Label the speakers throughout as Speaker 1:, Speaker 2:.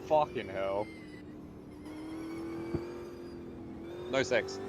Speaker 1: Fucking hell. No sex.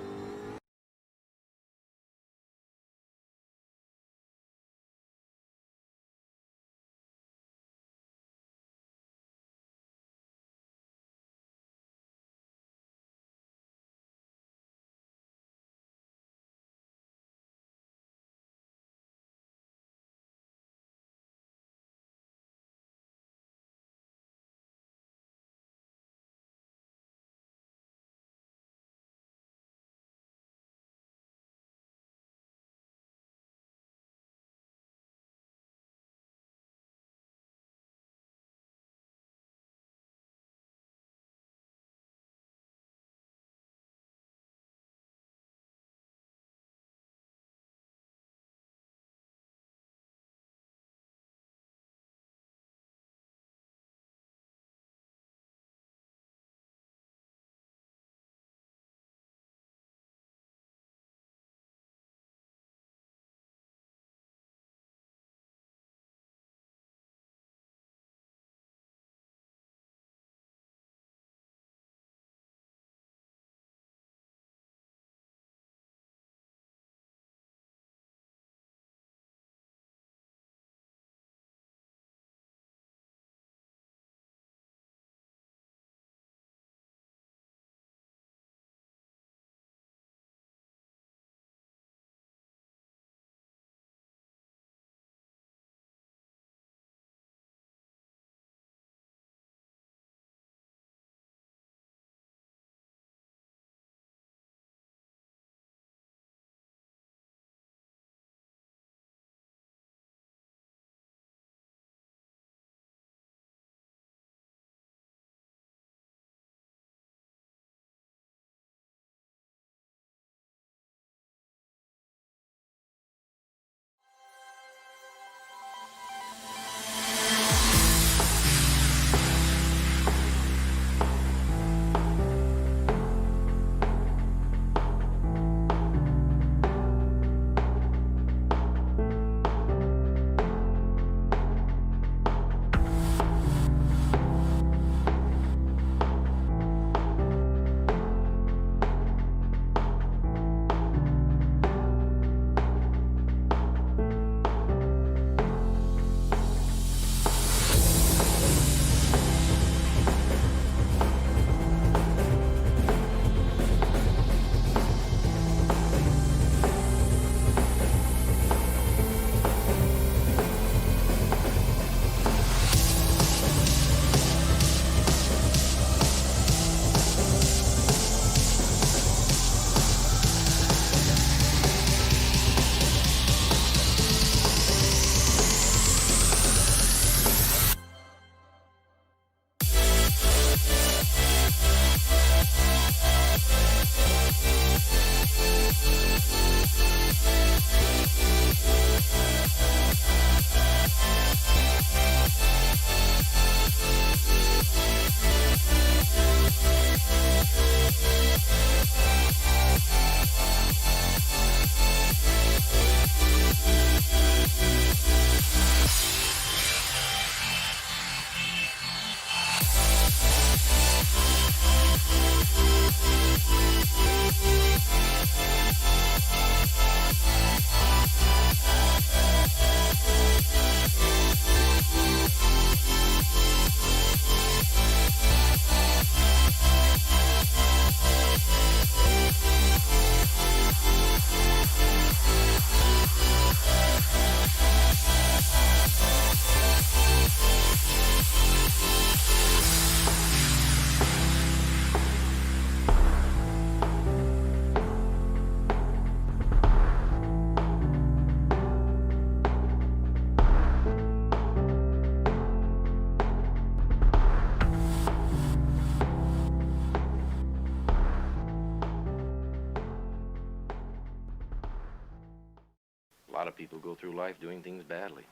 Speaker 2: A lot of people go through life doing things badly.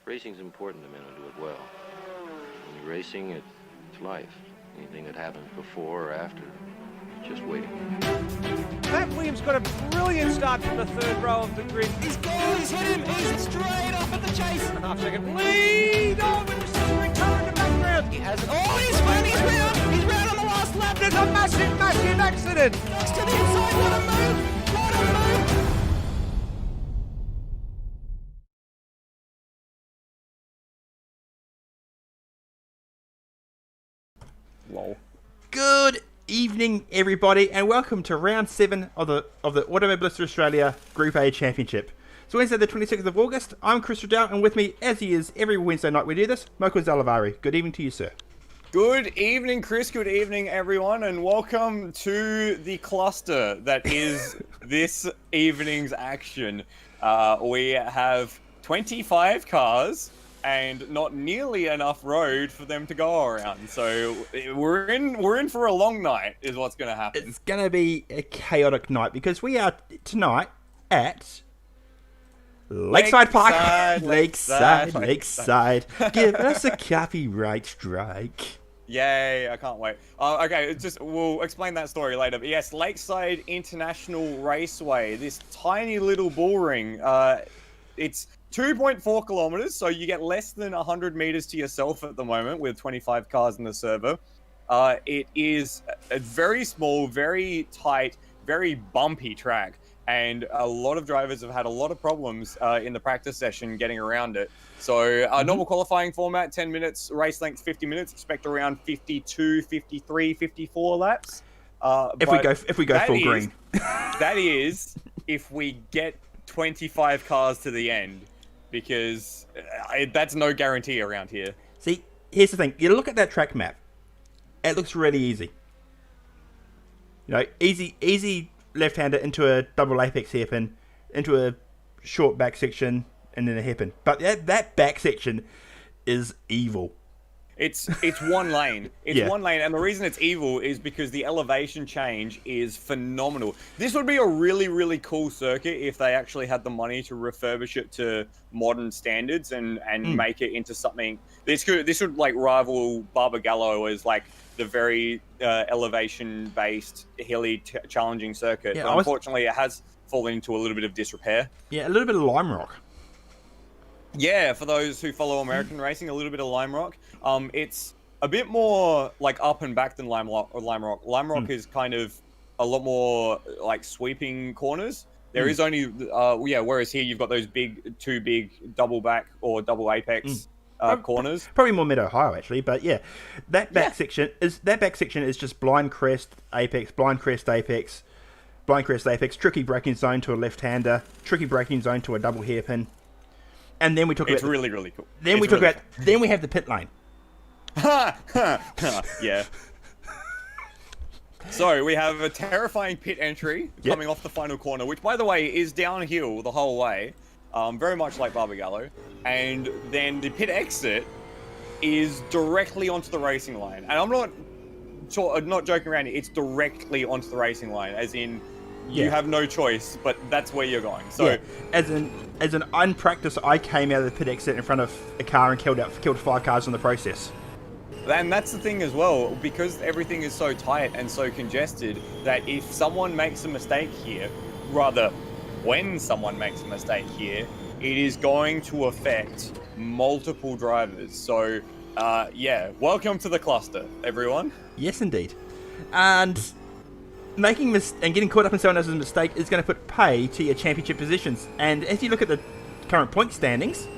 Speaker 2: Racing's important to men who do it well. When you're racing, it's life. Anything that happens before or after, just waiting.
Speaker 3: Matt Williams got a brilliant start from the third row of the grid.
Speaker 4: He's gone, he's hit him, he's straight off at the chase.
Speaker 3: Half second lead. Oh, but it's just car in the background.
Speaker 4: He has it. Oh, he's won, he's won.
Speaker 3: accident.
Speaker 4: Next to the inside, what a move! What a move!
Speaker 1: Lol.
Speaker 5: Good evening, everybody, and welcome to round 7 of the Automoblista Australia Group A Championship. So Wednesday the 26th of August, I'm Chris Riddell, and with me, as he is every Wednesday night we do this, Moko Zalavari. Good evening to you, sir.
Speaker 1: Good evening, Chris. Good evening, everyone, and welcome to the cluster that is this evening's action. We have 25 cars and not nearly enough road for them to go around. So we're in for a long night, is what's going to happen.
Speaker 5: It's going to be a chaotic night because we are tonight at Lakeside Park. Lakeside. Give us a copyright strike.
Speaker 1: Yay, I can't wait. Okay, we'll explain that story later. But yes, Lakeside International Raceway, this tiny little bull ring. It's 2.4 kilometers, so you get less than 100 meters to yourself at the moment with 25 cars in the server. It is a very small, very tight, very bumpy track, and a lot of drivers have had a lot of problems in the practice session getting around it. So normal qualifying format, 10 minutes, race length 50 minutes, expect around 52, 53, 54 laps.
Speaker 5: If we go full green.
Speaker 1: That is if we get 25 cars to the end, because that's no guarantee around here.
Speaker 5: See, here's the thing. You look at that track map. It looks really easy. You know, easy left-hander into a double apex hairpin, into a short back section, and then a hairpin. But that back section is evil.
Speaker 1: It's one lane. It's
Speaker 5: Yeah.
Speaker 1: one lane, and the reason it's evil is because the elevation change is phenomenal. This would be a really, really cool circuit if they actually had the money to refurbish it to modern standards and make it into something. This would like rival Barbagallo as like the very elevation-based, hilly, challenging circuit.
Speaker 5: Yeah,
Speaker 1: but unfortunately, it has fallen into a little bit of disrepair.
Speaker 5: Yeah, a little bit of lime rock.
Speaker 1: Yeah, for those who follow American racing, a little bit of Lime Rock. It's a bit more like up and back than Lime Rock. Lime Rock is kind of a lot more like sweeping corners. There is only, whereas here you've got those two big double back or double apex corners.
Speaker 5: Probably more Mid Ohio actually, but yeah, that back section is just blind crest apex, blind crest apex, tricky braking zone to a left-hander, tricky braking zone to a double hairpin. And then we talk about...
Speaker 1: It's really, really cool.
Speaker 5: Then we have the pit lane.
Speaker 1: Yeah. So we have a terrifying pit entry coming off the final corner, which, by the way, is downhill the whole way, very much like Barbagallo. And then the pit exit is directly onto the racing line. And I'm not joking around here. It's directly onto the racing line, as in... You have no choice, but that's where you're going. So,
Speaker 5: as an unpracticed, I came out of the pit exit in front of a car and killed 5 cars in the process.
Speaker 1: And that's the thing as well, because everything is so tight and so congested, that if someone makes a mistake here, rather, when someone makes a mistake here, it is going to affect multiple drivers. So, welcome to the cluster, everyone.
Speaker 5: Yes, indeed. And getting caught up in someone else's mistake is going to put pay to your championship positions. And if you look at the current point standings,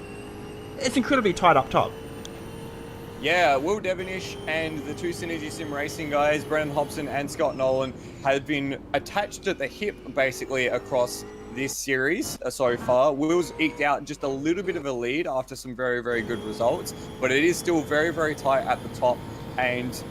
Speaker 5: it's incredibly tight up top.
Speaker 1: Yeah, Will Devonish and the two Synergy Sim Racing guys, Brendan Hobson and Scott Nolan, have been attached at the hip basically across this series so far. Will's eked out just a little bit of a lead after some very, very good results, but it is still very, very tight at the top. And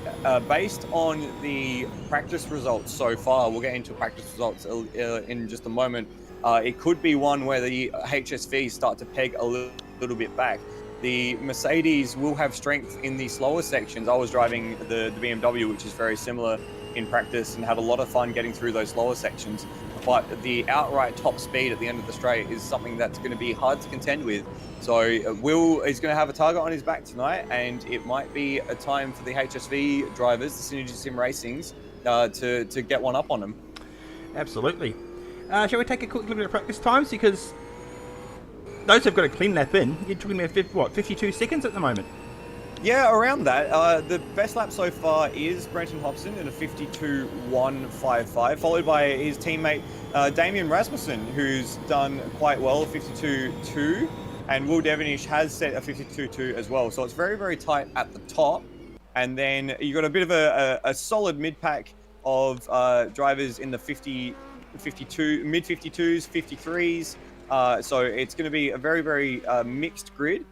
Speaker 1: based on the practice results so far, we'll get into practice results in just a moment, it could be one where the HSVs start to peg a little bit back. The Mercedes will have strength in the slower sections. I was driving the BMW, which is very similar in practice, and had a lot of fun getting through those slower sections. But the outright top speed at the end of the straight is something that's going to be hard to contend with. So Will is going to have a target on his back tonight, and it might be a time for the HSV drivers, the Synergy Sim Racings, to get one up on them.
Speaker 5: Absolutely. Shall we take a quick look at practice times? Because those who've got a clean lap in, you're talking about 52 seconds at the moment.
Speaker 1: Yeah, around that. The best lap so far is Brenton Hobson in a 52.155, followed by his teammate Damien Rasmussen, who's done quite well, 52.2, and Will Devonish has set a 52.2 as well. So it's very, very tight at the top. And then you got a bit of a solid mid-pack of drivers in the 52, mid-52s, 53s. So it's going to be a very, very mixed grid.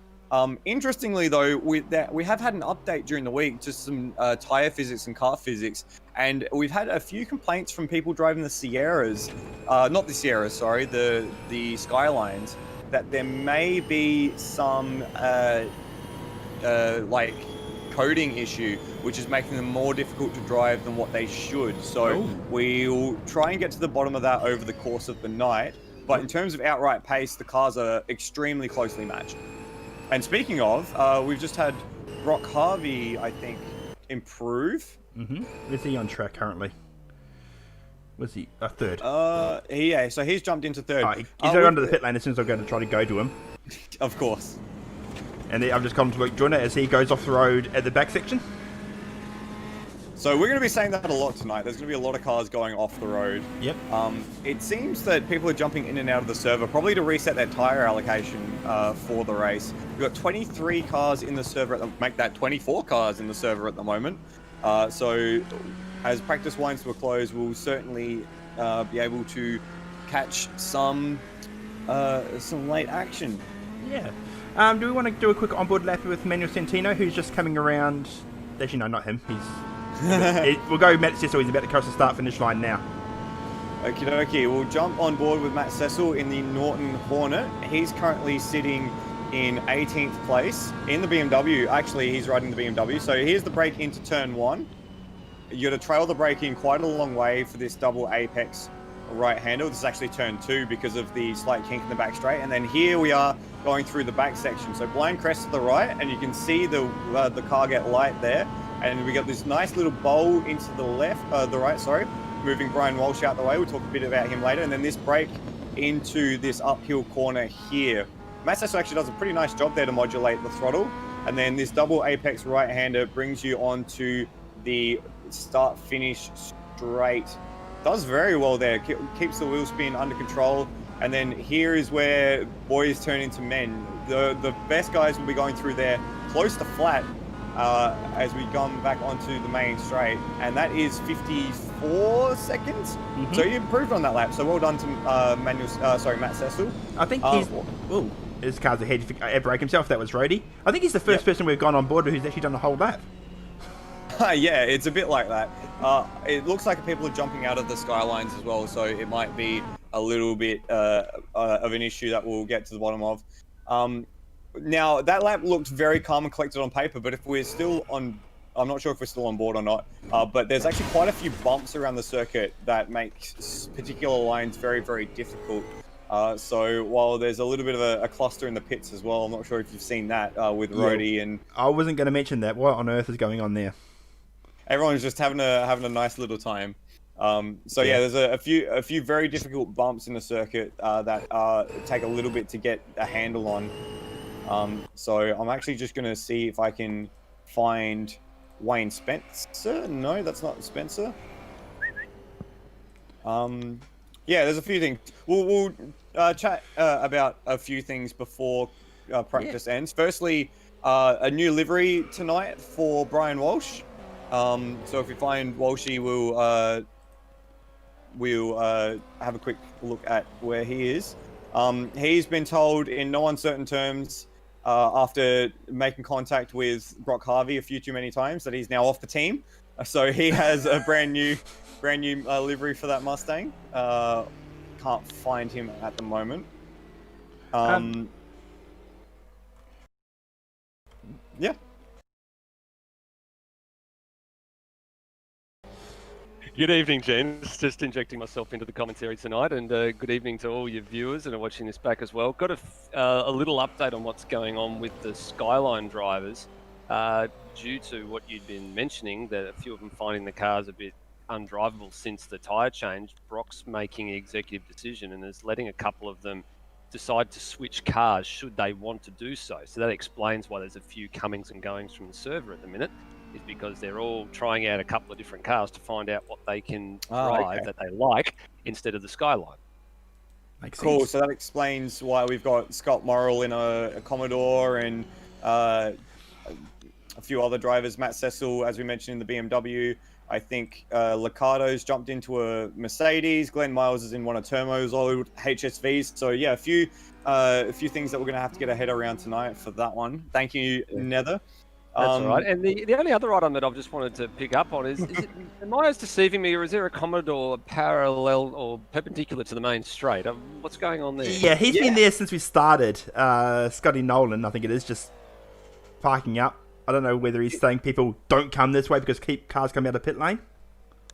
Speaker 1: Interestingly, though, we have had an update during the week, just some tire physics and car physics, and we've had a few complaints from people driving the Sierras, not the Sierras, sorry, the Skylines, that there may be some like coding issue, which is making them more difficult to drive than what they should. So we'll try and get to the bottom of that over the course of the night. But in terms of outright pace, the cars are extremely closely matched. And speaking of, we've just had Brock Harvey, I think, improve.
Speaker 5: Is he on track currently? Was he a third?
Speaker 1: Yeah, so he's jumped into third.
Speaker 5: He's under the pit lane as soon as I'm going to try to go to him.
Speaker 1: Of course.
Speaker 5: And I've just come to Luke Joyner as he goes off the road at the back section.
Speaker 1: So we're going to be saying that a lot tonight. There's going to be a lot of cars going off the road.
Speaker 5: Yep.
Speaker 1: It seems that people are jumping in and out of the server, probably to reset their tyre allocation for the race. We've got 23 cars in the server, make that 24 cars in the server at the moment. So as practice winds to a close, we'll certainly be able to catch some late action.
Speaker 5: Yeah. Do we want to do a quick onboard lap with Manuel Santino, who's just coming around? Actually, no, not him. We'll go Matt Cecil. He's about to cross the start-finish line now.
Speaker 1: Okie dokie. We'll jump on board with Matt Cecil in the Norton Hornet. He's currently sitting in 18th place in the BMW. Actually, he's riding the BMW. So here's the brake into turn 1. You got to trail the brake in quite a long way for this double apex right-hander. This is actually turn 2 because of the slight kink in the back straight. And then here we are going through the back section. So blind crest to the right, and you can see the car get light there. And we got this nice little bowl into the right, moving Brian Walsh out the way. We'll talk a bit about him later. And then this break into this uphill corner here. Matt Cecil actually does a pretty nice job there to modulate the throttle. And then this double apex right-hander brings you onto the start-finish straight. Does very well there, keeps the wheel spin under control. And then here is where boys turn into men. The best guys will be going through there close to flat as we come back onto the main straight, and that is 54 seconds. So you improved on that lap, so well done to Matt Cecil.
Speaker 5: I think he's his car's ahead. Air brake himself. That was Rody. I think he's the first person we've gone on board who's actually done a whole lap.
Speaker 1: Yeah, it's a bit like that. It looks like people are jumping out of the Skylines as well, so it might be a little bit of an issue that we'll get to the bottom of. Now, that lap looked very calm and collected on paper, but if we're still on... I'm not sure if we're still on board or not, but there's actually quite a few bumps around the circuit that make particular lines very, very difficult. So while there's a little bit of a cluster in the pits as well, I'm not sure if you've seen that with Rody and...
Speaker 5: I wasn't going to mention that. What on earth is going on there?
Speaker 1: Everyone's just having a nice little time. So yeah, there's a few very difficult bumps in the circuit that take a little bit to get a handle on. So I'm actually just going to see if I can find Wayne Spencer. No, that's not Spencer. Yeah, there's a few things. We'll chat about a few things before practice ends. Firstly, a new livery tonight for Brian Walsh. So if we find Walshy, we'll have a quick look at where he is. He's been told in no uncertain terms after making contact with Brock Harvey a few too many times that he's now off the team. So he has a brand new livery for that Mustang. Can't find him at the moment. Yeah.
Speaker 6: Good evening, gents. Just injecting myself into the commentary tonight, and good evening to all your viewers and are watching this back as well. Got a little update on what's going on with the Skyline drivers, due to what you'd been mentioning, that a few of them finding the cars a bit undrivable since the tyre change. Brock's making an executive decision and is letting a couple of them decide to switch cars should they want to do so. So that explains why there's a few comings and goings from the server at the minute, is because they're all trying out a couple of different cars to find out what they can drive that they like instead of the Skyline.
Speaker 5: Makes
Speaker 1: Cool.
Speaker 5: sense.
Speaker 1: So that explains why we've got Scott Morrill in a Commodore and a few other drivers. Matt Cecil, as we mentioned, in the BMW. I think Licardo's jumped into a Mercedes. Glenn Miles is in one of Termo's old HSVs. So yeah, a few things that we're gonna have to get our head around tonight for that one. Thank you, Nether.
Speaker 6: That's all right. And the only other item that I've just wanted to pick up on is it, am I deceiving me, or is there a Commodore parallel or perpendicular to the main straight? What's going on there?
Speaker 5: Yeah, he's been there since we started. Scotty Nolan, I think it is, just parking up. I don't know whether he's saying people don't come this way because cars come out of pit lane.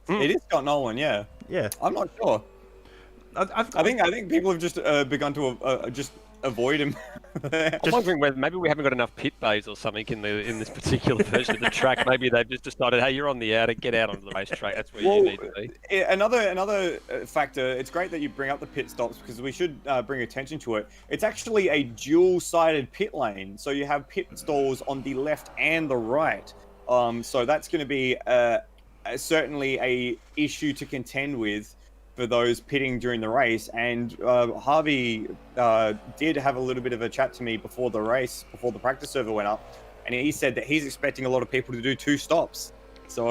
Speaker 1: It is Scott Nolan, yeah.
Speaker 5: Yeah.
Speaker 1: I'm not sure. I think people have just begun to just avoid him.
Speaker 6: I'm wondering whether maybe we haven't got enough pit bays or something in this particular version of the track. Maybe they've just decided, hey, you're on the outer, get out onto the racetrack. That's where you need to be.
Speaker 1: Another factor. It's great that you bring up the pit stops because we should bring attention to it. It's actually a dual-sided pit lane, so you have pit stalls on the left and the right. So that's going to be certainly a issue to contend with for those pitting during the race. And Harvey did have a little bit of a chat to me before the race, before the practice server went up, and he said that he's expecting a lot of people to do 2 stops. So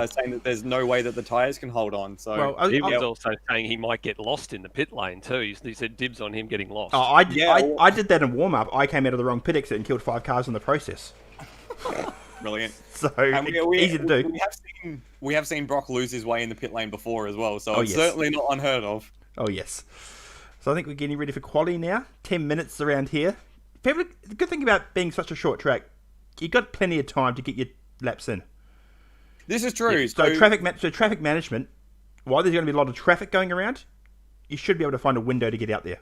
Speaker 1: saying that there's no way that the tires can hold on. So
Speaker 6: he was also saying he might get lost in the pit lane too. He said dibs on him getting lost.
Speaker 5: I did that in warm up. I came out of the wrong pit exit and killed 5 cars in the process.
Speaker 1: Brilliant.
Speaker 5: So easy to do.
Speaker 1: We have seen Brock lose his way in the pit lane before as well, so it's certainly not unheard of.
Speaker 5: Oh yes. So I think we're getting ready for quali now. 10 minutes around here. The good thing about being such a short track, you've got plenty of time to get your laps in.
Speaker 1: This is true.
Speaker 5: Yeah. So traffic management, while there's going to be a lot of traffic going around, you should be able to find a window to get out there.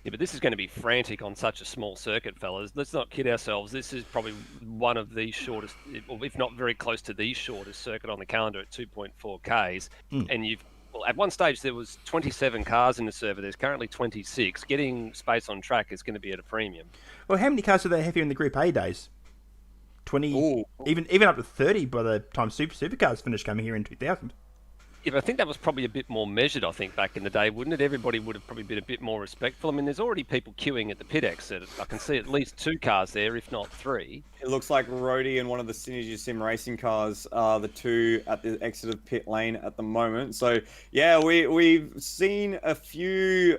Speaker 6: Yeah, but this is going to be frantic on such a small circuit, fellas. Let's not kid ourselves. This is probably one of the shortest, if not very close to the shortest circuit on the calendar at 2.4 Ks. And at one stage there was 27 cars in the server. There's currently 26. Getting space on track is going to be at a premium.
Speaker 5: Well, how many cars do they have here in the Group A days? 20, even up to 30 by the time supercars finished coming here in 2000.
Speaker 6: Yeah, but I think that was probably a bit more measured, I think, back in the day, wouldn't it? Everybody would have probably been a bit more respectful. I mean, there's already people queuing at the pit exit. I can see at least 2 cars there, if not 3.
Speaker 1: It looks like Rhodey and one of the Synergy Sim racing cars are the 2 at the exit of pit lane at the moment. So, yeah, we've seen a few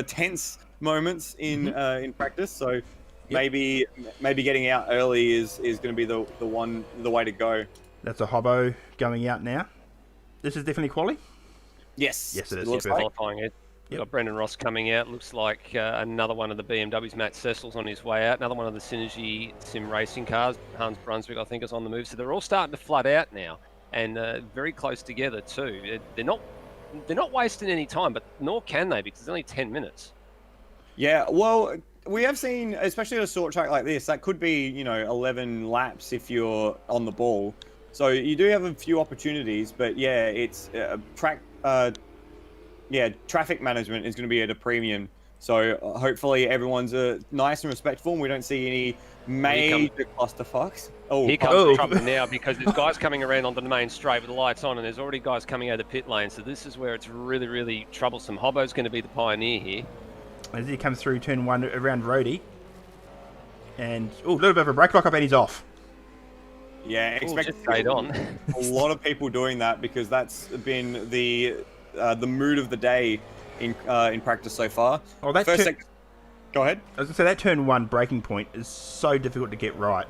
Speaker 1: tense moments in practice. So maybe getting out early is going to be the way to go.
Speaker 5: That's a hobo going out now. This is definitely quali?
Speaker 1: Yes.
Speaker 5: Yes, it is.
Speaker 6: Looks qualifying it. We've got Brendan Ross coming out. Looks like another one of the BMWs. Matt Cecil's on his way out. Another one of the Synergy Sim racing cars. Hans Brunswick, I think, is on the move. So they're all starting to flood out now, and very close together too. They're not wasting any time, but nor can they, because it's only 10 minutes.
Speaker 1: Yeah, well, we have seen, especially at a short track like this, that could be 11 laps if you're on the ball. So you do have a few opportunities, but yeah, it's traffic management is going to be at a premium. So hopefully everyone's nice and respectful, and we don't see any major clusterfucks.
Speaker 6: Here comes the trouble now, because there's guys coming around on the main straight with the lights on, and there's already guys coming out of the pit lane. So this is where it's really, really troublesome. Hobbo's going to be the pioneer here.
Speaker 5: As he comes through turn 1 around Rhodey. And, a little bit of a brake lock up, and he's off.
Speaker 1: Yeah, expect
Speaker 6: just stayed on.
Speaker 1: A lot of people doing that, because that's been the mood of the day in practice so far.
Speaker 5: Oh, that
Speaker 1: Go ahead.
Speaker 5: I was going to say, that turn 1 braking point is so difficult to get right.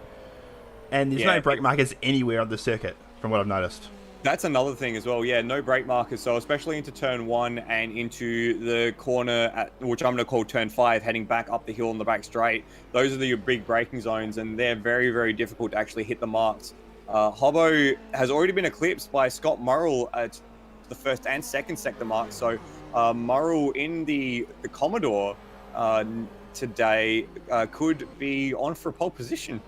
Speaker 5: And there's no brake markers anywhere on the circuit, from what I've noticed.
Speaker 1: That's another thing as well. Yeah, no brake markers. So especially into turn 1 and into the corner, which I'm going to call turn 5, heading back up the hill on the back straight. Those are your big braking zones, and they're very, very difficult to actually hit the marks. Hobbo has already been eclipsed by Scott Morrill at the first and second sector marks. So Morrill in the Commodore today could be on for a pole position.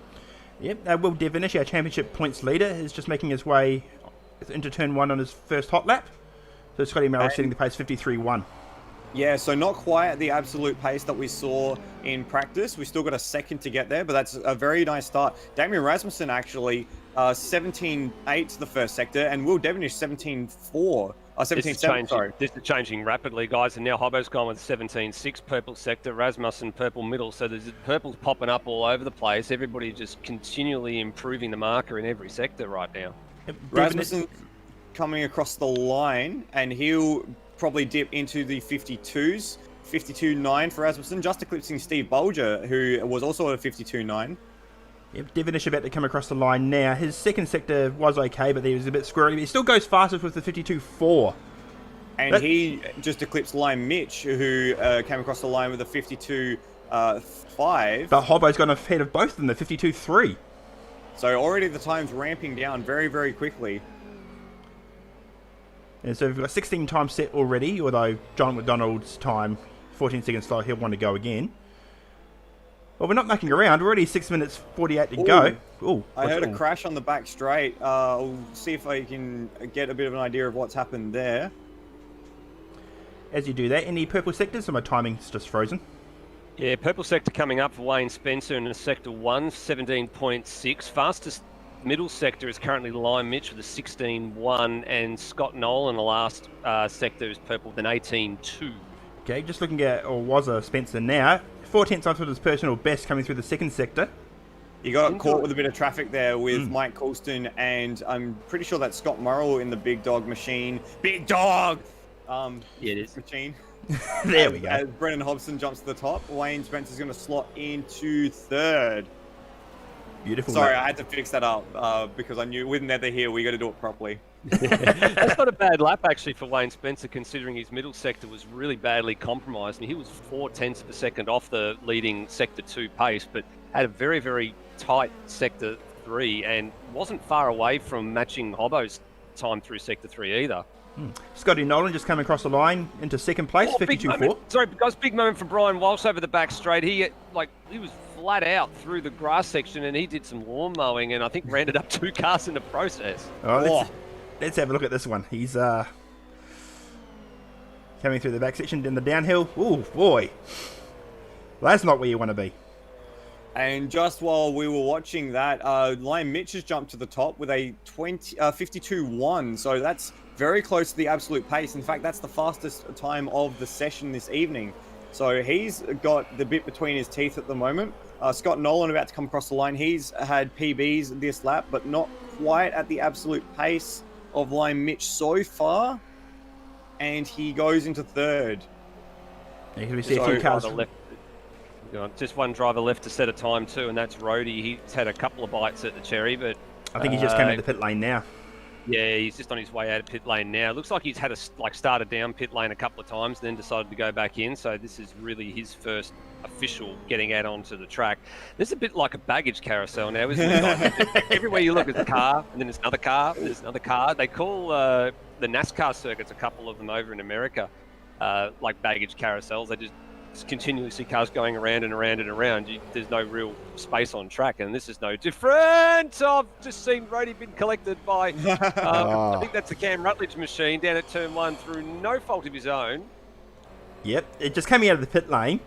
Speaker 5: Yep. Will Devonish, our championship points leader, is just making his way into turn 1 on his first hot lap. So Scotty Merrill setting the pace 53.1.
Speaker 1: Yeah, so not quite at the absolute pace that we saw in practice. We still got a second to get there, but that's a very nice start. Damien Rasmussen actually 17.8 to the first sector, and Will Devenish 17.4. 17.7, sorry.
Speaker 6: This is changing rapidly, guys, and now Hobbo's gone with 17.6 purple sector, Rasmussen purple middle, so there's purple's popping up all over the place. Everybody just continually improving the marker in every sector right now.
Speaker 1: Rasmussen coming across the line, and he'll probably dip into the 52s. 52.9 for Rasmussen, just eclipsing Steve Bolger, who was also at a 52.9.
Speaker 5: Yep, Devenish about to come across the line now. His second sector was okay, but he was a bit squirrely. But he still goes fastest with the 52.4.
Speaker 1: And he just eclipsed Lime Mitch, who came across the line with a 52.5.
Speaker 5: But Hobbo's gone ahead of both of them, the 52.3.
Speaker 1: So already the time's ramping down very, very quickly.
Speaker 5: And so we've got 16 times set already, although John McDonald's time, 14 seconds slow, he'll want to go again. Well, we're not mucking around. We're already 6 minutes 48 to go. Ooh,
Speaker 1: I heard a crash on the back straight. I'll see if I can get a bit of an idea of what's happened there.
Speaker 5: As you do that, any purple sectors, or my timing's just frozen?
Speaker 6: Yeah, purple sector coming up for Wayne Spencer in sector 1, 17.6. Fastest middle sector is currently Lime Mitch with a 16.1, and Scott Nolan, the last sector, is purple with an 18.2.
Speaker 5: Okay, just looking at, or was a Spencer now. 4/10 off of his personal best coming through the second sector.
Speaker 1: You got caught with a bit of traffic there with Mike Colston, and I'm pretty sure that's Scott Murrell in the Big Dog machine. Big Dog!
Speaker 6: Yeah, it is.
Speaker 1: Machine.
Speaker 5: There we go.
Speaker 1: As Brendan Hobson jumps to the top, Wayne Spencer's going to slot into third.
Speaker 5: Beautiful.
Speaker 1: Sorry,
Speaker 5: mate.
Speaker 1: I had to fix that up because I knew with Nether here, we got to do it properly.
Speaker 6: That's not a bad lap, actually, for Wayne Spencer, considering his middle sector was really badly compromised. And he was 0.4 of a second off the leading sector 2 pace, but had a very, very tight sector 3 and wasn't far away from matching Hobbo's time through sector 3 either.
Speaker 5: Scotty Nolan just come across the line into second place, 52.4.
Speaker 6: Sorry, guys, big moment from Brian Walsh over the back straight. He was flat out through the grass section, and he did some lawn mowing, and I think rounded up 2 cars in the process.
Speaker 5: Let's have a look at this one. He's coming through the back section in the downhill. Ooh, boy. Well, that's not where you want to be.
Speaker 1: And just while we were watching that, Liam Mitch has jumped to the top with a 52.1. So that's very close to the absolute pace. In fact, that's the fastest time of the session this evening. So he's got the bit between his teeth at the moment. Scott Nolan about to come across the line. He's had PBs this lap, but not quite at the absolute pace of Liam Mitch so far. And he goes into third.
Speaker 5: Yeah, we see a few cars.
Speaker 6: Just one driver left to set a time too, and that's Rhodey. He's had a couple of bites at the cherry, but
Speaker 5: I think he just came out the pit lane now.
Speaker 6: Yeah, he's just on his way out of pit lane now. Looks like he's had started down pit lane a couple of times, then decided to go back in. So this is really his first official getting out onto the track. This is a bit like a baggage carousel now, isn't it? Everywhere you look, there's a car, and then there's another car, and there's another car. They call the NASCAR circuits, a couple of them over in America, like baggage carousels. They just continually see cars going around and around and around. There's no real space on track, and this is no different. I've just seen Rhodey been collected by, I think that's the Cam Rutledge machine down at turn 1 through no fault of his own.
Speaker 5: Yep, it just coming out of the pit lane.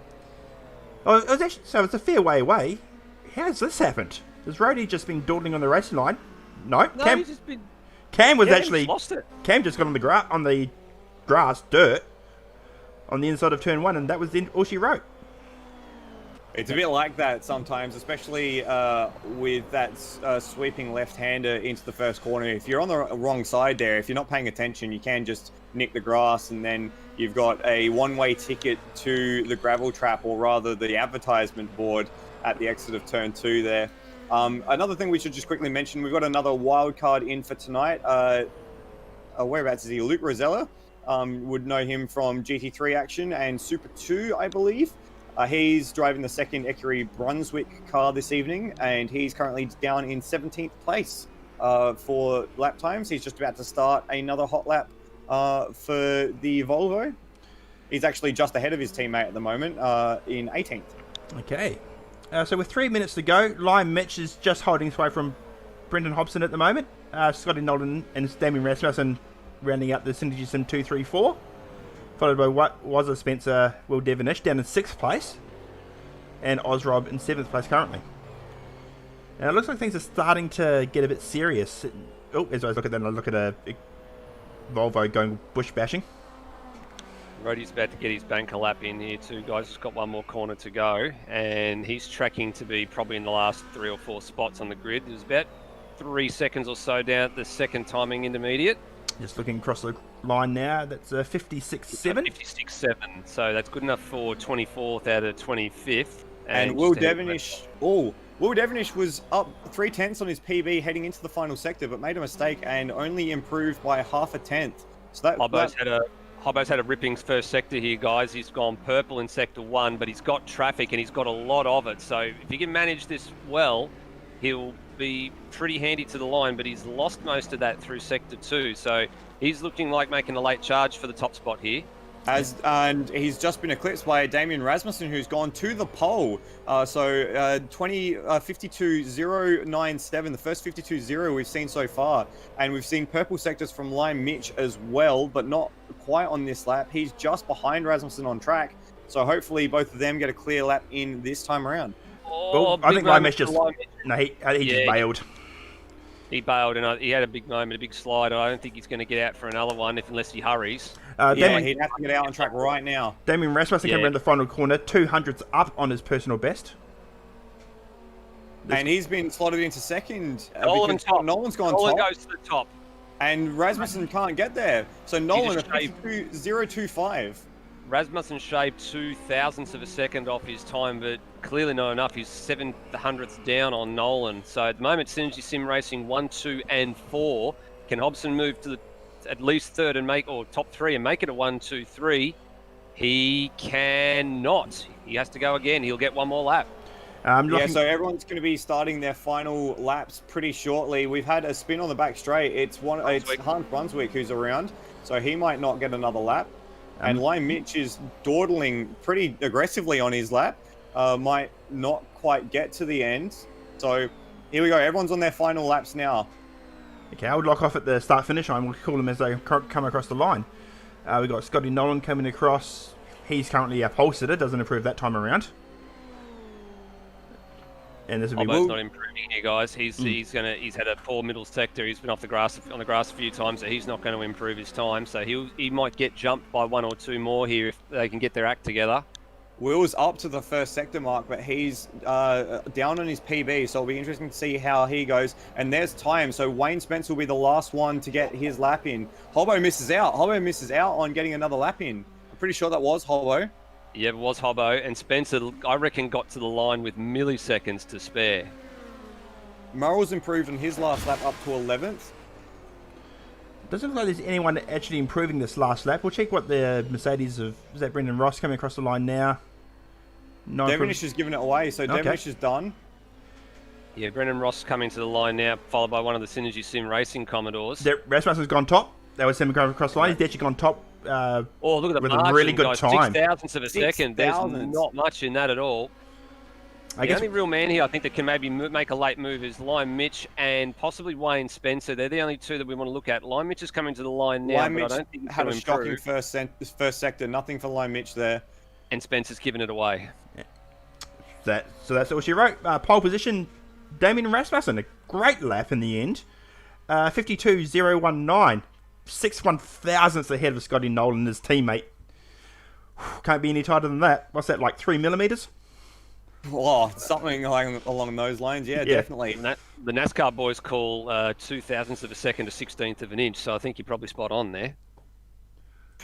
Speaker 5: Oh, it was actually, so it's a fair way away. How's this happened? Has Rhodey just been dawdling on the racing line? No, Cam,
Speaker 6: he's just been...
Speaker 5: Cam was
Speaker 6: actually lost it.
Speaker 5: Cam just got on the grass, dirt, on the inside of turn 1, and that was all she wrote.
Speaker 1: It's a bit like that sometimes, especially with that sweeping left-hander into the first corner. If you're on the wrong side there, if you're not paying attention, you can just nick the grass, and then you've got a one-way ticket to the gravel trap, or rather the advertisement board at the exit of turn 2 there. Another thing we should just quickly mention, we've got another wild card in for tonight. Whereabouts is he? Luke Rosella. Would know him from GT3 action and Super 2, I believe. He's driving the second Ecurie Brunswick car this evening, and he's currently down in 17th place for lap times. He's just about to start another hot lap for the Volvo. He's actually just ahead of his teammate at the moment in 18th.
Speaker 5: Okay. So with 3 minutes to go, Liam Mitch is just holding sway from Brendan Hobson at the moment. Scotty Nolan and Damien Rasmussen rounding out the Synergy Sim 2, 3, 4. followed by what was a Spencer Will Devonish down in 6th place, and Ozrob in 7th place currently. Now it looks like things are starting to get a bit serious. Oh, as I look at that, I look at a Volvo going bush bashing.
Speaker 6: Roddy's about to get his banker lap in here too, guys. He's got one more corner to go, and he's tracking to be probably in the last 3 or 4 spots on the grid. There's about 3 seconds or so down at the second timing intermediate.
Speaker 5: Just looking across the line now, that's 56.7.
Speaker 6: 56.7, so that's good enough for 24th out of 25th.
Speaker 1: And Will Devonish, Will Devonish was up 0.3 on his PB heading into the final sector, but made a mistake and only improved by 0.5. So that
Speaker 6: Hobbo's had a ripping first sector here, guys. He's gone purple in sector 1, but he's got traffic and he's got a lot of it. So if he can manage this well, he'll be pretty handy to the line, but he's lost most of that through sector 2. So he's looking like making a late charge for the top spot here.
Speaker 1: And he's just been eclipsed by Damien Rasmussen, who's gone to the pole. 52.097, the first 52.0 we've seen so far. And we've seen purple sectors from Lime Mitch as well, but not quite on this lap. He's just behind Rasmussen on track. So hopefully both of them get a clear lap in this time around.
Speaker 5: Well, I think Lime Mitch just... No, he just bailed.
Speaker 6: He bailed, and he had a big moment, a big slide. I don't think he's going to get out for another one unless he hurries.
Speaker 1: He'd have to get out on track right now.
Speaker 5: Damien Rasmussen came around the final corner, 200s up on his personal best.
Speaker 1: And he's been slotted into second.
Speaker 6: Nolan's gone
Speaker 1: Nolan
Speaker 6: top. Goes to the top.
Speaker 1: And Rasmussen can't get there. So Nolan, 0.25.
Speaker 6: Rasmussen shaved 0.02 of a second off his time, but clearly not enough. He's 7/100ths down on Nolan. So at the moment, Synergy Sim Racing 1, 2, and 4. Can Hobson move to at least third and top 3 and make it a 1, 2, 3? He cannot. He has to go again. He'll get one more lap.
Speaker 1: So everyone's going to be starting their final laps pretty shortly. We've had a spin on the back straight. It's Hans Brunswick who's around, so he might not get another lap. And Lime Mitch is dawdling pretty aggressively on his lap. Might not quite get to the end. So here we go. Everyone's on their final laps now.
Speaker 5: Okay, I would lock off at the start-finish line. We'll call them as they come across the line. We've got Scotty Nolan coming across. He's currently a pole sitter. Doesn't improve that time around. And this will be
Speaker 6: not improving here, guys. He's had a poor middle sector. He's been on the grass a few times, so he's not going to improve his time. So he might get jumped by 1 or 2 more here if they can get their act together.
Speaker 1: Will's up to the first sector mark, but he's down on his PB, so it'll be interesting to see how he goes. And there's time, so Wayne Spence will be the last one to get his lap in. Hobbo misses out. Hobbo misses out on getting another lap in. I'm pretty sure that was Hobbo.
Speaker 6: Yeah, it was Hobbo, and Spencer, I reckon, got to the line with milliseconds to spare.
Speaker 1: Murrell's improved on his last lap up to 11th.
Speaker 5: Doesn't look like there's anyone actually improving this last lap. We'll check what the Mercedes of... Is that Brendan Ross coming across the line now?
Speaker 1: Devonish has given it away, so Devonish is done.
Speaker 6: Yeah, Brendan Ross coming to the line now, followed by one of the Synergy Sim Racing Commodores.
Speaker 5: Rasmussen's gone top. That was him going across the line. He's actually gone top
Speaker 6: look at the
Speaker 5: with
Speaker 6: margin,
Speaker 5: a really good
Speaker 6: guys.
Speaker 5: time.
Speaker 6: 0.06 of a second. There's not much in that at all. The only real man here, I think, that can maybe make a late move is Lime Mitch and possibly Wayne Spencer. They're the only two that we want to look at. Lime Mitch is coming to the line now,
Speaker 1: Lime
Speaker 6: but
Speaker 1: Mitch
Speaker 6: I don't think he's
Speaker 1: had
Speaker 6: going
Speaker 1: a
Speaker 6: to
Speaker 1: shocking
Speaker 6: improve.
Speaker 1: first sector. Nothing for Lime Mitch there.
Speaker 6: And Spencer's given it away.
Speaker 5: So that's all she wrote. Pole position, Damien Rasmussen. A great lap in the end. 52.019. 6/1000ths ahead of Scotty Nolan, his teammate. Can't be any tighter than that. What's that, like 3 millimeters?
Speaker 1: Oh, something along those lines. Yeah, definitely.
Speaker 6: And the NASCAR boys call 0.02 of a second to 1/16 of an inch, so I think you're probably spot on there.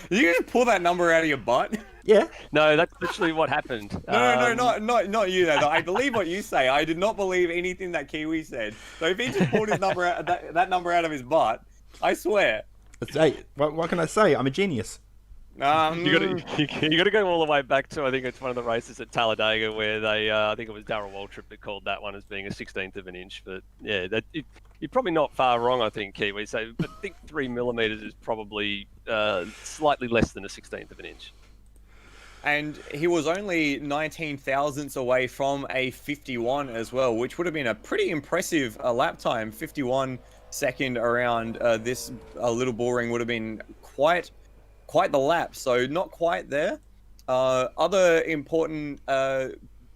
Speaker 1: Did you just pull that number out of your butt?
Speaker 5: Yeah.
Speaker 6: No, that's literally what happened.
Speaker 1: No, not you though. I believe what you say. I did not believe anything that Kiwi said. So if he just pulled his number out, that number out of his butt, I swear.
Speaker 5: Hey, what can I say? I'm a genius.
Speaker 6: You got to go all the way back to, I think it's one of the races at Talladega where they I think it was Darrell Waltrip that called that one as being a 1/16 of an inch. But yeah, you're probably not far wrong, I think, Kiwi. So I think 3 millimeters is probably slightly less than a 1/16 of an inch.
Speaker 1: And he was only 19 thousandths away from a 51 as well, which would have been a pretty impressive lap time. 51 second around this little bull ring would have been quite quite the lap, so not quite there. Other important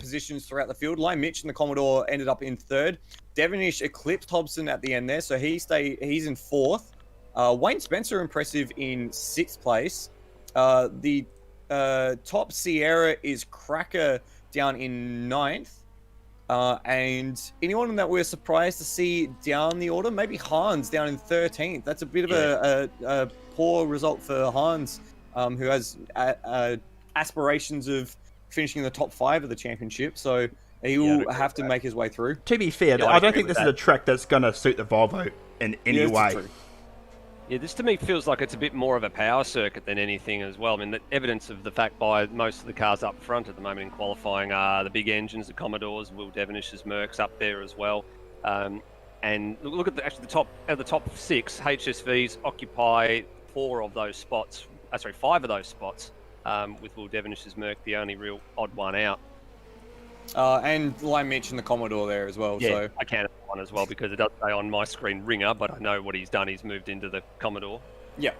Speaker 1: positions throughout the field. Lime Mitch and the Commodore ended up in third. Devonish eclipsed Hobson at the end there, so he's in fourth. Wayne Spencer impressive in sixth place. The top Sierra is Cracker down in ninth. And anyone that we're surprised to see down the order, maybe Hans down in 13th. That's a bit of a poor result for Hans, who has aspirations of finishing in the top 5 of the championship. So he will have to make his way through.
Speaker 5: To be fair, I don't think this is a track that's going to suit the Volvo in any way.
Speaker 1: True.
Speaker 6: Yeah, this to me feels like it's a bit more of a power circuit than anything as well. I mean, the evidence of the fact by most of the cars up front at the moment in qualifying are the big engines, the Commodores, Will Devenish's Mercs up there as well. And look at the top 6 HSVs occupy 5 of those spots, with Will Devenish's Merc the only real odd one out.
Speaker 1: And Lime Mitch and the Commodore there as well.
Speaker 6: Yeah,
Speaker 1: So
Speaker 6: I counted one as well because it does say on my screen Ringer, but I know what he's done. He's moved into the Commodore.
Speaker 1: yeah.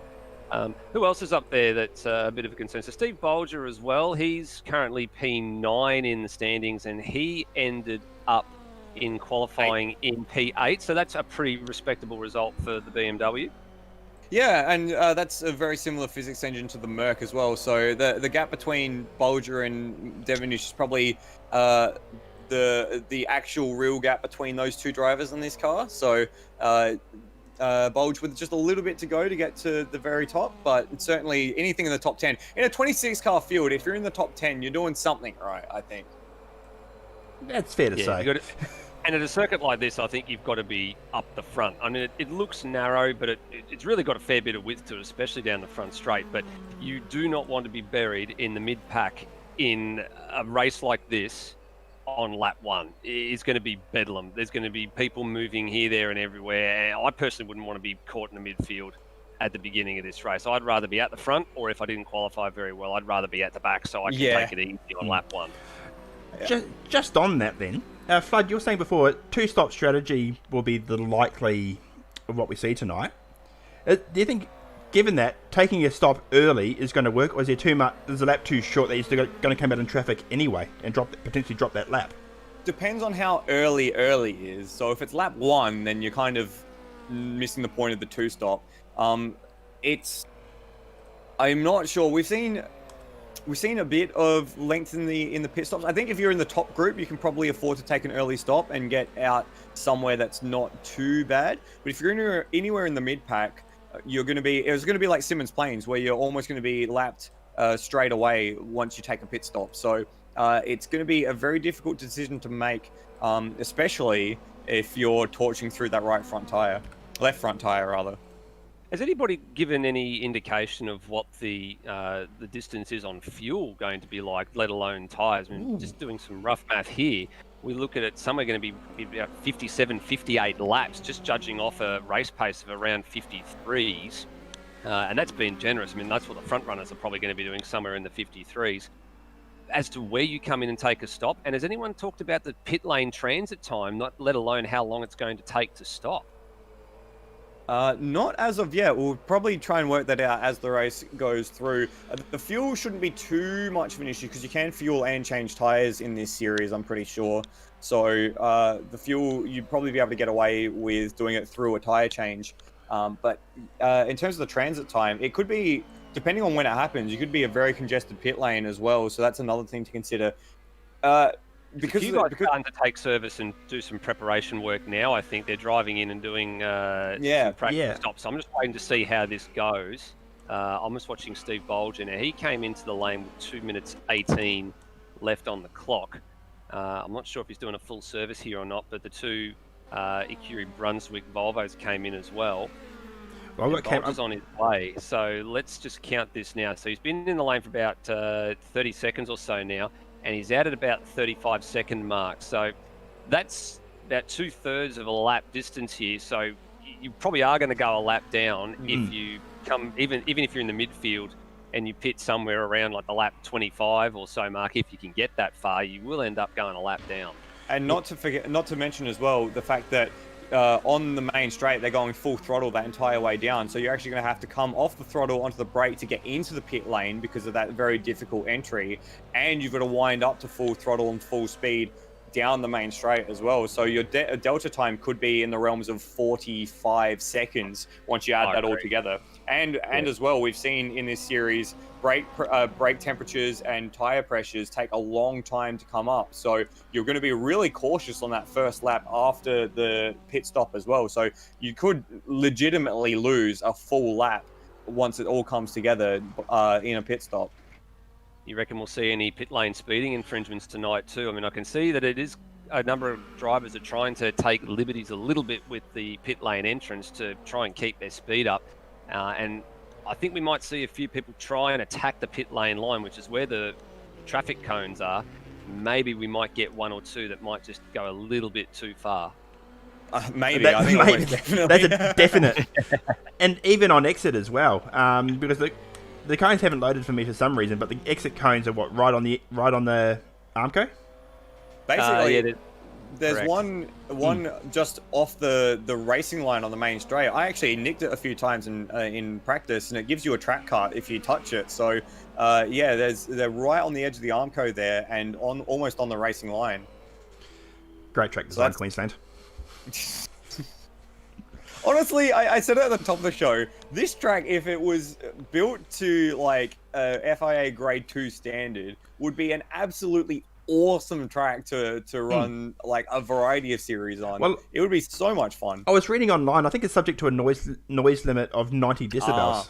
Speaker 6: Who else is up there that's a bit of a concern? So Steve Bolger as well. He's currently P9 in the standings, and he ended up in qualifying in P8. So that's a pretty respectable result for the BMW.
Speaker 1: Yeah, and that's a very similar physics engine to the Merc as well. So the gap between Bolger and Devonish is probably the actual real gap between those two drivers in this car. So Bolger with just a little bit to go to get to the very top, but certainly anything in the top 10. In a 26 car field, if you're in the top 10, you're doing something right, I think.
Speaker 5: That's fair to say.
Speaker 6: And at a circuit like this, I think you've got to be up the front. I mean, it looks narrow, but it's really got a fair bit of width to it, especially down the front straight. But you do not want to be buried in the mid-pack in a race like this on lap 1. It's going to be bedlam. There's going to be people moving here, there, and everywhere. I personally wouldn't want to be caught in the midfield at the beginning of this race. I'd rather be at the front, or if I didn't qualify very well, I'd rather be at the back so I can take it easy on lap 1.
Speaker 5: Just on that then, Flood, you were saying before, 2-stop strategy will be the likely of what we see tonight. Do you think, given that, taking a stop early is going to work, or is there too much? Is the lap too short that you're still going to come out in traffic anyway and potentially drop that lap?
Speaker 1: Depends on how early is. So if it's lap 1, then you're kind of missing the point of the 2-stop. I'm not sure. We've seen a bit of length in the pit stops. I think if you're in the top group, you can probably afford to take an early stop and get out somewhere that's not too bad. But if you're anywhere in the mid pack, it's going to be like Simmons Plains, where you're almost going to be lapped straight away once you take a pit stop. So it's going to be a very difficult decision to make, especially if you're torching through that left front tire rather.
Speaker 6: Has anybody given any indication of what the distance is on fuel going to be like, let alone tyres? I mean, just doing some rough math here, we look at it, some are going to be about 57, 58 laps, just judging off a race pace of around 53s. And that's been generous. I mean, that's what the front runners are probably going to be doing, somewhere in the 53s. As to where you come in and take a stop, and has anyone talked about the pit lane transit time, not let alone how long it's going to take to stop?
Speaker 1: Not as of yet. We'll probably try and work that out as the race goes through. The fuel shouldn't be too much of an issue because you can fuel and change tires in this series, I'm pretty sure. So the fuel, you'd probably be able to get away with doing it through a tire change. But in terms of the transit time, it could be, depending on when it happens, you could be a very congested pit lane as well. So that's another thing to consider.
Speaker 6: Because you guys are starting to take service and do some preparation work now, I think they're driving in and doing some practice stops. So I'm just waiting to see how this goes. I'm just watching Steve Bolger now. He came into the lane with 2 minutes 18 left on the clock. I'm not sure if he's doing a full service here or not, but the two Ikuri Brunswick Volvos came in as well. Bolger's on his way, so let's just count this now. So he's been in the lane for about 30 seconds or so now, and he's out at about 35-second mark. So that's about 2/3 of a lap distance here. So you probably are going to go a lap down if you come, even if you're in the midfield and you pit somewhere around like the lap 25 or so mark. If you can get that far, you will end up going a lap down.
Speaker 1: And not to mention as well the fact that on the main straight, they're going full throttle that entire way down. So you're actually going to have to come off the throttle onto the brake to get into the pit lane because of that very difficult entry. And you've got to wind up to full throttle and full speed down the main straight as well. So your delta time could be in the realms of 45 seconds once you add that all together. And as well, we've seen in this series brake temperatures and tire pressures take a long time to come up. So you're going to be really cautious on that first lap after the pit stop as well. So you could legitimately lose a full lap once it all comes together in a pit stop.
Speaker 6: You reckon we'll see any pit lane speeding infringements tonight too? I mean, I can see that it is a number of drivers are trying to take liberties a little bit with the pit lane entrance to try and keep their speed up. And I think we might see a few people try and attack the pit lane line, which is where the traffic cones are. Maybe we might get one or two that might just go a little bit too far.
Speaker 1: Maybe. I think almost definitely.
Speaker 5: That's a definite. And even on exit as well, because the cones haven't loaded for me for some reason, but the exit cones are right on the Armco?
Speaker 1: Basically, there's
Speaker 6: correct.
Speaker 1: one just off the racing line on the main straight. I actually nicked it a few times in practice, and it gives you a track cut if you touch it. So they're right on the edge of the Armco there, and almost on the racing line.
Speaker 5: Great track design, Queensland.
Speaker 1: Honestly, I said it at the top of the show. This track, if it was built to like FIA Grade 2 standard, would be an absolutely awesome track to run like a variety of series on. Well, it would be so much fun.
Speaker 5: I was reading online. I think it's subject to a noise limit of 90 decibels.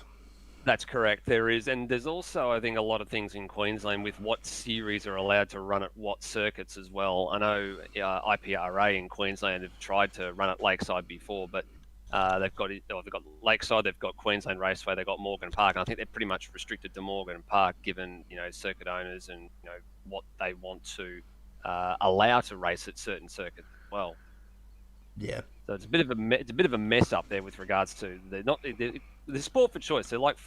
Speaker 6: That's correct. There is, and there's also, I think, a lot of things in Queensland with what series are allowed to run at what circuits as well. I know IPRA in Queensland have tried to run at Lakeside before, but they've got Lakeside, they've got Queensland Raceway, they've got Morgan Park, and I think they're pretty much restricted to Morgan Park, given circuit owners and what they want to allow to race at certain circuits as well. Yeah. So it's a bit of a mess up there with regards to the sport for choice. They're like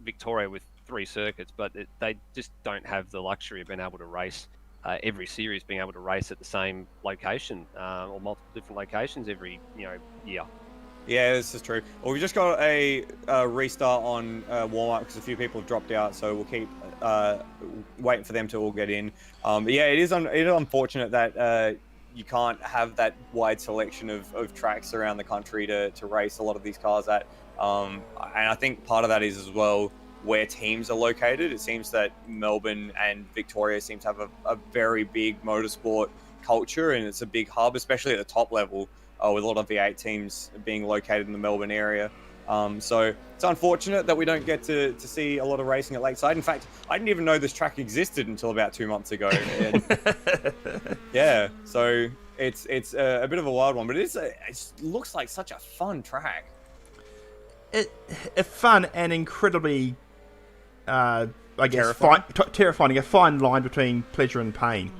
Speaker 6: Victoria with 3 circuits, but they just don't have the luxury of being able to race every series, being able to race at the same location or multiple different locations every year.
Speaker 1: Yeah, this is true. Well, we just got a restart on warm-up because a few people have dropped out, so we'll keep waiting for them to all get in. But yeah, it is unfortunate that you can't have that wide selection of tracks around the country to race a lot of these cars at. And I think part of that is as well where teams are located. It seems that Melbourne and Victoria seem to have a very big motorsport culture, and it's a big hub, especially at the top level. With a lot of V8 teams being located in the Melbourne area. So it's unfortunate that we don't get to see a lot of racing at Lakeside. In fact, I didn't even know this track existed until about 2 months ago. Yeah, so it's a bit of a wild one, but it looks like such a fun track.
Speaker 5: It's fun and incredibly, I guess, terrifying. A fine line between pleasure and pain.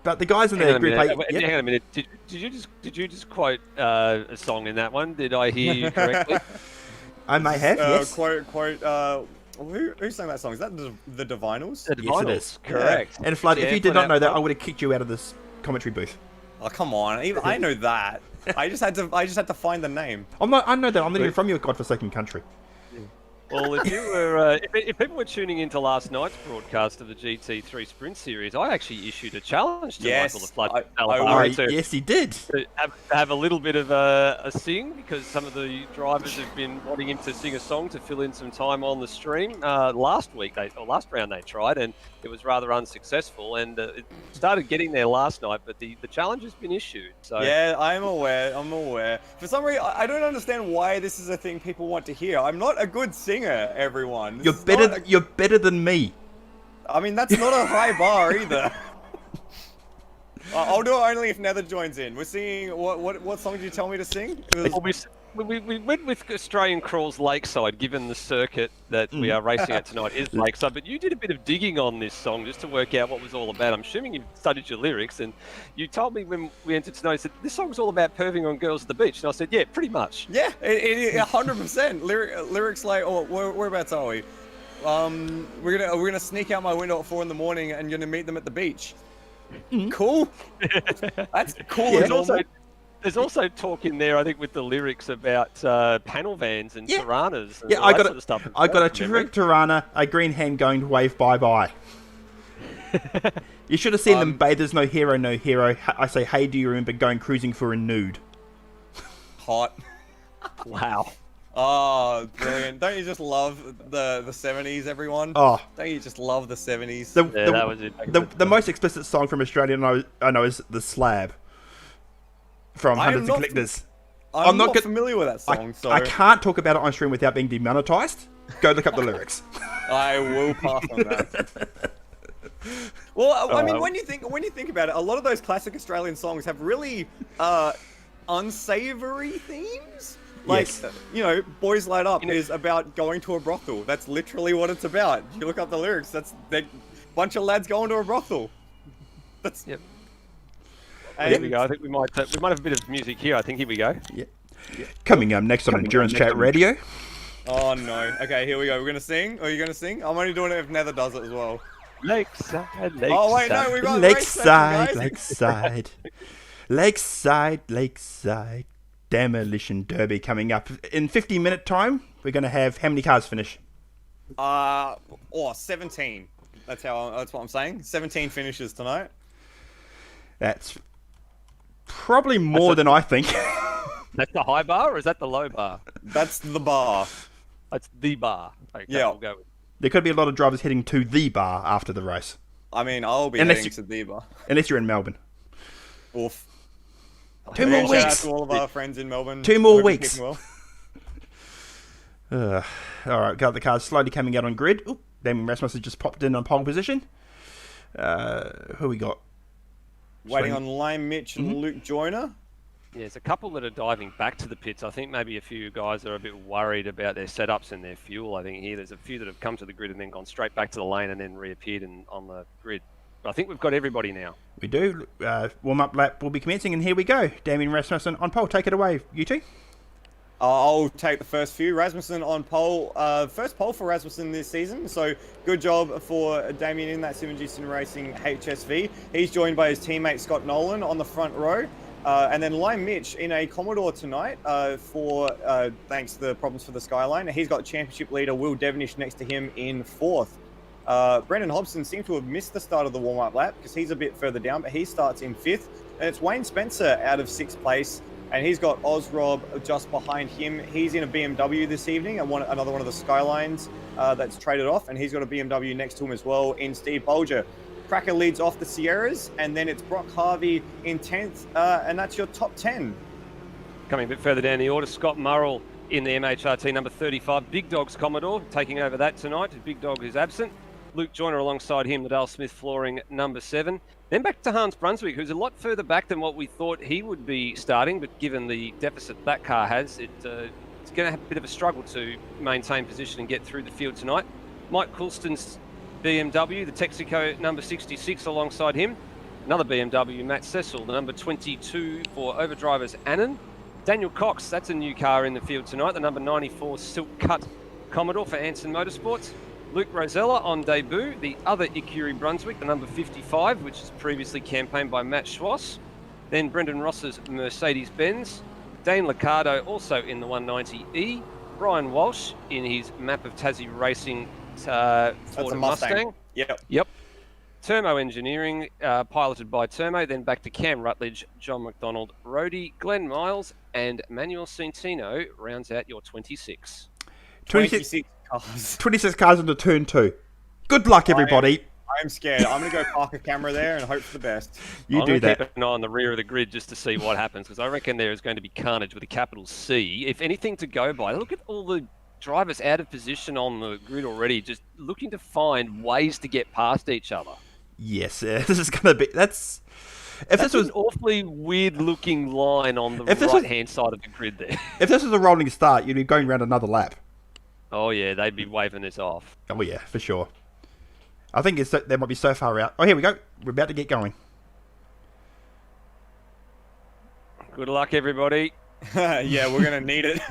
Speaker 5: But the guys in the group...
Speaker 6: Hang on a minute. Did you just quote a song in that one? Did I hear you correctly?
Speaker 5: I may have, yes.
Speaker 1: Quote, who sang that song? Is that the Divinals?
Speaker 6: The Divinals,
Speaker 5: yes, it is.
Speaker 6: Correct.
Speaker 5: And Flood, if you did not know that, I would have kicked you out of this commentary booth.
Speaker 1: Oh, come on. I know that. I just had to find the name.
Speaker 5: I know that. I'm not even from your godforsaken country.
Speaker 6: Well, if you were, if people were tuning into last night's broadcast of the GT3 Sprint Series, I actually issued a challenge to Michael the Flood.
Speaker 5: Yes, he did.
Speaker 6: To have a little bit of a sing, because some of the drivers have been wanting him to sing a song to fill in some time on the stream. Last round they tried, and it was rather unsuccessful. And it started getting there last night, but the challenge has been issued. So
Speaker 1: yeah, I'm aware. For some reason, I don't understand why this is a thing people want to hear. I'm not a good singer. Everyone,
Speaker 5: you're better than me.
Speaker 1: I mean, that's not a high bar either. I'll do it only if Nether joins in. We're singing what song did you tell me to sing?
Speaker 6: We went with Australian Crawl's Lakeside, given the circuit that we are racing at tonight is Lakeside. But you did a bit of digging on this song just to work out what it was all about. I'm assuming you studied your lyrics, and you told me when we entered tonight, you said, this song's all about perving on girls at the beach. And I said, yeah, pretty much.
Speaker 1: Yeah, it 100%. Lyrics like, whereabouts are we? We're gonna sneak out my window at 4 a.m. and gonna meet them at the beach. Cool. That's cool.
Speaker 6: Yeah, There's also talk in there, I think, with the lyrics about panel vans and Tiranas. And
Speaker 5: Yeah,
Speaker 6: all
Speaker 5: I
Speaker 6: that
Speaker 5: got
Speaker 6: sort of stuff.
Speaker 5: I got a terrific Tirana, a green hand going to wave bye-bye. You should have seen them bathe. There's no hero, no hero. I say, hey, do you remember going cruising for a nude?
Speaker 1: Hot.
Speaker 6: Wow.
Speaker 1: Oh, brilliant. Don't you just love the 70s, everyone?
Speaker 5: Oh.
Speaker 1: Don't you just love the 70s?
Speaker 6: That was it.
Speaker 5: The most explicit song from Australia I know is The Slab from Hunters and Collectors.
Speaker 1: I'm not familiar with that song, so...
Speaker 5: I can't talk about it on stream without being demonetized. Go look up the lyrics.
Speaker 1: I will pass on that. Well, I mean, when you think about it, a lot of those classic Australian songs have really unsavory themes. Like, Boys Light Up is about going to a brothel. That's literally what it's about. You look up the lyrics. That's a bunch of lads going to a brothel. That's.
Speaker 6: Yep. Here we go. I think we might have a bit of music here. I think here we go.
Speaker 5: Yeah. Coming up next on Endurance Chat Radio.
Speaker 1: Oh no. Okay, here we go. We're gonna sing. Are you gonna sing? I'm only doing it if Nether does it as well.
Speaker 6: Lakeside.
Speaker 1: Oh wait, no, we got
Speaker 5: Lakeside, Lakeside. Demolition Derby coming up in 50-minute time. We're going to have how many cars finish?
Speaker 1: 17. That's what I'm saying. 17 finishes tonight.
Speaker 5: That's probably more than I think.
Speaker 6: That's the high bar, or is that the low bar?
Speaker 1: That's the bar.
Speaker 6: That's the bar. Okay,
Speaker 1: yeah.
Speaker 6: We'll go with.
Speaker 5: There could be a lot of drivers heading to the bar after the race.
Speaker 1: I mean, I'll be heading to the bar.
Speaker 5: Unless you're in Melbourne.
Speaker 1: Oof.
Speaker 5: 2 more weeks.
Speaker 1: Shout out to all of our friends in Melbourne.
Speaker 5: 2 more weeks.
Speaker 1: Well.
Speaker 5: Alright, got the cars slowly coming out on grid. Oop, Damien Rasmussen just popped in on pole position. Who we got?
Speaker 1: Waiting on Lime Mitch and Luke Joyner.
Speaker 6: Yeah, there's a couple that are diving back to the pits. I think maybe a few guys are a bit worried about their setups and their fuel. I think here there's a few that have come to the grid and then gone straight back to the lane and then reappeared on the grid. But I think we've got everybody now. We
Speaker 5: do. Warm-up lap will be commencing, and here we go. Damien Rasmussen on pole. Take it away, you two.
Speaker 1: I'll take the first few. Rasmussen on pole. First pole for Rasmussen this season. So good job for Damien in that Synergy Sim Racing HSV. He's joined by his teammate Scott Nolan on the front row. And then Lime Mitch in a Commodore tonight thanks to the problems for the Skyline. He's got championship leader Will Devenish next to him in 4th. Brendan Hobson seemed to have missed the start of the warm-up lap because he's a bit further down, but he starts in 5th. And it's Wayne Spencer out of 6th place, and he's got Ozrob just behind him. He's in a BMW this evening, and another one of the Skylines that's traded off, and he's got a BMW next to him as well in Steve Bolger. Cracker leads off the Sierras, and then it's Brock Harvey in 10th, and that's your top 10.
Speaker 6: Coming a bit further down the order, Scott Murrell in the MHRT number 35. Big Dog's Commodore taking over that tonight. Big Dog is absent. Luke Joyner alongside him, the Dale Smith Flooring number 7. Then back to Hans Brunswick, who's a lot further back than what we thought he would be starting, but given the deficit that car has, it's going to have a bit of a struggle to maintain position and get through the field tonight. Mike Coulston's BMW, the Texaco number 66 alongside him. Another BMW, Matt Cecil, the number 22 for Overdrivers Annan. Daniel Cox, that's a new car in the field tonight, the number 94 Silk Cut Commodore for Anson Motorsports. Luke Rosella on debut, the other Ikuri Brunswick, the number 55, which is previously campaigned by Matt Schwass. Then Brendan Ross's Mercedes-Benz. Dane Liccardo also in the 190E. Brian Walsh in his Map of Tassie Racing Ford Mustang. Yep. Termo Engineering, piloted by Termo, then back to Cam Rutledge, John McDonald, Rhodey, Glenn Miles, and Manuel Centino rounds out your 26.
Speaker 1: 26 cars.
Speaker 5: 26 cars into turn 2. Good luck, everybody.
Speaker 1: I'm scared. I'm going to go park a camera there and hope for the best.
Speaker 5: You do that.
Speaker 6: Keep an eye on the rear of the grid just to see what happens, because I reckon there is going to be carnage with a capital C. If anything to go by, look at all the drivers out of position on the grid already, just looking to find ways to get past each other.
Speaker 5: Yes, this is going to be... That's
Speaker 6: this was an awfully weird-looking line on the right-hand side of the grid there.
Speaker 5: If this was a rolling start, you'd be going around another lap.
Speaker 6: Oh, yeah, they'd be waving this off.
Speaker 5: Oh, yeah, for sure. I think they might be so far out. Oh, here we go. We're about to get going.
Speaker 6: Good luck, everybody.
Speaker 1: Yeah, we're going to need it.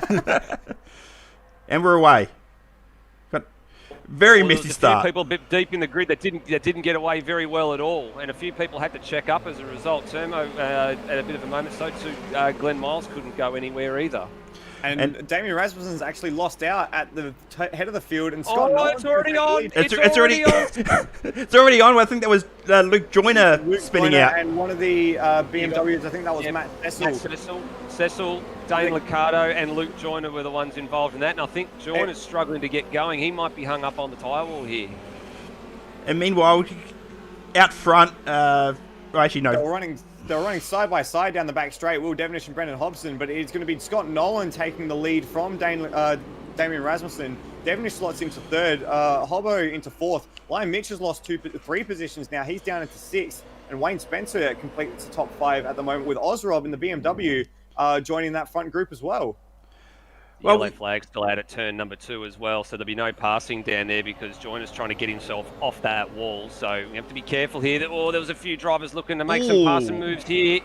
Speaker 5: And we're away. Very
Speaker 6: Well, there
Speaker 5: messy
Speaker 6: was a
Speaker 5: start.
Speaker 6: few people a bit deep in the grid that didn't get away very well at all, and a few people had to check up as a result. Termo at a bit of a moment, so too Glenn Miles couldn't go anywhere either.
Speaker 1: And Damien Rasmussen's actually lost out at the head of the field, and Scott
Speaker 6: Oh,
Speaker 1: Nolan
Speaker 6: it's already on!
Speaker 5: It's
Speaker 6: It's
Speaker 5: already
Speaker 6: on!
Speaker 5: it's already on. I think that was Luke Joyner
Speaker 1: Luke
Speaker 5: spinning
Speaker 1: Joyner
Speaker 5: out.
Speaker 1: and one of the BMWs, I think that was Matt
Speaker 6: Cecil, Dane Liccardo, and Luke Joyner were the ones involved in that, and I think Joyner's struggling to get going. He might be hung up on the tyre wall here.
Speaker 5: And meanwhile, out front, actually no.
Speaker 1: They were running side by side down the back straight, Will Devenish and Brendan Hobson, but it's going to be Scott Nolan taking the lead from Damien Rasmussen. Devenish slots into third, Hobbo into fourth. Liam Mitch has lost 3 positions now. He's down into 6th, and Wayne Spencer completes the top 5 at the moment with Ozrob in the BMW joining that front group as well.
Speaker 6: Well, yellow flag still out at turn number 2 as well, so there'll be no passing down there because Joyner's trying to get himself off that wall. So we have to be careful here. There was a few drivers looking to make some passing moves here.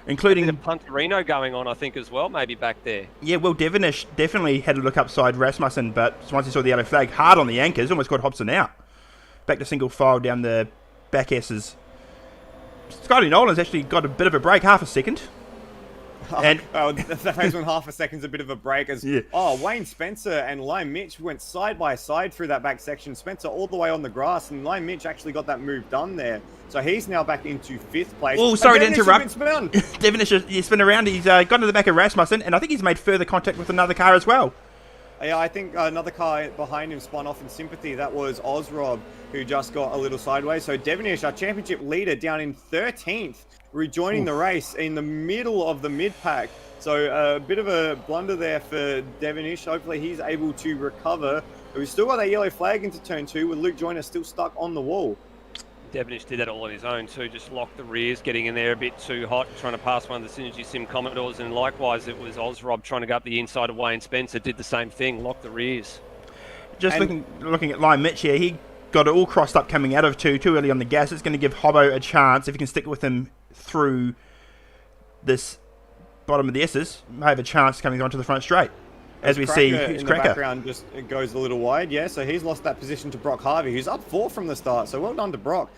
Speaker 5: Including
Speaker 6: a Punterino going on, I think, as well, maybe back there.
Speaker 5: Yeah, well, Devenish definitely had a look upside Rasmussen, but once he saw the yellow flag, hard on the anchors, almost got Hobson out. Back to single file down the back S's. Scotty Nolan's actually got a bit of a break, half a second. And
Speaker 1: that phase when half a second's a bit of a break as Wayne Spencer and Liam Mitch went side by side through that back section. Spencer all the way on the grass, and Liam Mitch actually got that move done there. So he's now back into 5th place.
Speaker 5: Oh, sorry to interrupt. Devenish, you spin around. He's got to the back of Rasmussen, and I think he's made further contact with another car as well.
Speaker 1: Yeah, I think another car behind him spun off in sympathy. That was Ozrob, who just got a little sideways. So Devenish, our championship leader, down in 13th. Rejoining the race in the middle of the mid-pack. So a bit of a blunder there for Devenish. Hopefully he's able to recover. But we've still got that yellow flag into turn 2 with Luke Joyner still stuck on the wall.
Speaker 6: Devenish did that all on his own too, just locked the rears, getting in there a bit too hot, trying to pass one of the Synergy Sim Commodores, and likewise it was Ozrob trying to go up the inside of Wayne Spencer, did the same thing, locked the rears.
Speaker 5: Just looking at Liam Mitch here, he got it all crossed up coming out of too early on the gas. It's going to give Hobbo a chance if he can stick with him through this bottom of the S's, may have a chance coming onto the front straight. As we see,
Speaker 1: in the background just goes a little wide, so he's lost that position to Brock Harvey, who's up 4 from the start, so well done to Brock.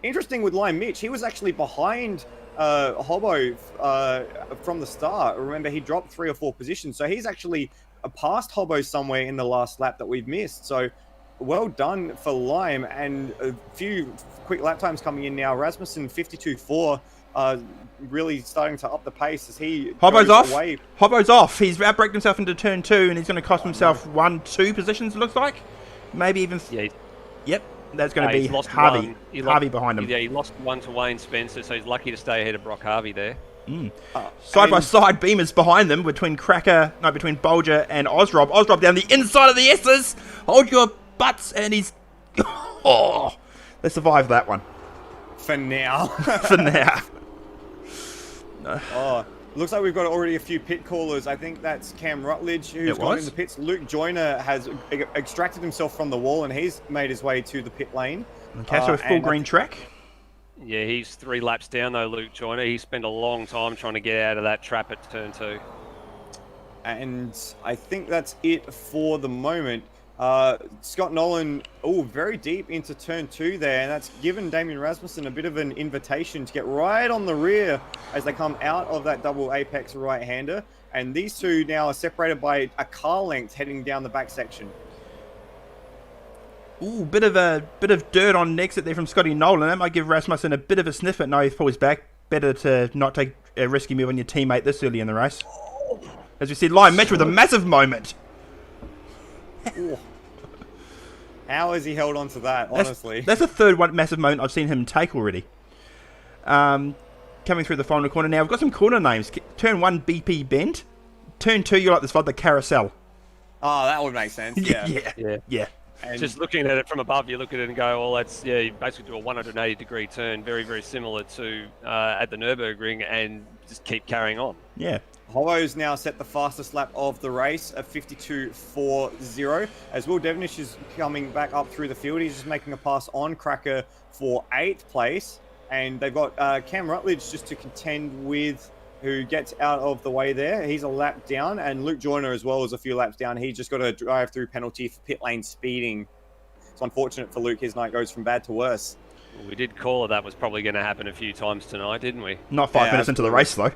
Speaker 1: Interesting with Liam Mitch, he was actually behind Hobbo from the start. Remember, he dropped 3 or 4 positions, so he's actually past Hobbo somewhere in the last lap that we've missed. So well done for Lime, and a few quick lap times coming in now. Rasmussen 52.4, really starting to up the pace as he
Speaker 5: Hobbo's off.
Speaker 1: Away.
Speaker 5: Hobbo's off. He's outbraked himself into turn 2, and he's going to cost himself 1-2 positions, it looks like. Maybe even... Yep, that's going to be Harvey. Harvey behind him.
Speaker 6: Yeah, he lost 1 to Wayne Spencer, so he's lucky to stay ahead of Brock Harvey there.
Speaker 5: Side by side, Beamers behind them between Bolger and Ozrob. Ozrob down the inside of the S's. Hold your butts, and he's... Oh, they survived that one.
Speaker 1: For now.
Speaker 5: For now.
Speaker 1: Oh, looks like we've got already a few pit callers. I think that's Cam Rutledge who's gone in the pits. Luke Joyner has extracted himself from the wall, and he's made his way to the pit lane.
Speaker 5: Okay, so a full green track.
Speaker 6: Yeah, he's 3 laps down though, Luke Joyner. He spent a long time trying to get out of that trap at turn 2.
Speaker 1: And I think that's it for the moment. Scott Nolan, very deep into turn 2 there, and that's given Damien Rasmussen a bit of an invitation to get right on the rear as they come out of that double apex right-hander. And these two now are separated by a car length heading down the back section.
Speaker 5: Ooh, bit of dirt on exit there from Scotty Nolan. That might give Rasmussen a bit of a sniff, but no, he pulls back. Better to not take a risky move on your teammate this early in the race. As we see, Liam Mitch with a massive moment.
Speaker 1: How has he held on to that, honestly?
Speaker 5: That's the third massive moment I've seen him take already. Coming through the final corner now. We've got some corner names. Turn 1, BP Bend. Turn 2, you like this spot, the Carousel.
Speaker 1: Oh, that would make sense.
Speaker 5: Yeah.
Speaker 6: And just looking at it from above, you look at it and go, well, that's, you basically do a 180-degree turn, very, very similar to at the Nürburgring, and just keep carrying on.
Speaker 5: Yeah.
Speaker 1: Hobbo's now set the fastest lap of the race at 52.40, as Will Devenish is coming back up through the field. He's just making a pass on Cracker for 8th place, and they've got Cam Rutledge just to contend with, who gets out of the way there. He's a lap down, and Luke Joyner as well is a few laps down. He's just got a drive-through penalty for pit lane speeding It's unfortunate for Luke. His night goes from bad to worse.
Speaker 6: We did call it that was probably going to happen a few times tonight, didn't we?
Speaker 5: Not 5 minutes into the race, though.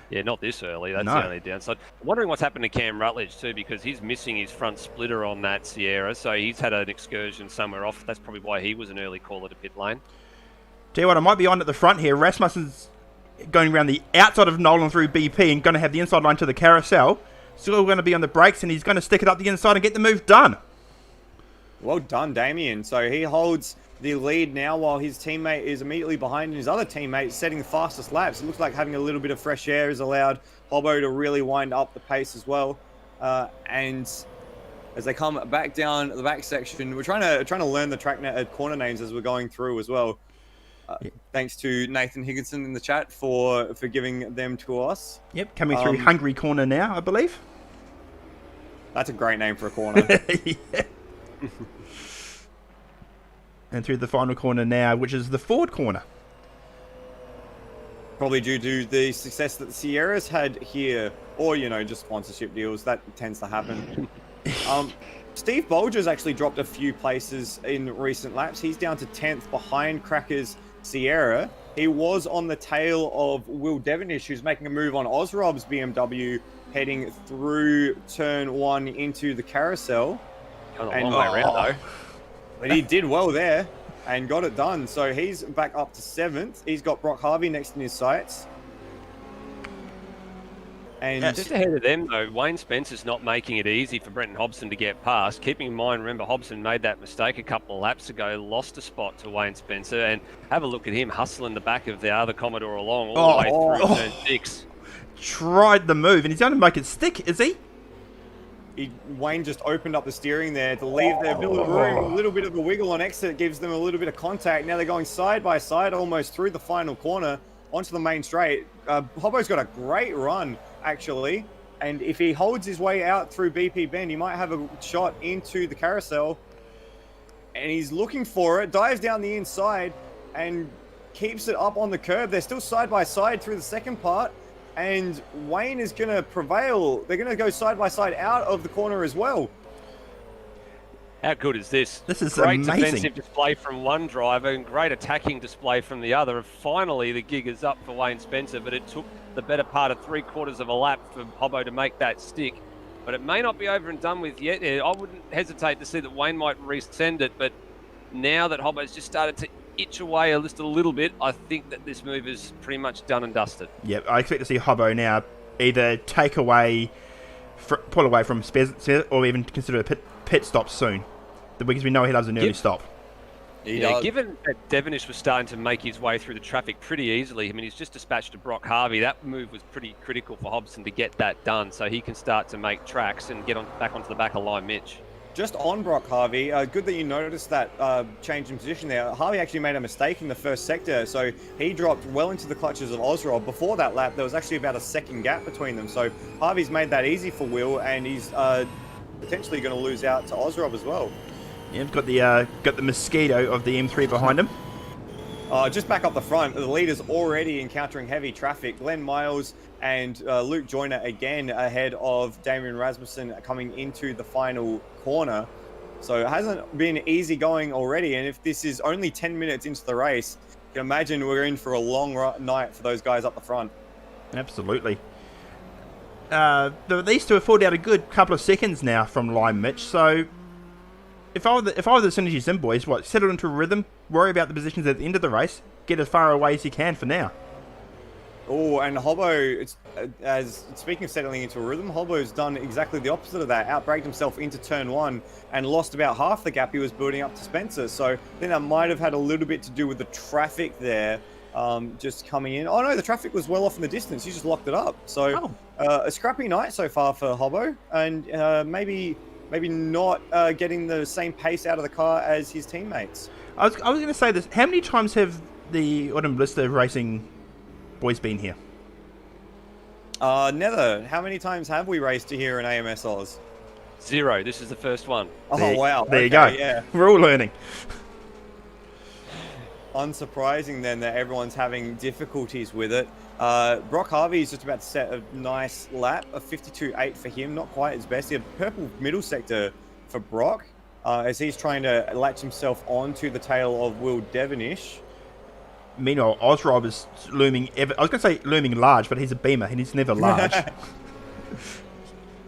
Speaker 6: Yeah, not this early. That's
Speaker 5: No.
Speaker 6: the only downside. I'm wondering what's happened to Cam Rutledge too, because he's missing his front splitter on that Sierra, so he's had an excursion somewhere off. That's probably why he was an early caller to pit lane.
Speaker 5: Tell you what, I might be on at the front here. Rasmussen's going around the outside of Nolan through BP and going to have the inside line to the carousel. Still going to be on the brakes, and he's going to stick it up the inside and get the move done.
Speaker 1: Well done, Damien. So he holds the lead now while his teammate is immediately behind his other teammate setting the fastest laps. It looks like having a little bit of fresh air has allowed Hobbo to really wind up the pace as well. And as they come back down the back section, we're trying to learn the corner names as we're going through as well. Thanks to Nathan Higginson in the chat for giving them to us.
Speaker 5: Yep, coming through Hungry Corner now, I believe.
Speaker 1: That's a great name for a corner.
Speaker 5: Yeah. And through the final corner now, which is the Ford corner.
Speaker 1: Probably due to the success that the Sierras had here, or, just sponsorship deals. That tends to happen. Steve Bolger's actually dropped a few places in recent laps. He's down to 10th behind Cracker's Sierra. He was on the tail of Will Devonish, who's making a move on Ozrob's BMW, heading through turn 1 into the carousel.
Speaker 6: Gone a long way around, though.
Speaker 1: But he did well there and got it done. So he's back up to 7th. He's got Brock Harvey next in his sights. And
Speaker 6: just ahead of them, though, Wayne Spencer's not making it easy for Brenton Hobson to get past. Keeping in mind, remember, Hobson made that mistake a couple of laps ago, lost a spot to Wayne Spencer, and have a look at him hustling the back of the other Commodore along all the way through turn 6.
Speaker 5: Tried the move, and he's going to make it stick, is he?
Speaker 1: Wayne just opened up the steering there to leave their bit of room. A little bit of a wiggle on exit gives them a little bit of contact. Now they're going side by side almost through the final corner onto the main straight. Hobbo's got a great run, actually. And if he holds his way out through BP Bend, he might have a shot into the carousel. And he's looking for it, dives down the inside and keeps it up on the curb. They're still side by side through the second part. And Wayne is going to prevail. They're going to go side by side out of the corner as well.
Speaker 6: How good is this?
Speaker 5: This is
Speaker 6: great
Speaker 5: amazing.
Speaker 6: Defensive display from one driver and great attacking display from the other. And finally, the gig is up for Wayne Spencer, but it took the better part of 3/4 of a lap for Hobbo to make that stick. But it may not be over and done with yet. I wouldn't hesitate to see that Wayne might resend it, but now that Hobbo's just started to itch away just a little bit, I think that this move is pretty much done and dusted.
Speaker 5: Yep, I expect to see Hobbo now either pull away from Spencer or even consider a pit stop soon, because we know he loves an early stop.
Speaker 6: Given that Devonish was starting to make his way through the traffic pretty easily, I mean, he's just dispatched to Brock Harvey. That move was pretty critical for Hobson to get that done, so he can start to make tracks and get back onto the back of line Mitch.
Speaker 1: Just on Brock Harvey, good that you noticed that change in position there. Harvey actually made a mistake in the first sector, so he dropped well into the clutches of Ozrob. Before that lap, there was actually about a second gap between them, so Harvey's made that easy for Will, and he's potentially going to lose out to Ozrob as well.
Speaker 5: Yeah, got the mosquito of the M3 behind him.
Speaker 1: Just back up the front, the leader's already encountering heavy traffic. Glenn Miles and Luke Joyner again ahead of Damien Rasmussen coming into the final corner. So it hasn't been easy going already. And if this is only 10 minutes into the race, you can imagine we're in for a long night for those guys up the front.
Speaker 5: Absolutely. These two have pulled out a good couple of seconds now from line Mitch. So if I were the Synergy Sim boys, settle into a rhythm, worry about the positions at the end of the race, get as far away as you can for now.
Speaker 1: Oh, and Hobbo, speaking of settling into a rhythm, Hobbo's done exactly the opposite of that. Outbraked himself into turn 1 and lost about half the gap he was building up to Spencer. So I think that might have had a little bit to do with the traffic there, just coming in. Oh no, the traffic was well off in the distance. You just locked it up. So a scrappy night so far for Hobbo, and maybe not getting the same pace out of the car as his teammates.
Speaker 5: I was going to say this. How many times have the Automoblista racing boys been here?
Speaker 1: Neither. How many times have we raced here in AMS Oz?
Speaker 6: 0. This is the first one.
Speaker 1: Oh, wow.
Speaker 5: There you go.
Speaker 1: Yeah.
Speaker 5: We're all learning.
Speaker 1: Unsurprising then that everyone's having difficulties with it. Brock Harvey is just about to set a nice lap, a 52.8 for him. Not quite his best. He had purple middle sector for Brock. as he's trying to latch himself onto the tail of Will Devonish.
Speaker 5: Meanwhile, Ozrob is looming I was going to say looming large, but he's a beamer and he's never large.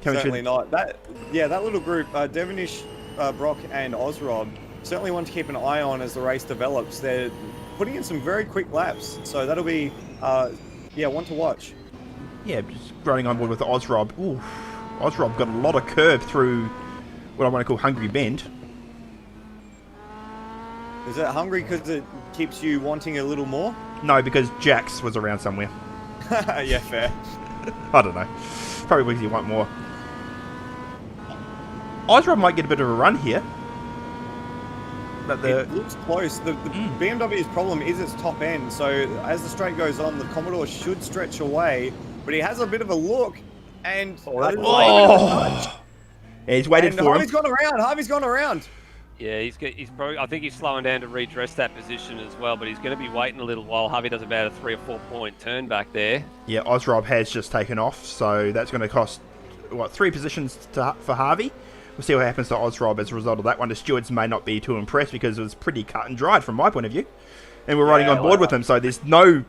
Speaker 1: Certainly not. That little group, Devonish, Brock, and Ozrob, certainly one to keep an eye on as the race develops. They're putting in some very quick laps, so that'll be, one to watch.
Speaker 5: Yeah, just running on board with Ozrob. Ooh, Ozrob got a lot of curve through what I want to call Hungry Bend.
Speaker 1: Is it hungry because it keeps you wanting a little more?
Speaker 5: No, because Jax was around somewhere.
Speaker 1: Yeah, fair.
Speaker 5: I don't know. Probably because you want more. Ozrob might get a bit of a run here. But
Speaker 1: it looks close. The BMW's problem is its top end, so as the straight goes on, the Commodore should stretch away, but he has a bit of a look, and...
Speaker 5: Yeah, he's waited for him.
Speaker 1: Harvey's gone around.
Speaker 6: Yeah, he's probably. I think he's slowing down to redress that position as well. But he's going to be waiting a little while. Harvey does about a 3 or 4 point turn back there.
Speaker 5: Yeah, Ozrob has just taken off, so that's going to cost 3 positions for Harvey. We'll see what happens to Ozrob as a result of that one. The stewards may not be too impressed because it was pretty cut and dried from my point of view, and we're riding on board with him, so there's no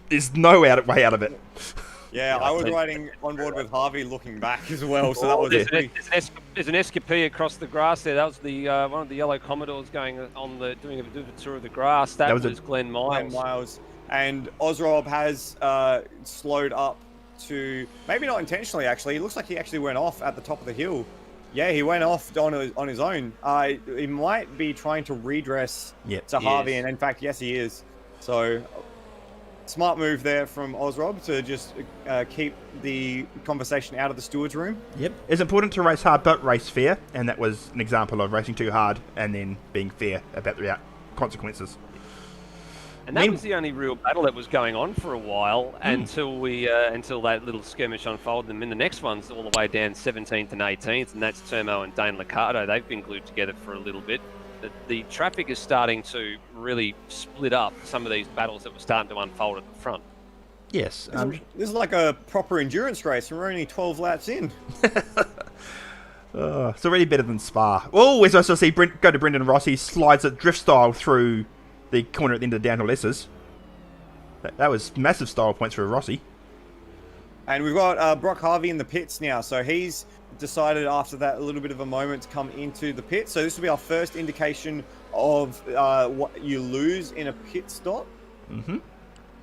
Speaker 5: way out of it.
Speaker 1: Yeah, I was riding on board with Harvey looking back as well, so that was
Speaker 6: there's an SKP across the grass there. That was the one of the yellow Commodores going on doing a bit of a tour of the grass. That was Glenn Miles.
Speaker 1: And Ozrob has slowed up to, maybe not intentionally actually. It looks like he actually went off at the top of the hill. Yeah, he went off on his own. He might be trying to redress to Harvey, and in fact, yes, he is. So... smart move there from Ozrob to just keep the conversation out of the steward's room.
Speaker 5: Yep. It's important to race hard, but race fair. And that was an example of racing too hard and then being fair about the consequences.
Speaker 6: And that was the only real battle that was going on for a while until that little skirmish unfolded. And then the next one's all the way down 17th and 18th, and that's Turmo and Dane Liccardo. They've been glued together for a little bit. The traffic is starting to really split up some of these battles that were starting to unfold at the front.
Speaker 5: Yes.
Speaker 1: This is like a proper endurance race, and we're only 12 laps in.
Speaker 5: It's already better than Spa. Oh, as I see go to Brendan Ross, he slides it drift style through the corner at the end of the downhill S's. That was massive style points for Rossi.
Speaker 1: And we've got Brock Harvey in the pits now, so he's decided after that a little bit of a moment to come into the pit. So this will be our first indication of what you lose in a pit stop.
Speaker 5: Mm-hmm.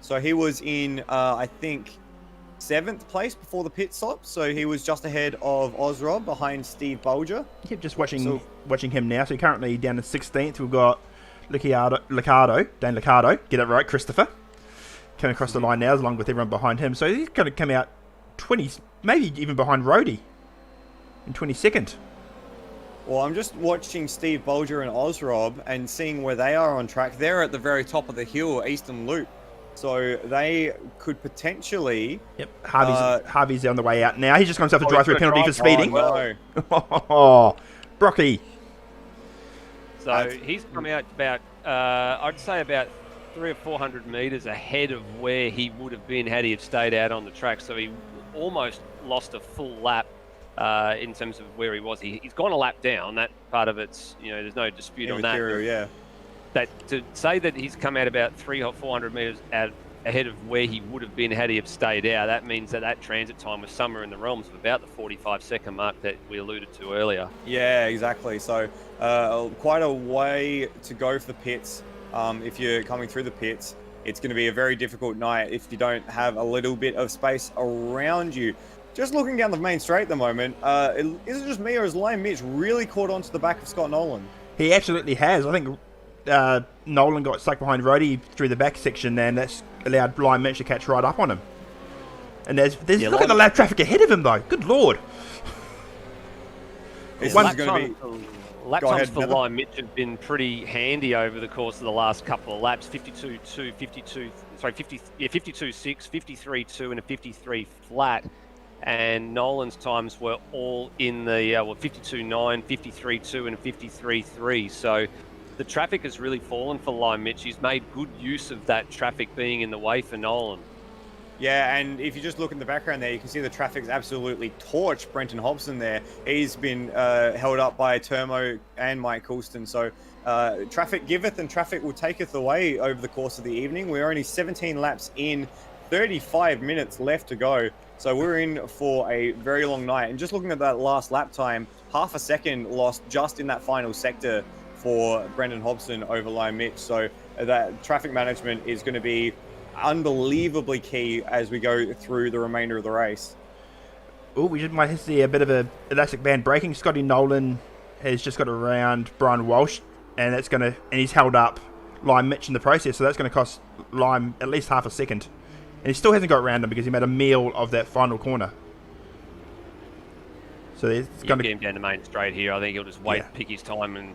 Speaker 1: So he was in, I think, 7th place before the pit stop. So he was just ahead of Ozrob, behind Steve Bolger.
Speaker 5: Yeah, just watching him now. So currently down to 16th. We've got Liccardo, Dane Liccardo, get it right, Christopher, coming across the line now along with everyone behind him. So he's going to come out 20, maybe even behind Rhodey in 22nd.
Speaker 1: Well, I'm just watching Steve Bolger and Ozrob and seeing where they are on track. They're at the very top of the hill, Eastern Loop. So they could potentially...
Speaker 5: Yep, Harvey's on the way out now. He's just got himself a drive-through penalty for speeding.
Speaker 1: Oh, no.
Speaker 5: Oh, Brocky.
Speaker 6: So he's come out about, I'd say about 300 or 400 metres ahead of where he would have been had he had stayed out on the track. So he almost lost a full lap in terms of where he was. He's gone a lap down. That part of it's, there's no dispute on that.
Speaker 1: Yeah.
Speaker 6: That to say that he's come out about 300 or 400 metres ahead of where he would have been had he have stayed out, that means that transit time was somewhere in the realms of about the 45-second mark that we alluded to earlier.
Speaker 1: Yeah, exactly. So quite a way to go for the pits. If you're coming through the pits, it's going to be a very difficult night if you don't have a little bit of space around you. Just looking down the main straight at the moment, is it just me or has Lane Mitch really caught onto the back of Scott Nolan?
Speaker 5: He absolutely has. I think Nolan got stuck behind Rhodey through the back section, and that's allowed Lime Mitch to catch right up on him. And there's look at the lap traffic ahead of him though. Good lord.
Speaker 6: Lap times for Lime Mitch have been pretty handy over the course of the last couple of laps. 52.2, 52.6, 53.2, and a 53 flat. And Nolan's times were all in the 52.9, 53.2, and a 53.3. So the traffic has really fallen for Lime Mitch. He's made good use of that traffic being in the way for Nolan.
Speaker 1: Yeah, and if you just look in the background there, you can see the traffic's absolutely torched Brenton Hobson there. He's been held up by Termo and Mike Coulston. So traffic giveth and traffic will taketh away over the course of the evening. We're only 17 laps in, 35 minutes left to go. So we're in for a very long night. And just looking at that last lap time, half a second lost just in that final sector for Brendan Hobson over Lion Mitch. So that traffic management is going to be unbelievably key as we go through the remainder of the race.
Speaker 5: Oh, we just might see a bit of a elastic band braking. Scotty Nolan has just got around Brian Walsh, and he's held up Lion Mitch in the process, so that's going to cost Lion at least half a second. And he still hasn't got around him because he made a meal of that final corner. So it's going to
Speaker 6: get him down the main straight here. I think he'll just wait, pick his time, and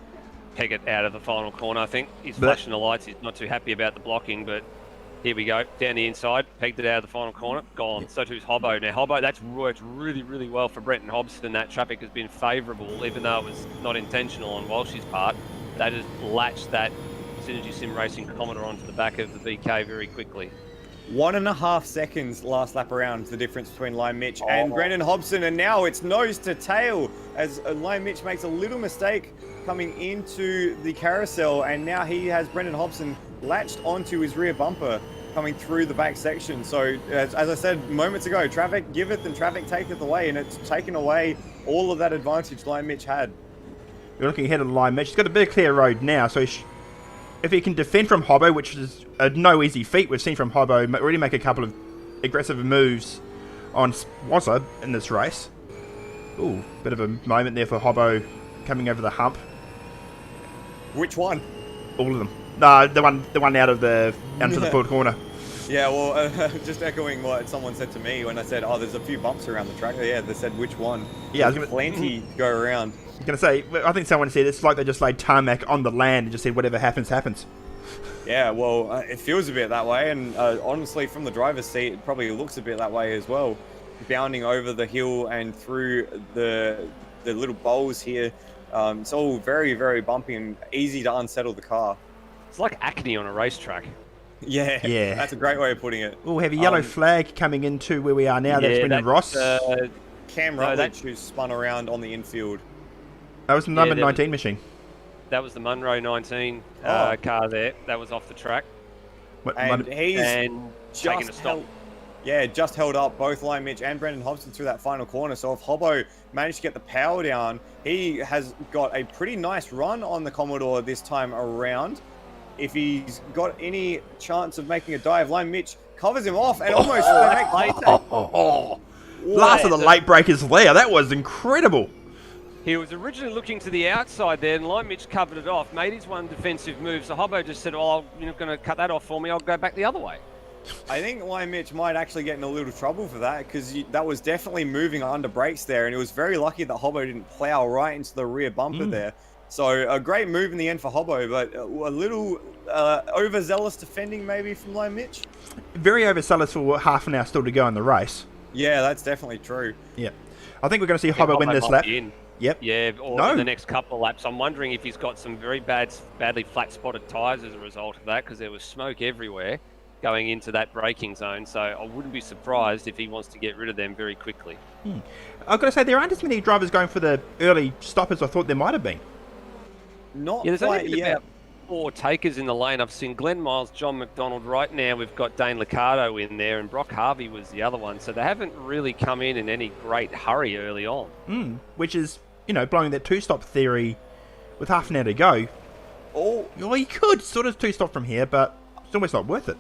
Speaker 6: peg it out of the final corner. I think he's flashing the lights. He's not too happy about the blocking, but here we go. Down the inside, pegged it out of the final corner, gone. Yeah. So too's Hobbo. Now, Hobbo, that's worked really, really well for Brenton Hobson. That traffic has been favourable, even though it was not intentional on Walsh's part. They just latched that Synergy Sim Racing Commodore onto the back of the VK very quickly.
Speaker 1: 1.5 seconds last lap around, the difference between Lion Mitch and Brendan Hobson, and now it's nose to tail as Lion Mitch makes a little mistake coming into the carousel, and now he has Brendan Hobson latched onto his rear bumper coming through the back section. So as I said moments ago, traffic giveth and traffic taketh away, and it's taken away all of that advantage Lion Mitch had.
Speaker 5: You're looking ahead of Lion Mitch. He's got a bit of clear road now, so if he can defend from Hobbo, which is no easy feat, we've seen from Hobbo already make a couple of aggressive moves on Wazza in this race. Ooh, bit of a moment there for Hobbo coming over the hump.
Speaker 1: Which one?
Speaker 5: All of them. No, the one out of the to the forward corner.
Speaker 1: Yeah, well, just echoing what someone said to me when I said, "Oh, there's a few bumps around the track." Yeah, they said which one.
Speaker 5: Yeah,
Speaker 1: there's plenty to go around.
Speaker 5: I was going to say, I think someone said it's like they just laid tarmac on the land and just said whatever happens, happens.
Speaker 1: Yeah, well, it feels a bit that way, and honestly, from the driver's seat, it probably looks a bit that way as well. Bounding over the hill and through the little bowls here, it's all very, very bumpy and easy to unsettle the car.
Speaker 6: It's like acne on a racetrack.
Speaker 1: Yeah, that's a great way of putting it.
Speaker 5: Oh, we have a yellow flag coming into where we are now. That's Brendan Ross.
Speaker 1: Cam Rutledge, who's spun around on the infield.
Speaker 5: That was the number 19 machine.
Speaker 6: That was the Munro 19 car there. That was off the track.
Speaker 1: And he's
Speaker 6: taking a stop.
Speaker 1: Just held up both Lion Mitch and Brendan Hobson through that final corner. So if Hobbo managed to get the power down, he has got a pretty nice run on the Commodore this time around. If he's got any chance of making a dive, Lion Mitch covers him off and almost
Speaker 5: last of the late breakers there. That was incredible.
Speaker 6: He was originally looking to the outside there, and Lion Mitch covered it off, made his one defensive move. So Hobbo just said, "Oh, you're not going to cut that off for me. I'll go back the other way."
Speaker 1: I think Lion Mitch might actually get in a little trouble for that, because that was definitely moving under brakes there, and it was very lucky that Hobbo didn't plow right into the rear bumper there. So a great move in the end for Hobbo, but a little overzealous defending maybe from Lion Mitch.
Speaker 5: Very overzealous for half an hour still to go in the race.
Speaker 1: Yeah, that's definitely true.
Speaker 5: Yeah, I think we're going to see Hobbo win this lap. Yep.
Speaker 6: Yeah, or in the next couple of laps. I'm wondering if he's got some very badly flat-spotted tyres as a result of that, because there was smoke everywhere going into that braking zone. So I wouldn't be surprised if he wants to get rid of them very quickly.
Speaker 5: I've got to say, there aren't as many drivers going for the early stop as I thought there might have been.
Speaker 6: There's only about 4 takers in the lane. I've seen Glenn Miles, John McDonald. Right now we've got Dane Liccardo in there, and Brock Harvey was the other one. So they haven't really come in any great hurry early on.
Speaker 5: Which is, blowing that 2-stop theory with half an hour to go. Oh, you could sort of 2-stop from here, but it's almost not worth it.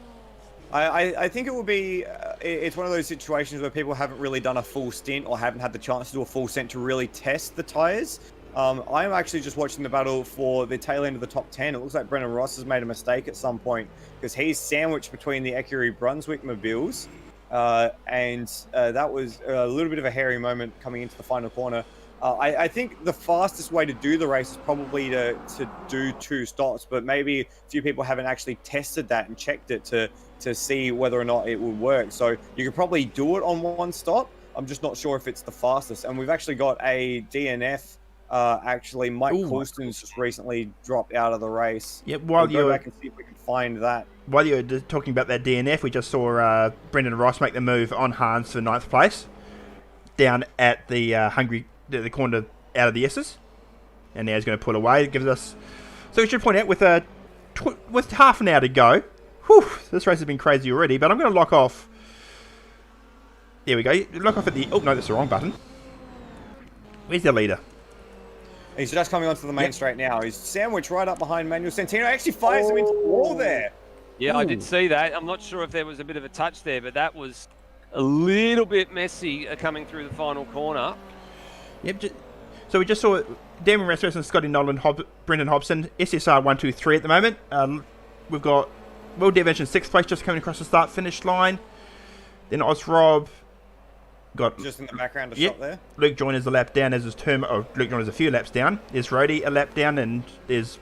Speaker 1: I think it will be, it's one of those situations where people haven't really done a full stint or haven't had the chance to do a full stint to really test the tyres. I'm actually just watching the battle for the tail end of the top 10. It looks like Brendan Ross has made a mistake at some point, because he's sandwiched between the Ecurie Brunswick mobiles. And that was a little bit of a hairy moment coming into the final corner. I think the fastest way to do the race is probably to do 2 stops, but maybe a few people haven't actually tested that and checked it to see whether or not it would work. So you could probably do it on 1 stop. I'm just not sure if it's the fastest. And we've actually got a DNF actually, Mike
Speaker 5: Ooh.
Speaker 1: Coulston's just recently dropped out of the race.
Speaker 5: Yep,
Speaker 1: We'll go back and see if we can find that.
Speaker 5: while you're talking about that DNF, we just saw Brendan Ross make the move on Hans for 9th place, down at the the corner out of the S's, and now he's going to pull away. It gives us. So we should point out with with half an hour to go. Whew, this race has been crazy already, but I'm going to lock off. There we go. Lock off at the. Oh no, that's the wrong button. Where's the leader?
Speaker 1: He's just coming onto the main straight now. He's sandwiched right up behind Manuel Santino. Actually fires him into the wall there.
Speaker 6: Yeah, I did see that. I'm not sure if there was a bit of a touch there, but that was a little bit messy coming through the final corner.
Speaker 5: Yep. So we just saw Damon Rasmussen, Scotty Nolan, Brendan Hobson, SSR 1-2-3 at the moment. We've got Will Devonish in 6th place, just coming across the start-finish line. Then Rob got
Speaker 1: just in the background a
Speaker 5: yep.
Speaker 1: shot there.
Speaker 5: Luke Joyner's a lap down as his term. Oh, Luke Joyner's a few laps down. There's Rody a lap down, and there's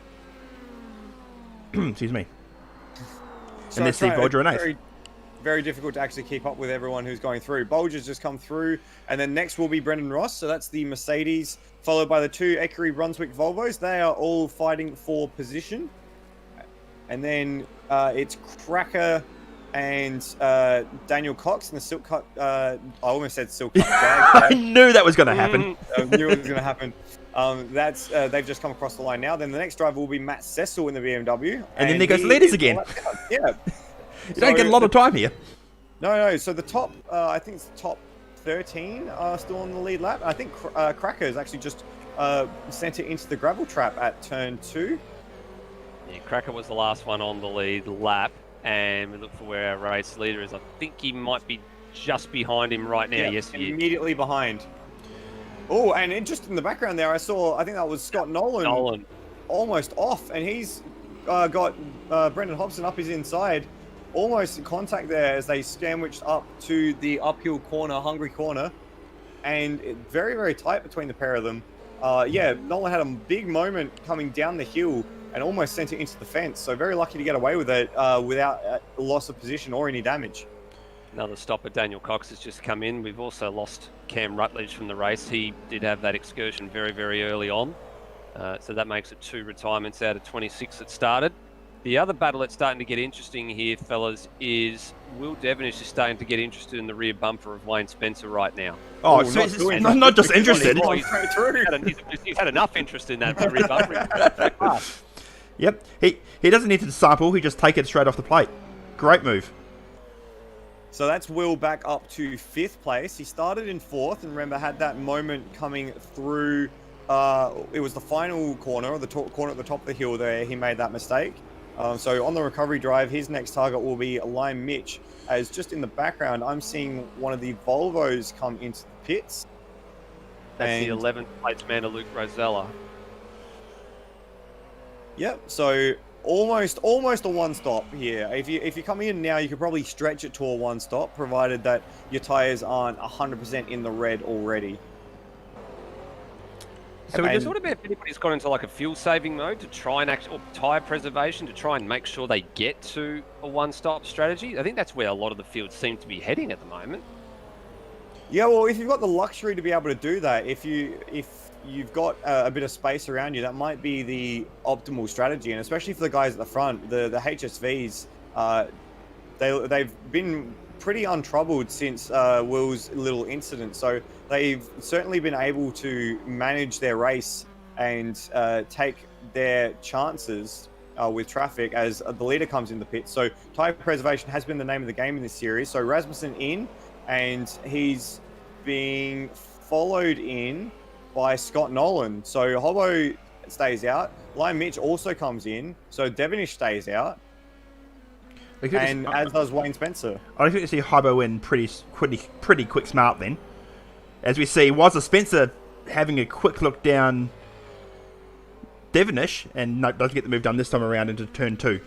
Speaker 5: excuse me.
Speaker 1: So
Speaker 5: and there's Steve Bolger and 8th.
Speaker 1: Very, very difficult to actually keep up with everyone who's going through. Bolger's just come through, and then next will be Brendan Ross. So that's the Mercedes, followed by the 2 Equerry Brunswick Volvos. They are all fighting for position. And then it's Cracker and Daniel Cox in the Silk Cut. I almost said Silk Cut.
Speaker 5: I knew that was going to happen.
Speaker 1: I knew it was going to happen. They've just come across the line now. Then the next driver will be Matt Cecil in the BMW.
Speaker 5: And then there goes the leaders again.
Speaker 1: Yeah.
Speaker 5: You don't get a lot of time here.
Speaker 1: No. So the top, I think it's the top 13 are still on the lead lap. I think Cracker has actually just sent it into the gravel trap at turn 2.
Speaker 6: Yeah, Cracker was the last one on the lead lap, and we look for where our race leader is. I think he might be just behind him right now.
Speaker 1: Yeah,
Speaker 6: yes, he is.
Speaker 1: Immediately behind. Oh, and just in the background there, I think that was Scott Nolan. Almost off, and he's got Brendan Hobson up his inside. Almost in contact there as they sandwiched up to the uphill corner, hungry corner. And very, very tight between the pair of them. Nolan had a big moment coming down the hill and almost sent it into the fence. So very lucky to get away with it without loss of position or any damage.
Speaker 6: Another stop at Daniel Cox has just come in. We've also lost Cam Rutledge from the race. He did have that excursion very, very early on. So that makes it 2 retirements out of 26 that started. The other battle that's starting to get interesting here, fellas, is Will Devonish is starting to get interested in the rear bumper of Wayne Spencer right now.
Speaker 5: Oh, not just interested.
Speaker 6: He's had enough interest in that rear bumper.
Speaker 5: Yep. He doesn't need to sample. He just take it straight off the plate. Great move.
Speaker 1: So that's Will back up to 5th place. He started in 4th, and remember had that moment coming through. It was the final corner, or the corner at the top of the hill there. He made that mistake. So on the recovery drive, his next target will be Lime Mitch. As just in the background, I'm seeing one of the Volvos come into the pits.
Speaker 6: That's the 11th place man, Luke Rosella.
Speaker 1: Yep. So almost a one-stop here. If you come in now, you could probably stretch it to a one-stop, provided that your tires aren't 100% in the red already.
Speaker 6: So what about if anybody's got into like a fuel-saving mode to try and or tyre preservation to try and make sure they get to a one-stop strategy? I think that's where a lot of the fields seem to be heading at the moment.
Speaker 1: Yeah, well, if you've got the luxury to be able to do that, if you've got a bit of space around you, that might be the optimal strategy. And especially for the guys at the front, the HSVs, they've been pretty untroubled since Will's little incident. So they've certainly been able to manage their race and take their chances with traffic as the leader comes in the pit. So tyre preservation has been the name of the game in this series. So Rasmussen in, and he's being followed in by Scott Nolan. So Hobbo stays out. Lime Mitch also comes in. So Devonish stays out. And as does Wayne Spencer.
Speaker 5: I think you see Hobbo in pretty quick smart then. As we see, was Spencer having a quick look down Devonish, and no, doesn't get the move done this time around into turn 2.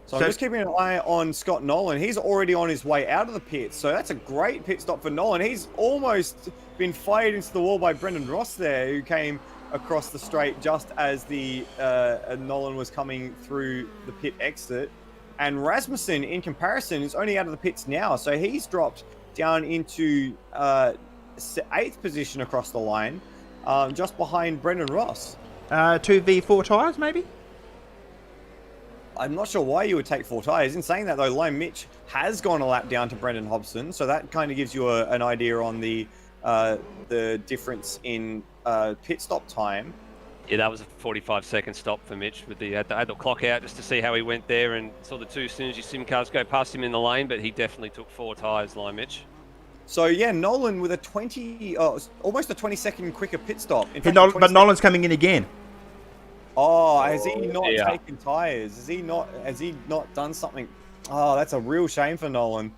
Speaker 1: So I'm just keeping an eye on Scott Nolan. He's already on his way out of the pits. So that's a great pit stop for Nolan. He's almost been fired into the wall by Brendan Ross there, who came across the straight just as the Nolan was coming through the pit exit. And Rasmussen, in comparison, is only out of the pits now. So he's dropped down into 8th position across the line, just behind Brendan Ross.
Speaker 5: 2v4 tyres, maybe?
Speaker 1: I'm not sure why you would take 4 tyres. In saying that, though, Lime Mitch has gone a lap down to Brendan Hobson, so that kind of gives you an idea on the difference in pit stop time.
Speaker 6: Yeah, that was a 45-second stop for Mitch. With the had the clock out just to see how he went there, and saw the 2 Synergy Sim cars go past him in the lane, but he definitely took 4 tyres, Lime Mitch.
Speaker 1: So yeah, Nolan with almost a 20-second quicker pit stop. In
Speaker 5: But
Speaker 1: fact,
Speaker 5: Nolan's coming in again.
Speaker 1: Oh, has he not
Speaker 6: yeah.
Speaker 1: taken tyres? Has he not done something? Oh, that's a real shame for Nolan.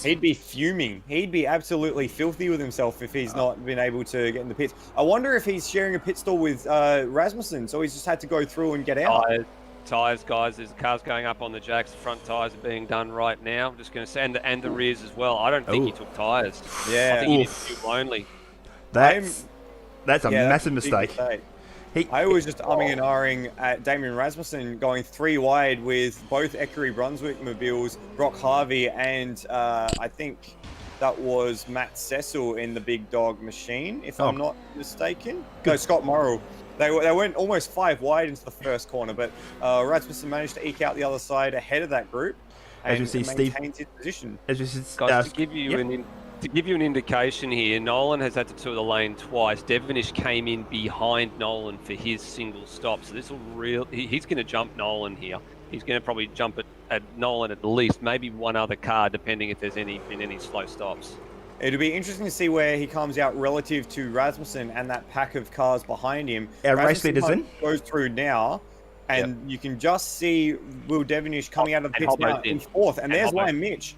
Speaker 1: He'd be fuming. He'd be absolutely filthy with himself if he's not been able to get in the pits. I wonder if he's sharing a pit stall with Rasmussen, so he's just had to go through and get out.
Speaker 6: Tyres, guys. There's cars going up on the jacks. The front tyres are being done right now. I'm just going to say, and the rears as well. I don't think he took tyres.
Speaker 1: Yeah.
Speaker 6: I think he did fuel only.
Speaker 5: That's a massive mistake.
Speaker 1: I was just umming and ahhing at Damien Rasmussen going 3 wide with both Equerry Brunswick mobiles, Brock Harvey, and I think that was Matt Cecil in the Big Dog machine, if I'm not mistaken. No, Scott Morrill. They went almost 5 wide into the first corner, but Rasmussen managed to eke out the other side ahead of that group and maintained his position.
Speaker 6: Guys, to give you an indication here, Nolan has had to tour the lane twice. Devonish came in behind Nolan for his single stop, so this will he's going to jump Nolan here. He's going to probably jump at Nolan at least, maybe one other car, depending if there's been any slow stops.
Speaker 1: It'll be interesting to see where he comes out relative to Rasmussen and that pack of cars behind him.
Speaker 5: Race leaders in.
Speaker 1: Goes through now, and you can just see Will Devonish coming out of the pits now in 4th, and there's Liam Mitch.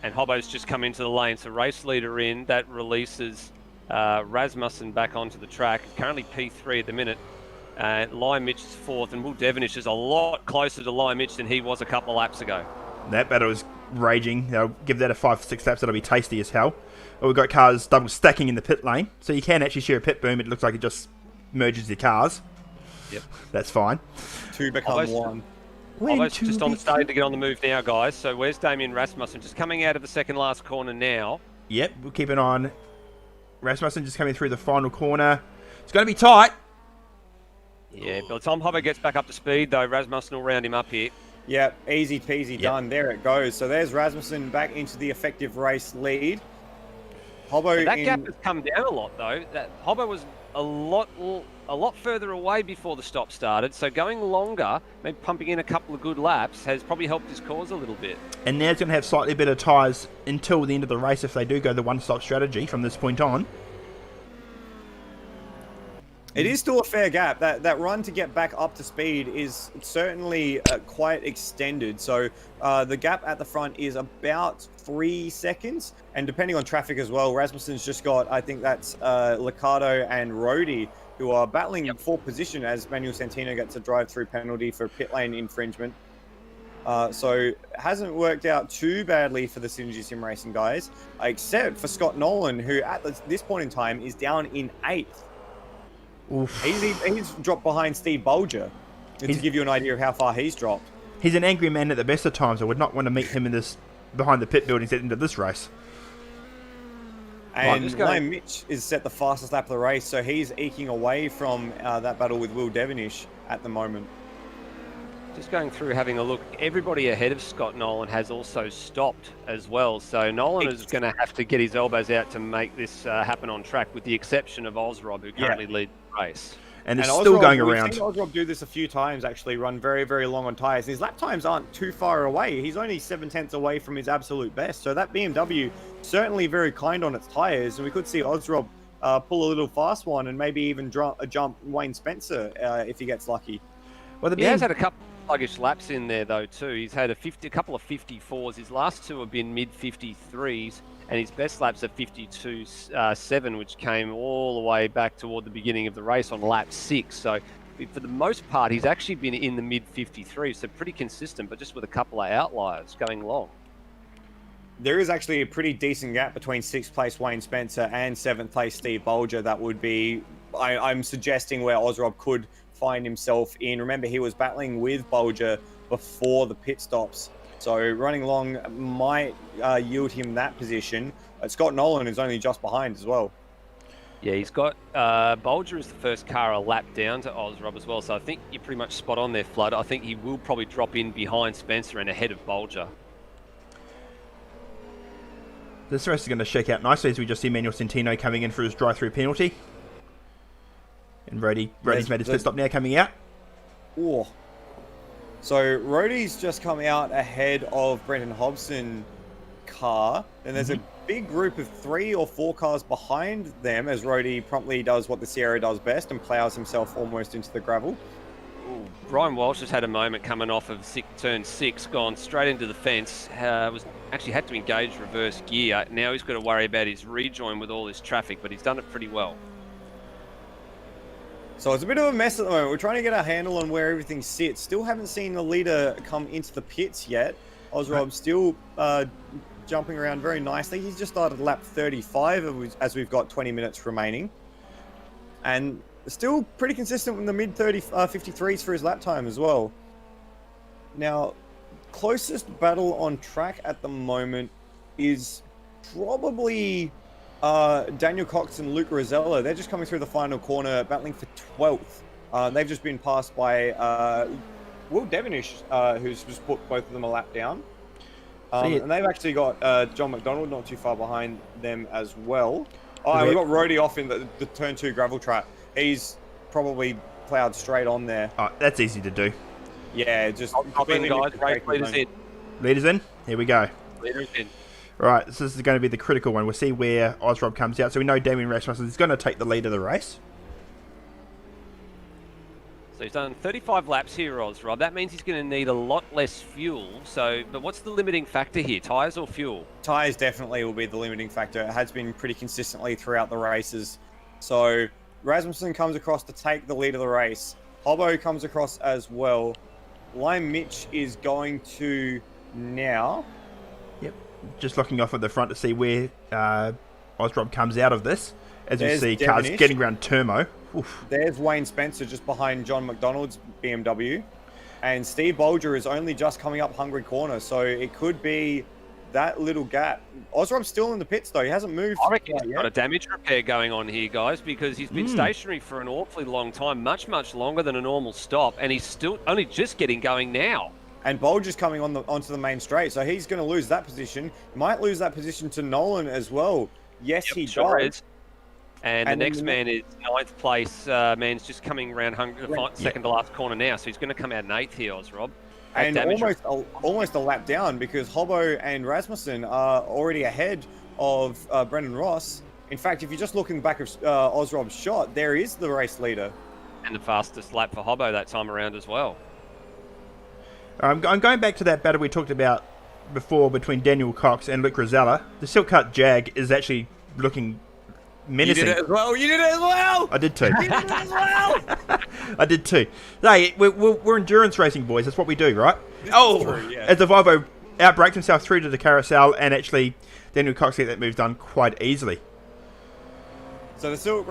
Speaker 6: And Hobbo's just come into the lane, so race leader in. That releases Rasmussen back onto the track. Currently P3 at the minute. Liam Mitch is 4th, and Will Devonish is a lot closer to Liam Mitch than he was a couple of laps ago.
Speaker 5: That battle is raging. They'll give that a 5-6 laps. That'll be tasty as hell. We've got cars double stacking in the pit lane, so you can actually share a pit boom. It looks like it just merges the cars.
Speaker 6: Yep.
Speaker 5: That's fine.
Speaker 1: 2 become 1.
Speaker 6: Hobbo's just starting to get on the move now, guys. So where's Damien Rasmussen? Just coming out of the second last corner now.
Speaker 5: Yep, we'll keep an eye on Rasmussen just coming through the final corner. It's going to be tight.
Speaker 6: Yeah, by the time Hobbo gets back up to speed, though, Rasmussen will round him up here.
Speaker 1: Yep, easy peasy done. There it goes. So there's Rasmussen back into the effective race lead. Hobbo
Speaker 6: that gap has come down a lot, though. That Hobbo was a lot further away before the stop started, so going longer, maybe pumping in a couple of good laps, has probably helped his cause a little bit. And
Speaker 5: now he's going to have slightly better tyres until the end of the race if they do go the one-stop strategy from this point on.
Speaker 1: It is still a fair gap. That run to get back up to speed is certainly quite extended. So the gap at the front is about 3 seconds. And depending on traffic as well, Rasmussen's just got, I think that's Liccardo and Rhodey, who are battling for position as Manuel Santino gets a drive-through penalty for pit lane infringement. So it hasn't worked out too badly for the Synergy Sim Racing guys, except for Scott Nolan, who at this point in time is down in 8th.
Speaker 5: Oof.
Speaker 1: He's dropped behind Steve Bolger, to give you an idea of how far he's dropped.
Speaker 5: He's an angry man at the best of times. I would not want to meet him in this behind the pit buildings at the end of this race.
Speaker 1: And Liam Mitch is set the fastest lap of the race, so he's eking away from that battle with Will Devonish at the moment.
Speaker 6: Just going through, having a look, everybody ahead of Scott Nolan has also stopped as well. So Nolan is going to have to get his elbows out to make this happen on track, with the exception of Ozrob, who currently leads the race.
Speaker 5: And it's still going
Speaker 1: we've
Speaker 5: around.
Speaker 1: Seen Ozrob do this a few times, actually, run very, very long on tyres. His lap times aren't too far away. He's only 7/10 away from his absolute best. So that BMW certainly very kind on its tyres. And we could see Ozrob pull a little fast one and maybe even jump Wayne Spencer if he gets lucky.
Speaker 6: Well, he has had a couple sluggish laps in there, though, too. He's had a couple of 54s. His last two have been mid-53s. And his best laps are 52.7, which came all the way back toward the beginning of the race on lap 6. So for the most part, he's actually been in the mid-53s, so pretty consistent, but just with a couple of outliers going long.
Speaker 1: There is actually a pretty decent gap between 6th place Wayne Spencer and 7th place Steve Bolger. That would be, I'm suggesting, where Ozrob could find himself in. Remember, he was battling with Bolger before the pit stops. So running long might yield him that position. Scott Nolan is only just behind as well.
Speaker 6: Yeah, he's got Bolger is the first car a lap down to Ozrob as well. So I think you're pretty much spot on there, Flood. I think he will probably drop in behind Spencer and ahead of Bolger.
Speaker 5: This race is going to shake out nicely as we just see Manuel Centino coming in for his drive-through penalty. And Roddy's made his pit stop now coming out.
Speaker 1: Oh. So Roddy's just come out ahead of Brendan Hobson car. And there's a big group of 3 or 4 cars behind them as Roddy promptly does what the Sierra does best and plows himself almost into the gravel.
Speaker 6: Ryan Walsh has had a moment coming off of turn 6, gone straight into the fence. Actually had to engage reverse gear. Now he's got to worry about his rejoin with all this traffic, but he's done it pretty well.
Speaker 1: So it's a bit of a mess at the moment. We're trying to get a handle on where everything sits. Still haven't seen the leader come into the pits yet. Ozrob still jumping around very nicely. He's just started lap 35 as we've got 20 minutes remaining. And still pretty consistent with the mid 53s for his lap time as well. Now, closest battle on track at the moment is probably Daniel Cox and Luke Rosella. They're just coming through the final corner, battling for 12th. They've just been passed by Will Devonish, who's just put both of them a lap down. And they've actually got John McDonald not too far behind them as well. Oh, we've got Roddy off in the turn 2 gravel trap. He's probably ploughed straight on there.
Speaker 5: Oh, that's easy to do.
Speaker 1: Yeah, just...
Speaker 6: Leaders in.
Speaker 5: Leaders in? Here we go.
Speaker 6: Leaders in.
Speaker 5: Right, so this is going to be the critical one. We'll see where Ozrob comes out. So we know Damien Rasmussen is going to take the lead of the race.
Speaker 6: So he's done 35 laps here, Ozrob. That means he's going to need a lot less fuel. But what's the limiting factor here, tyres or fuel?
Speaker 1: Tyres definitely will be the limiting factor. It has been pretty consistently throughout the races. So Rasmussen comes across to take the lead of the race. Hobbo comes across as well. Lime Mitch is going to now...
Speaker 5: Yep, just looking off at the front to see where Ozrob comes out of this. As you see, cars getting around Turmo. Oof.
Speaker 1: There's Wayne Spencer just behind John McDonald's BMW. And Steve Bolger is only just coming up Hungry Corner, so it could be that little gap. Ozrob's still in the pits, though. He hasn't moved.
Speaker 6: I reckon he's got a damage repair going on here, guys, because he's been stationary for an awfully long time, much longer than a normal stop, and he's still only just getting going now.
Speaker 1: And Bolger's coming onto the main straight, so he's going to lose that position. Might lose that position to Nolan as well. Yes, he does.
Speaker 6: And the next man is 9th place. Man's just coming around second to last corner now, so he's going to come out in 8th here, Ozrob.
Speaker 1: And almost a lap down because Hobbo and Rasmussen are already ahead of Brendan Ross. In fact, if you're just looking back of Ozrob's shot, there is the race leader.
Speaker 6: And the fastest lap for Hobbo that time around as well.
Speaker 5: I'm going back to that battle we talked about before between Daniel Cox and Luke Rosella. The Silk Cut Jag is actually looking menacing.
Speaker 1: You did it as well. You did it as well.
Speaker 5: I did too.
Speaker 1: You did it as well.
Speaker 5: I did too. Hey, we're endurance racing boys. That's what we do, right?
Speaker 1: True, yeah.
Speaker 5: As the Volvo outbraked himself through to the carousel, and actually Daniel Cox get that move done quite easily.
Speaker 1: So the Silk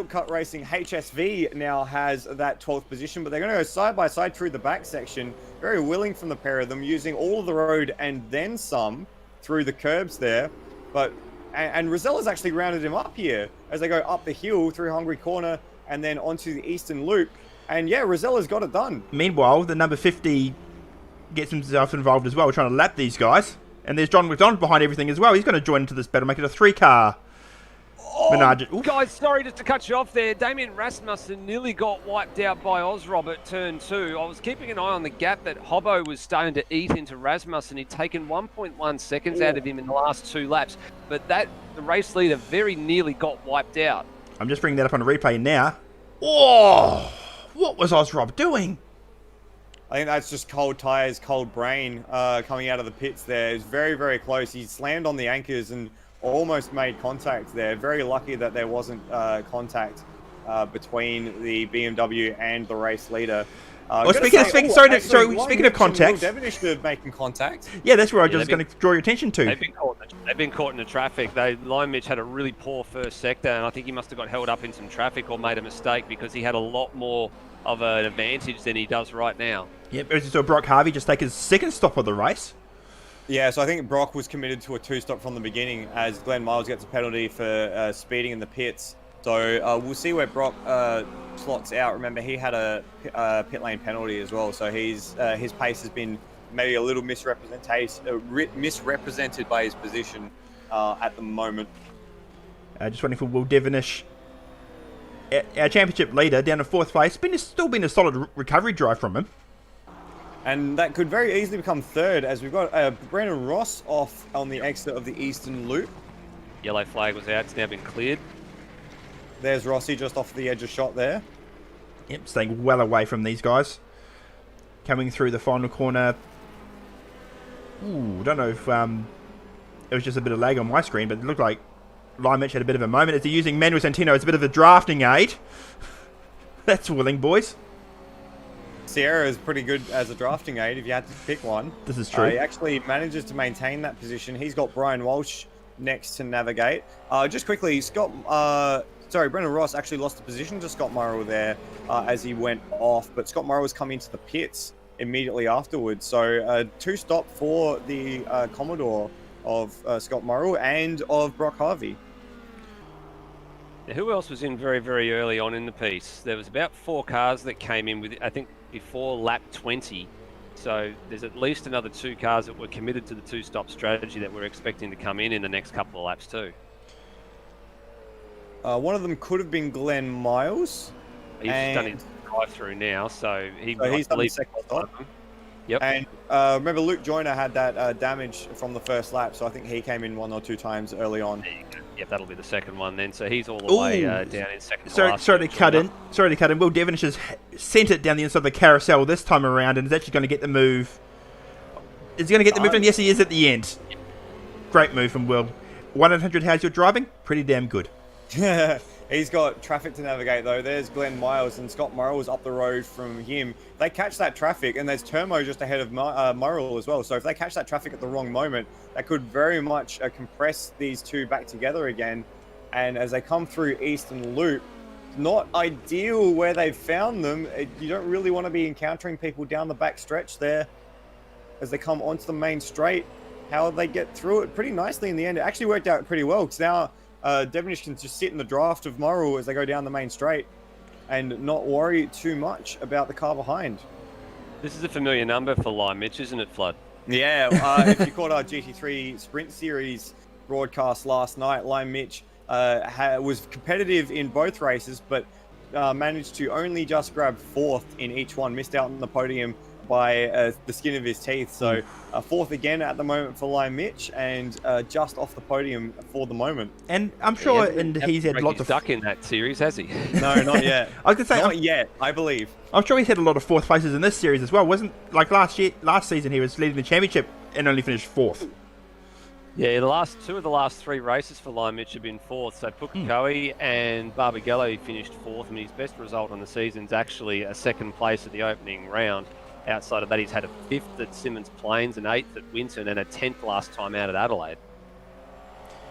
Speaker 1: Cut Racing HSV now has that 12th position, but they're going to go side by side through the back section. Very willing from the pair of them, using all of the road and then some through the curbs there. And Rosella's actually rounded him up here as they go up the hill through Hungry Corner and then onto the Eastern Loop. And yeah, Rosella's got it done.
Speaker 5: Meanwhile, the number 50 gets himself involved as well, trying to lap these guys. And there's John McDonald behind everything as well. He's going to join into this battle, make it a 3-car.
Speaker 6: Guys, sorry just to cut you off there. Damien Rasmussen nearly got wiped out by Ozrob at turn 2. I was keeping an eye on the gap that Hobbo was starting to eat into Rasmussen. He'd taken 1.1 seconds out of him in the last 2 laps. But the race leader very nearly got wiped out.
Speaker 5: I'm just bringing that up on a replay now. Oh, what was Ozrob doing?
Speaker 1: I think that's just cold tyres, cold brain coming out of the pits there. It's very, very close. He slammed on the anchors and almost made contact there. Very lucky that there wasn't contact between the BMW and the race leader.
Speaker 5: Speaking of contact,
Speaker 1: Devonish making contact.
Speaker 5: Yeah, that's where I was going to draw your attention to.
Speaker 6: They've been caught in the traffic. Lime Mitch had a really poor first sector, and I think he must have got held up in some traffic or made a mistake because he had a lot more of an advantage than he does right now.
Speaker 5: Yep, as you saw Brock Harvey just take his second stop of the race.
Speaker 1: Yeah, so I think Brock was committed to a 2-stop from the beginning as Glenn Miles gets a penalty for speeding in the pits. So we'll see where Brock slots out. Remember, he had a pit lane penalty as well, so his pace has been maybe a little misrepresented by his position at the moment.
Speaker 5: Just waiting for Will Devonish, our championship leader, down in 4th place. Still been a solid recovery drive from him.
Speaker 1: And that could very easily become 3rd, as we've got Brandon Ross off on the exit of the Eastern Loop.
Speaker 6: Yellow flag was out. It's now been cleared.
Speaker 1: There's Rossi just off the edge of shot there.
Speaker 5: Yep, staying well away from these guys. Coming through the final corner. Ooh, don't know if it was just a bit of lag on my screen, but it looked like Lime Mitch had a bit of a moment as they're using Manuel Santino as a bit of a drafting aid. That's willing, boys.
Speaker 1: Sierra is pretty good as a drafting aid if you had to pick one.
Speaker 5: This is true.
Speaker 1: He actually manages to maintain that position. He's got Brian Walsh next to navigate. Just quickly, Brendan Ross actually lost the position to Scott Morrow there as he went off, but Scott Morrow has come into the pits immediately afterwards. So 2-stop for the Commodore of Scott Morrow and of Brock Harvey.
Speaker 6: Now, who else was in very, very early on in the piece? There was about 4 cars that came in with, I think, before lap 20. So there's at least another 2 cars that were committed to the 2-stop strategy that we're expecting to come in the next couple of laps too.
Speaker 1: One of them could have been Glenn Miles.
Speaker 6: He's done his drive-through now, so
Speaker 1: he's done the second stop.
Speaker 6: Yep.
Speaker 1: And remember, Luke Joyner had that damage from the first lap, so I think he came in 1 or 2 times early on.
Speaker 6: Yep, that'll be the second one then. So he's all the way down in second.
Speaker 5: Sorry to cut in. Will Devonish has sent it down the inside of the carousel this time around, and is actually going to get the move. Is he going to get the move? And yes, he is at the end. Great move from Will. 100. How's your driving? Pretty damn good.
Speaker 1: He's got traffic to navigate though. There's Glenn Miles and Scott Morrow is up the road from him. They catch that traffic, and there's Termo just ahead of Morrow as well. So if they catch that traffic at the wrong moment, that could very much compress these two back together again. And as they come through Eastern Loop, not ideal where they've found them. You don't really want to be encountering people down the back stretch there as they come onto the main straight. How they get through it pretty nicely in the end. It actually worked out pretty well, because now Devonish can just sit in the draft of Morrow as they go down the main straight and not worry too much about the car behind.
Speaker 6: This is a familiar number for Lime Mitch, isn't it, Flood?
Speaker 1: Yeah, if you caught our GT3 Sprint Series broadcast last night, Lime Mitch was competitive in both races, but managed to only just grab 4th in each one, missed out on the podium by the skin of his teeth. So 4th again at the moment for Lime Mitch, and just off the podium for the moment.
Speaker 5: And I'm sure he's had lots of
Speaker 6: duck in that series, has he?
Speaker 1: No, not yet.
Speaker 5: I was going to say
Speaker 1: not yet, I believe.
Speaker 5: I'm sure he's had a lot of 4th places in this series as well. Wasn't like last season he was leading the championship and only finished 4th.
Speaker 6: Yeah, the last 2 of the last 3 races for Lime Mitch have been 4th. So Pukekohe and Barbagallo finished 4th, and his best result on the season is actually a 2nd place at the opening round. Outside of that, he's had a 5th at Simmons Plains, an 8th at Winton, and a 10th last time out at Adelaide.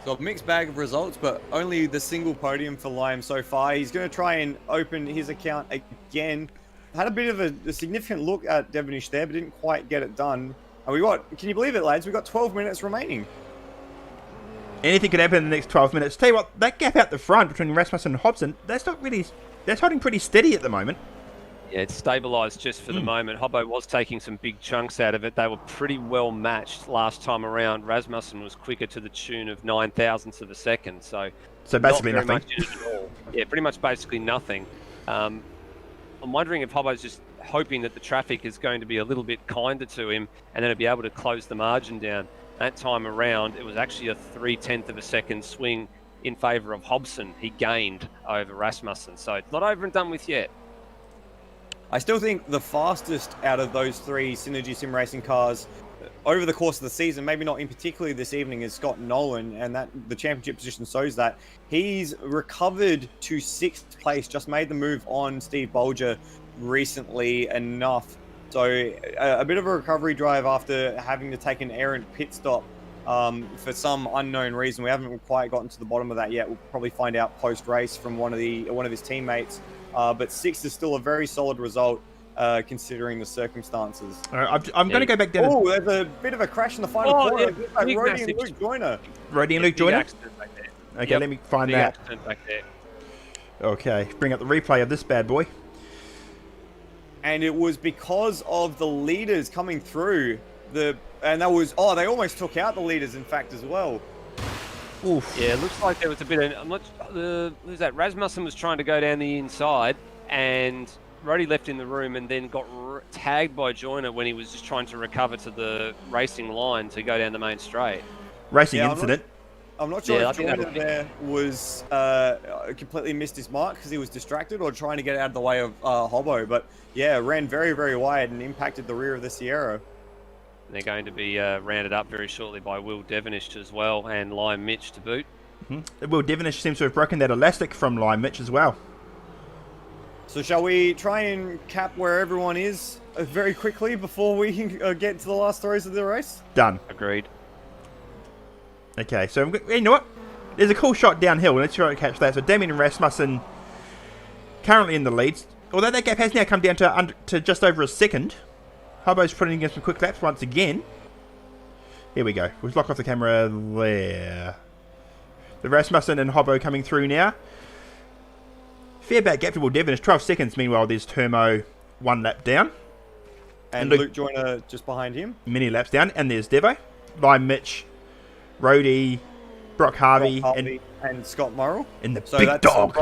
Speaker 1: So a mixed bag of results, but only the single podium for Lime so far. He's going to try and open his account again. Had a bit of a significant look at Devonish there, but didn't quite get it done. And can you believe it, lads? We've got 12 minutes remaining.
Speaker 5: Anything could happen in the next 12 minutes. Tell you what, that gap out the front between Rasmussen and Hobson, that's holding pretty steady at the moment.
Speaker 6: Yeah, it's stabilised just for the moment. Hobbo was taking some big chunks out of it. They were pretty well matched last time around. Rasmussen was quicker to the tune of 9 thousandths of a second. So
Speaker 5: basically
Speaker 6: not very
Speaker 5: nothing.
Speaker 6: Much in it at all. Yeah, pretty much basically nothing. I'm wondering if Hobbo's just hoping that the traffic is going to be a little bit kinder to him, and then he'll be able to close the margin down. That time around, it was actually a 0.3 of a second swing in favour of Hobson. He gained over Rasmussen. So it's not over and done with yet.
Speaker 1: I still think the fastest out of those 3 Synergy Sim Racing cars over the course of the season, maybe not in particularly this evening, is Scott Nolan, and that the championship position shows that. He's recovered to 6th place, just made the move on Steve Bolger recently enough. So a bit of a recovery drive after having to take an errant pit stop for some unknown reason. We haven't quite gotten to the bottom of that yet. We'll probably find out post-race from one of his teammates. But 6th is still a very solid result considering the circumstances.
Speaker 5: All right, I'm going to go back down.
Speaker 1: Oh, there's a bit of a crash in the final
Speaker 6: Oh,
Speaker 1: corner.
Speaker 6: yeah,
Speaker 1: Looks like
Speaker 6: big
Speaker 1: Rody
Speaker 6: massive-
Speaker 1: and Luke Joyner.
Speaker 5: Roddy and Luke
Speaker 6: Big
Speaker 5: Joyner.
Speaker 6: accident back there.
Speaker 5: Okay,
Speaker 6: Yep,
Speaker 5: let me find
Speaker 6: big
Speaker 5: that.
Speaker 6: accident back there.
Speaker 5: Okay, bring up the replay of this bad boy.
Speaker 1: And it was because of the leaders coming through. And that was, they almost took out the leaders, in fact, as well.
Speaker 5: Oof.
Speaker 6: Yeah, it looks like there was a bit of. I'm not. Who's that? Rasmussen was trying to go down the inside, and Roddy left in the room, and then got tagged by Joyner when he was just trying to recover to the racing line to go down the main straight.
Speaker 5: Racing
Speaker 1: Yeah,
Speaker 5: incident.
Speaker 1: I'm not sure
Speaker 6: Yeah, I
Speaker 1: if
Speaker 6: think
Speaker 1: Joyner
Speaker 6: that'll be-
Speaker 1: there was completely missed his mark because he was distracted or trying to get out of the way of Hobbo. But yeah, ran very, very wide and impacted the rear of the Sierra.
Speaker 6: They're going to be rounded up very shortly by Will Devonish as well, and Lime Mitch to boot.
Speaker 5: Will Devonish seems to have broken that elastic from Lime Mitch as well.
Speaker 1: So shall we try and cap where everyone is very quickly before we get to the last throws of the race?
Speaker 5: Done.
Speaker 6: Agreed.
Speaker 5: Okay, so you know what? There's a cool shot downhill. Let's try to catch that. So Damien Rasmussen currently in the leads. Although that gap has now come down to just over a second. Hubbo's putting in some quick laps once again. Here we go. We'll lock off the camera there. The Rasmussen and Hobbo coming through now. Fair back gap to Will Devon is 12 seconds. Meanwhile, there's Termo 1 lap down.
Speaker 1: And
Speaker 5: Luke-
Speaker 1: Luke Joyner just behind him.
Speaker 5: Many laps down. And there's Devo. Lime Mitch, Rody, Brock Harvey,
Speaker 1: Brock Harvey and Scott Murrell.
Speaker 5: and the
Speaker 1: So
Speaker 5: big
Speaker 1: that's
Speaker 5: dog.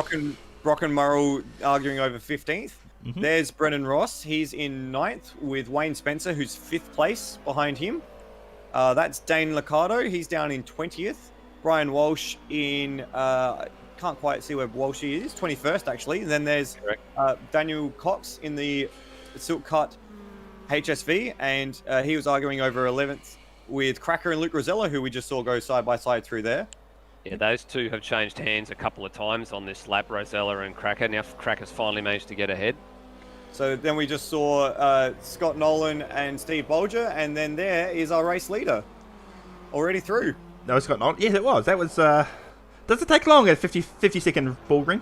Speaker 1: Brock and Murrell arguing over 15th.
Speaker 5: Mm-hmm.
Speaker 1: There's Brendan Ross. He's in 9th with Wayne Spencer, who's 5th place behind him. That's Dane Liccardo. He's down in 20th. Brian Walsh in, can't quite see where Walsh is, 21st actually. And then there's Daniel Cox in the Silk Cut HSV, and he was arguing over 11th with Cracker and Luke Rosella, who we just saw go side by side through there.
Speaker 6: Yeah, those two have changed hands a couple of times on this lap, Rosella and Cracker. Now Cracker's finally managed to get ahead.
Speaker 1: So then we just saw Scott Nolan and Steve Bolger, and then there is our race leader already through.
Speaker 5: No, it's got not. Yes, it was. That was. Does it take long at 50-second ball ring?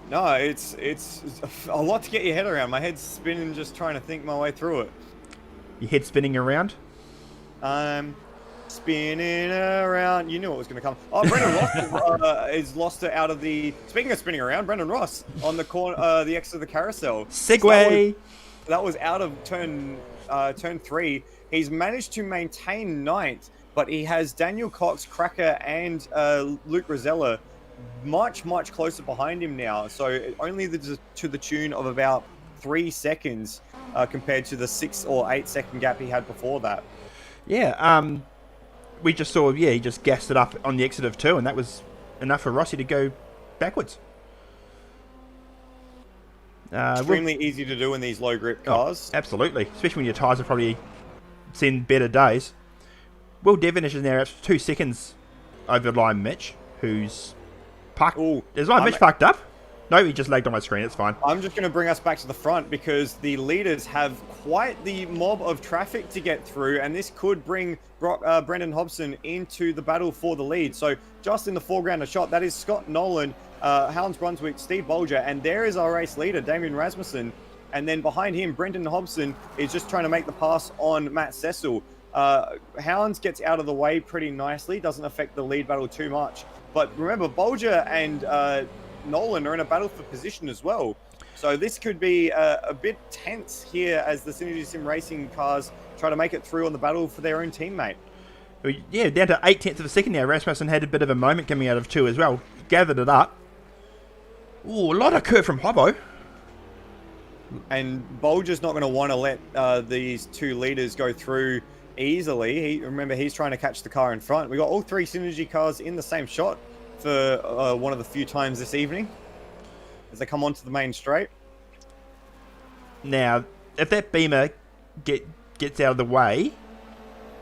Speaker 1: No, it's a lot to get your head around. My head's spinning just trying to think my way through it.
Speaker 5: Your head spinning around.
Speaker 1: Spinning around. You knew it was going to come. Oh, Brendan Ross is lost it out of the. Speaking of spinning around, Brendan Ross on the corner, the exit of the carousel.
Speaker 5: Segway.
Speaker 1: So that was out of turn 3. He's managed to maintain 9th, but he has Daniel Cox, Cracker, and Luke Rosella much closer behind him now. So only to the tune of about 3 seconds compared to the 6 or 8 second gap he had before that.
Speaker 5: Yeah. We just saw. Yeah, he just gassed it up on the exit of 2, and that was enough for Rossi to go backwards.
Speaker 1: Extremely easy to do in these low grip cars.
Speaker 5: Absolutely, especially when your tyres have probably seen better days. Will Devonish is now up 2 seconds over Lime Mitch, who's parked.
Speaker 1: Ooh,
Speaker 5: Is Lime Mitch parked up? No, he just lagged on my screen. It's fine.
Speaker 1: I'm just going to bring us back to the front because the leaders have quite the mob of traffic to get through, and this could bring Brendan Hobson into the battle for the lead. So just in the foreground a shot, that is Scott Nolan, Hounds Brunswick, Steve Bolger, and there is our race leader, Damien Rasmussen. And then behind him, Brendan Hobson is just trying to make the pass on Matt Cecil. Hounds gets out of the way pretty nicely, doesn't affect the lead battle too much. But remember, Bolger and Nolan are in a battle for position as well. So this could be a bit tense here as the Synergy Sim Racing cars try to make it through on the battle for their own teammate.
Speaker 5: Yeah, down to 0.8 of a second now. Rasmussen had a bit of a moment coming out of 2 as well. Gathered it up. Ooh, a lot of curve from Hobbo.
Speaker 1: And Bolger's not going to want to let these 2 leaders go through easily. Remember, he's trying to catch the car in front. We got all 3 Synergy cars in the same shot for one of the few times this evening as they come onto the main straight.
Speaker 5: Now, if that Beamer gets out of the way,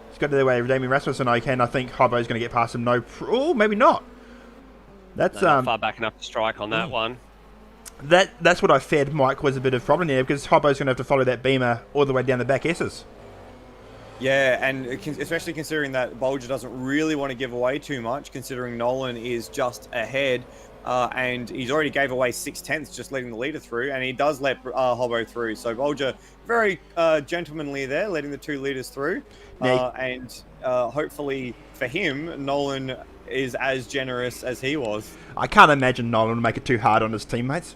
Speaker 5: it's got to the way of Damien Rasmussen, okay, and I think Hobbo's going to get past him. Oh, maybe not. That's
Speaker 6: Not far back enough to strike on that one.
Speaker 5: That's what I feared, Mike, was a bit of a problem there because Hobbo's going to have to follow that Beamer all the way down the back S's.
Speaker 1: Yeah, and especially considering that Bolger doesn't really want to give away too much, considering Nolan is just ahead. and he's already gave away 6/10 just letting the leader through, and he does let Hobbo through. So Bolger very gentlemanly there, letting the 2 leaders through, and hopefully for him, Nolan is as generous as he was.
Speaker 5: I can't imagine Nolan would make it too hard on his teammates.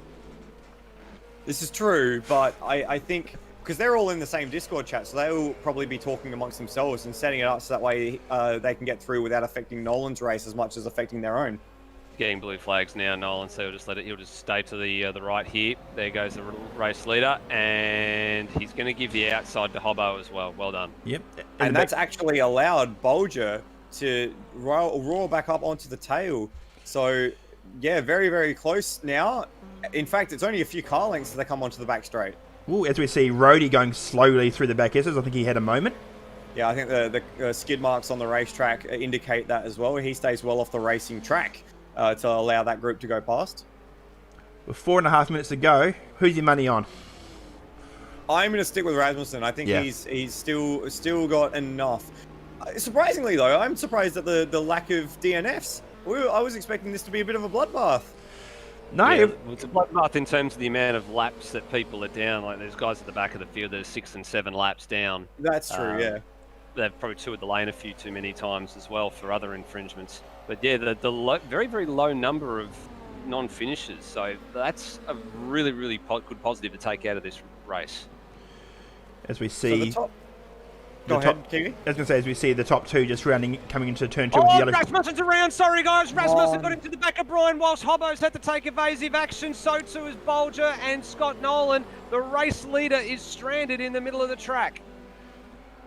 Speaker 1: This is true, but I think because they're all in the same Discord chat, so they will probably be talking amongst themselves and setting it up so that way they can get through without affecting Nolan's race as much as affecting their own.
Speaker 6: Getting blue flags now, Nolan, so he'll just let it. He'll just stay to the right here. There goes the race leader, and he's going to give the outside to Hobbo as well. Well done.
Speaker 5: Yep.
Speaker 1: And that's actually allowed Bolger to roar back up onto the tail. So, yeah, very, very close now. In fact, it's only a few car lengths as they come onto the back straight.
Speaker 5: Ooh, as we see Rhodey going slowly through the back S's, I think he had a moment.
Speaker 1: Yeah, I think the skid marks on the racetrack indicate that as well. He stays well off the racing track to allow that group to go past.
Speaker 5: With 4.5 minutes to go, who's your money on?
Speaker 1: I'm going to stick with Rasmussen. I think
Speaker 5: Yeah.
Speaker 1: he's still got enough. Surprisingly, though, I'm surprised at the lack of DNFs. I was expecting this to be a bit of a bloodbath.
Speaker 5: No,
Speaker 6: Yeah, it's a bloodbath in terms of the amount of laps that people are down. Like there's guys at the back of the field that are 6 and 7 laps down.
Speaker 1: That's true, yeah.
Speaker 6: They've probably toured the lane a few too many times as well for other infringements. But yeah, the very, very low number of non-finishers. So that's a really, really good positive to take out of this race.
Speaker 5: as we
Speaker 1: So
Speaker 5: see...
Speaker 1: the top... Go ahead, Kiwi.
Speaker 5: I was going to say, as we see the top 2 just rounding, coming into turn 2 with
Speaker 3: Oh,
Speaker 5: the yellow...
Speaker 3: Rasmussen's around. Sorry, guys. Rasmussen got into the back of Brian whilst Hobbo's had to take evasive action. So too is Bolger and Scott Nolan. The race leader is stranded in the middle of the track.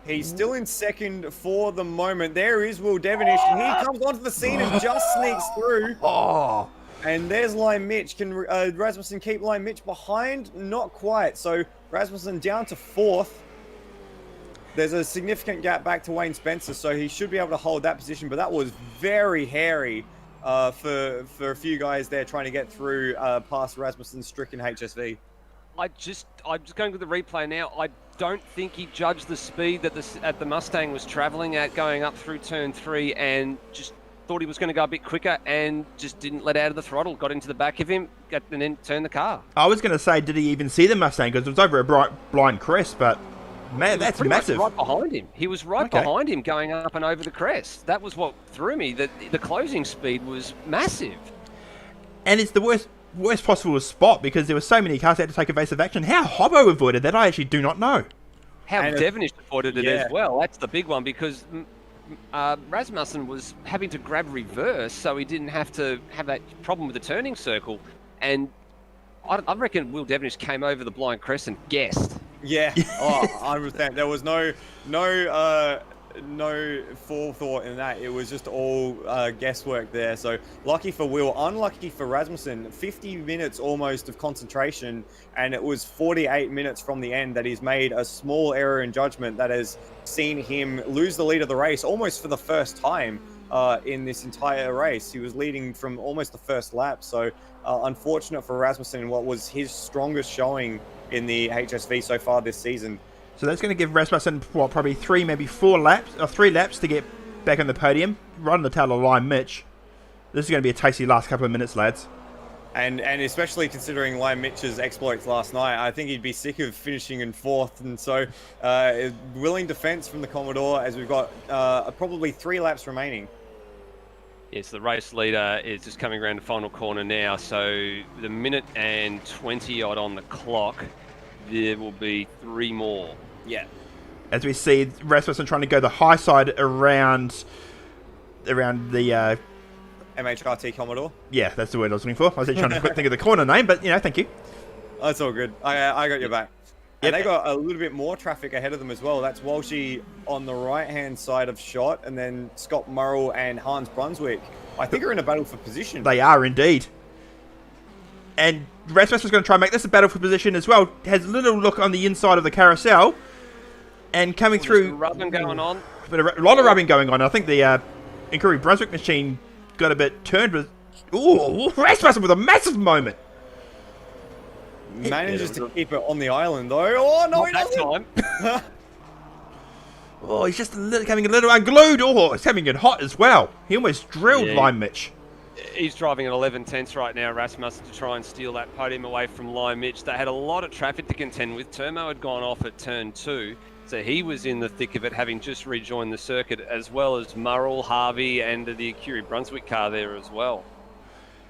Speaker 1: He's still in second for the moment. There is Will Devonish, and he comes onto the scene and just sneaks through.
Speaker 5: Oh!
Speaker 1: And there's Lime Mitch. Can Rasmussen keep Lime Mitch behind? Not quite. So Rasmussen down to 4th. There's a significant gap back to Wayne Spencer, so he should be able to hold that position. But that was very hairy for a few guys there trying to get through past Rasmussen's stricken HSV.
Speaker 6: I'm just going to the replay now. I don't think he judged the speed that the Mustang was travelling at going up through turn 3 and just thought he was going to go a bit quicker and just didn't let out of the throttle, got into the back of him and then turned the car.
Speaker 5: I was going to say, did he even see the Mustang? Because it was over a blind crest, but man, that's massive.
Speaker 6: Right behind him. He was right behind him going up and over the crest. That was what threw me. The closing speed was massive.
Speaker 5: And it's the worst possible spot because there were so many cars that had to take evasive action. How Hobbo avoided that, I actually do not know.
Speaker 6: How
Speaker 1: And
Speaker 6: Devonish avoided it
Speaker 1: yeah.
Speaker 6: as well. That's the big one because Rasmussen was having to grab reverse so he didn't have to have that problem with the turning circle. And I reckon Will Devonish came over the blind crest and guessed.
Speaker 1: Yeah, 100%. There was no forethought in that. It was just all guesswork there. So lucky for Will, unlucky for Rasmussen. 50 minutes almost of concentration, and it was 48 minutes from the end that he's made a small error in judgment that has seen him lose the lead of the race almost for the first time in this entire race. He was leading from almost the first lap. So unfortunate for Rasmussen in what was his strongest showing in the HSV so far this season.
Speaker 5: So that's going to give Rasmussen, what, probably 3 laps to get back on the podium, right on the tail of Lime Mitch. This is going to be a tasty last couple of minutes, lads.
Speaker 1: And especially considering Lime Mitch's exploits last night, I think he'd be sick of finishing in 4th. And so willing defense from the Commodore as we've got probably 3 laps remaining.
Speaker 6: Yes, the race leader is just coming around the final corner now. So the minute and 20 odd on the clock, there will be 3 more.
Speaker 1: Yeah.
Speaker 5: As we see Rasmussen trying to go the high side around the
Speaker 1: MHRT Commodore.
Speaker 5: yeah, that's the word I was looking for. I was trying to think of the corner name, but thank you.
Speaker 1: That's all good. I got your back.
Speaker 5: Yep.
Speaker 1: And they got a little bit more traffic ahead of them as well. That's Walshy on the right-hand side of shot, and then Scott Murrell and Hans Brunswick, I think, are in a battle for position.
Speaker 5: They are indeed. And Rasmussen's going to try and make this a battle for position as well. Has a little look on the inside of the carousel, and coming through.
Speaker 6: Rubbing going on.
Speaker 5: But a lot of rubbing going on. I think the Inquiry Brunswick machine got a bit turned with. Ooh, Rasmussen with a massive moment.
Speaker 1: Manages to keep it on the island, though. Oh, no, he
Speaker 6: Not
Speaker 1: doesn't.
Speaker 6: that time.
Speaker 5: Oh, he's just coming a little unglued. Oh, it's having it hot as well. He almost drilled
Speaker 6: Yeah.
Speaker 5: Lime Mitch.
Speaker 6: He's driving at 11 tenths right now, Rasmussen, to try and steal that podium away from Lime Mitch. They had a lot of traffic to contend with. Turmo had gone off at turn 2, so he was in the thick of it, having just rejoined the circuit, as well as Murrell, Harvey, and the Acuri Brunswick car there as well.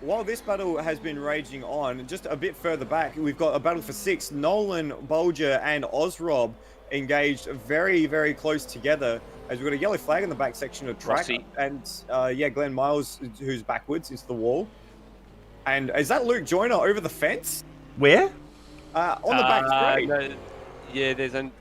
Speaker 1: While this battle has been raging on, just a bit further back, we've got a battle for 6. Nolan, Bolger, and Ozrob engaged very, very close together, as we've got a yellow flag in the back section of track.
Speaker 6: Rossi.
Speaker 1: And Glenn Miles, who's backwards into the wall. And is that Luke Joyner over the fence?
Speaker 5: Where?
Speaker 1: On the back straight.
Speaker 6: No, yeah, there's an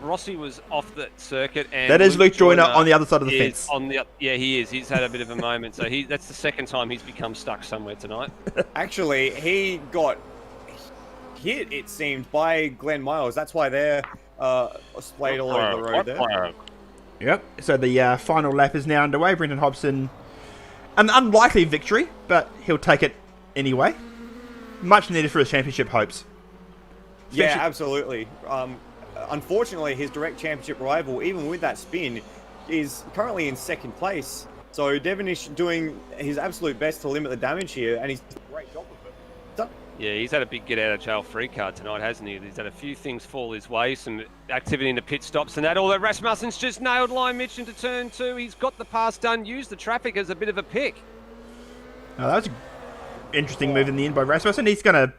Speaker 6: Rossi was off the circuit, and
Speaker 5: That is Luke Joyner on the other side of the
Speaker 6: is
Speaker 5: fence.
Speaker 6: Yeah, he is. He's had a bit of a moment, so that's the second time he's become stuck somewhere tonight.
Speaker 1: Actually, he got hit, it seemed, by Glenn Miles. That's why they're splayed all over the road there.
Speaker 5: Yep. So the final lap is now underway. Brendan Hobson, an unlikely victory, but he'll take it anyway. Much needed for his championship hopes.
Speaker 1: Yeah, absolutely. Unfortunately, his direct championship rival, even with that spin, is currently in second place. So Devonish doing his absolute best to limit the damage here, and he's done a great job of it.
Speaker 6: Yeah, he's had a big get-out-of-jail-free card tonight, hasn't he? He's had a few things fall his way, some activity into pit stops and that, although Rasmussen's just nailed Lime Mitch into turn 2. He's got the pass done, used the traffic as a bit of a pick.
Speaker 5: Oh, that was an interesting move in the end by Rasmussen. He got a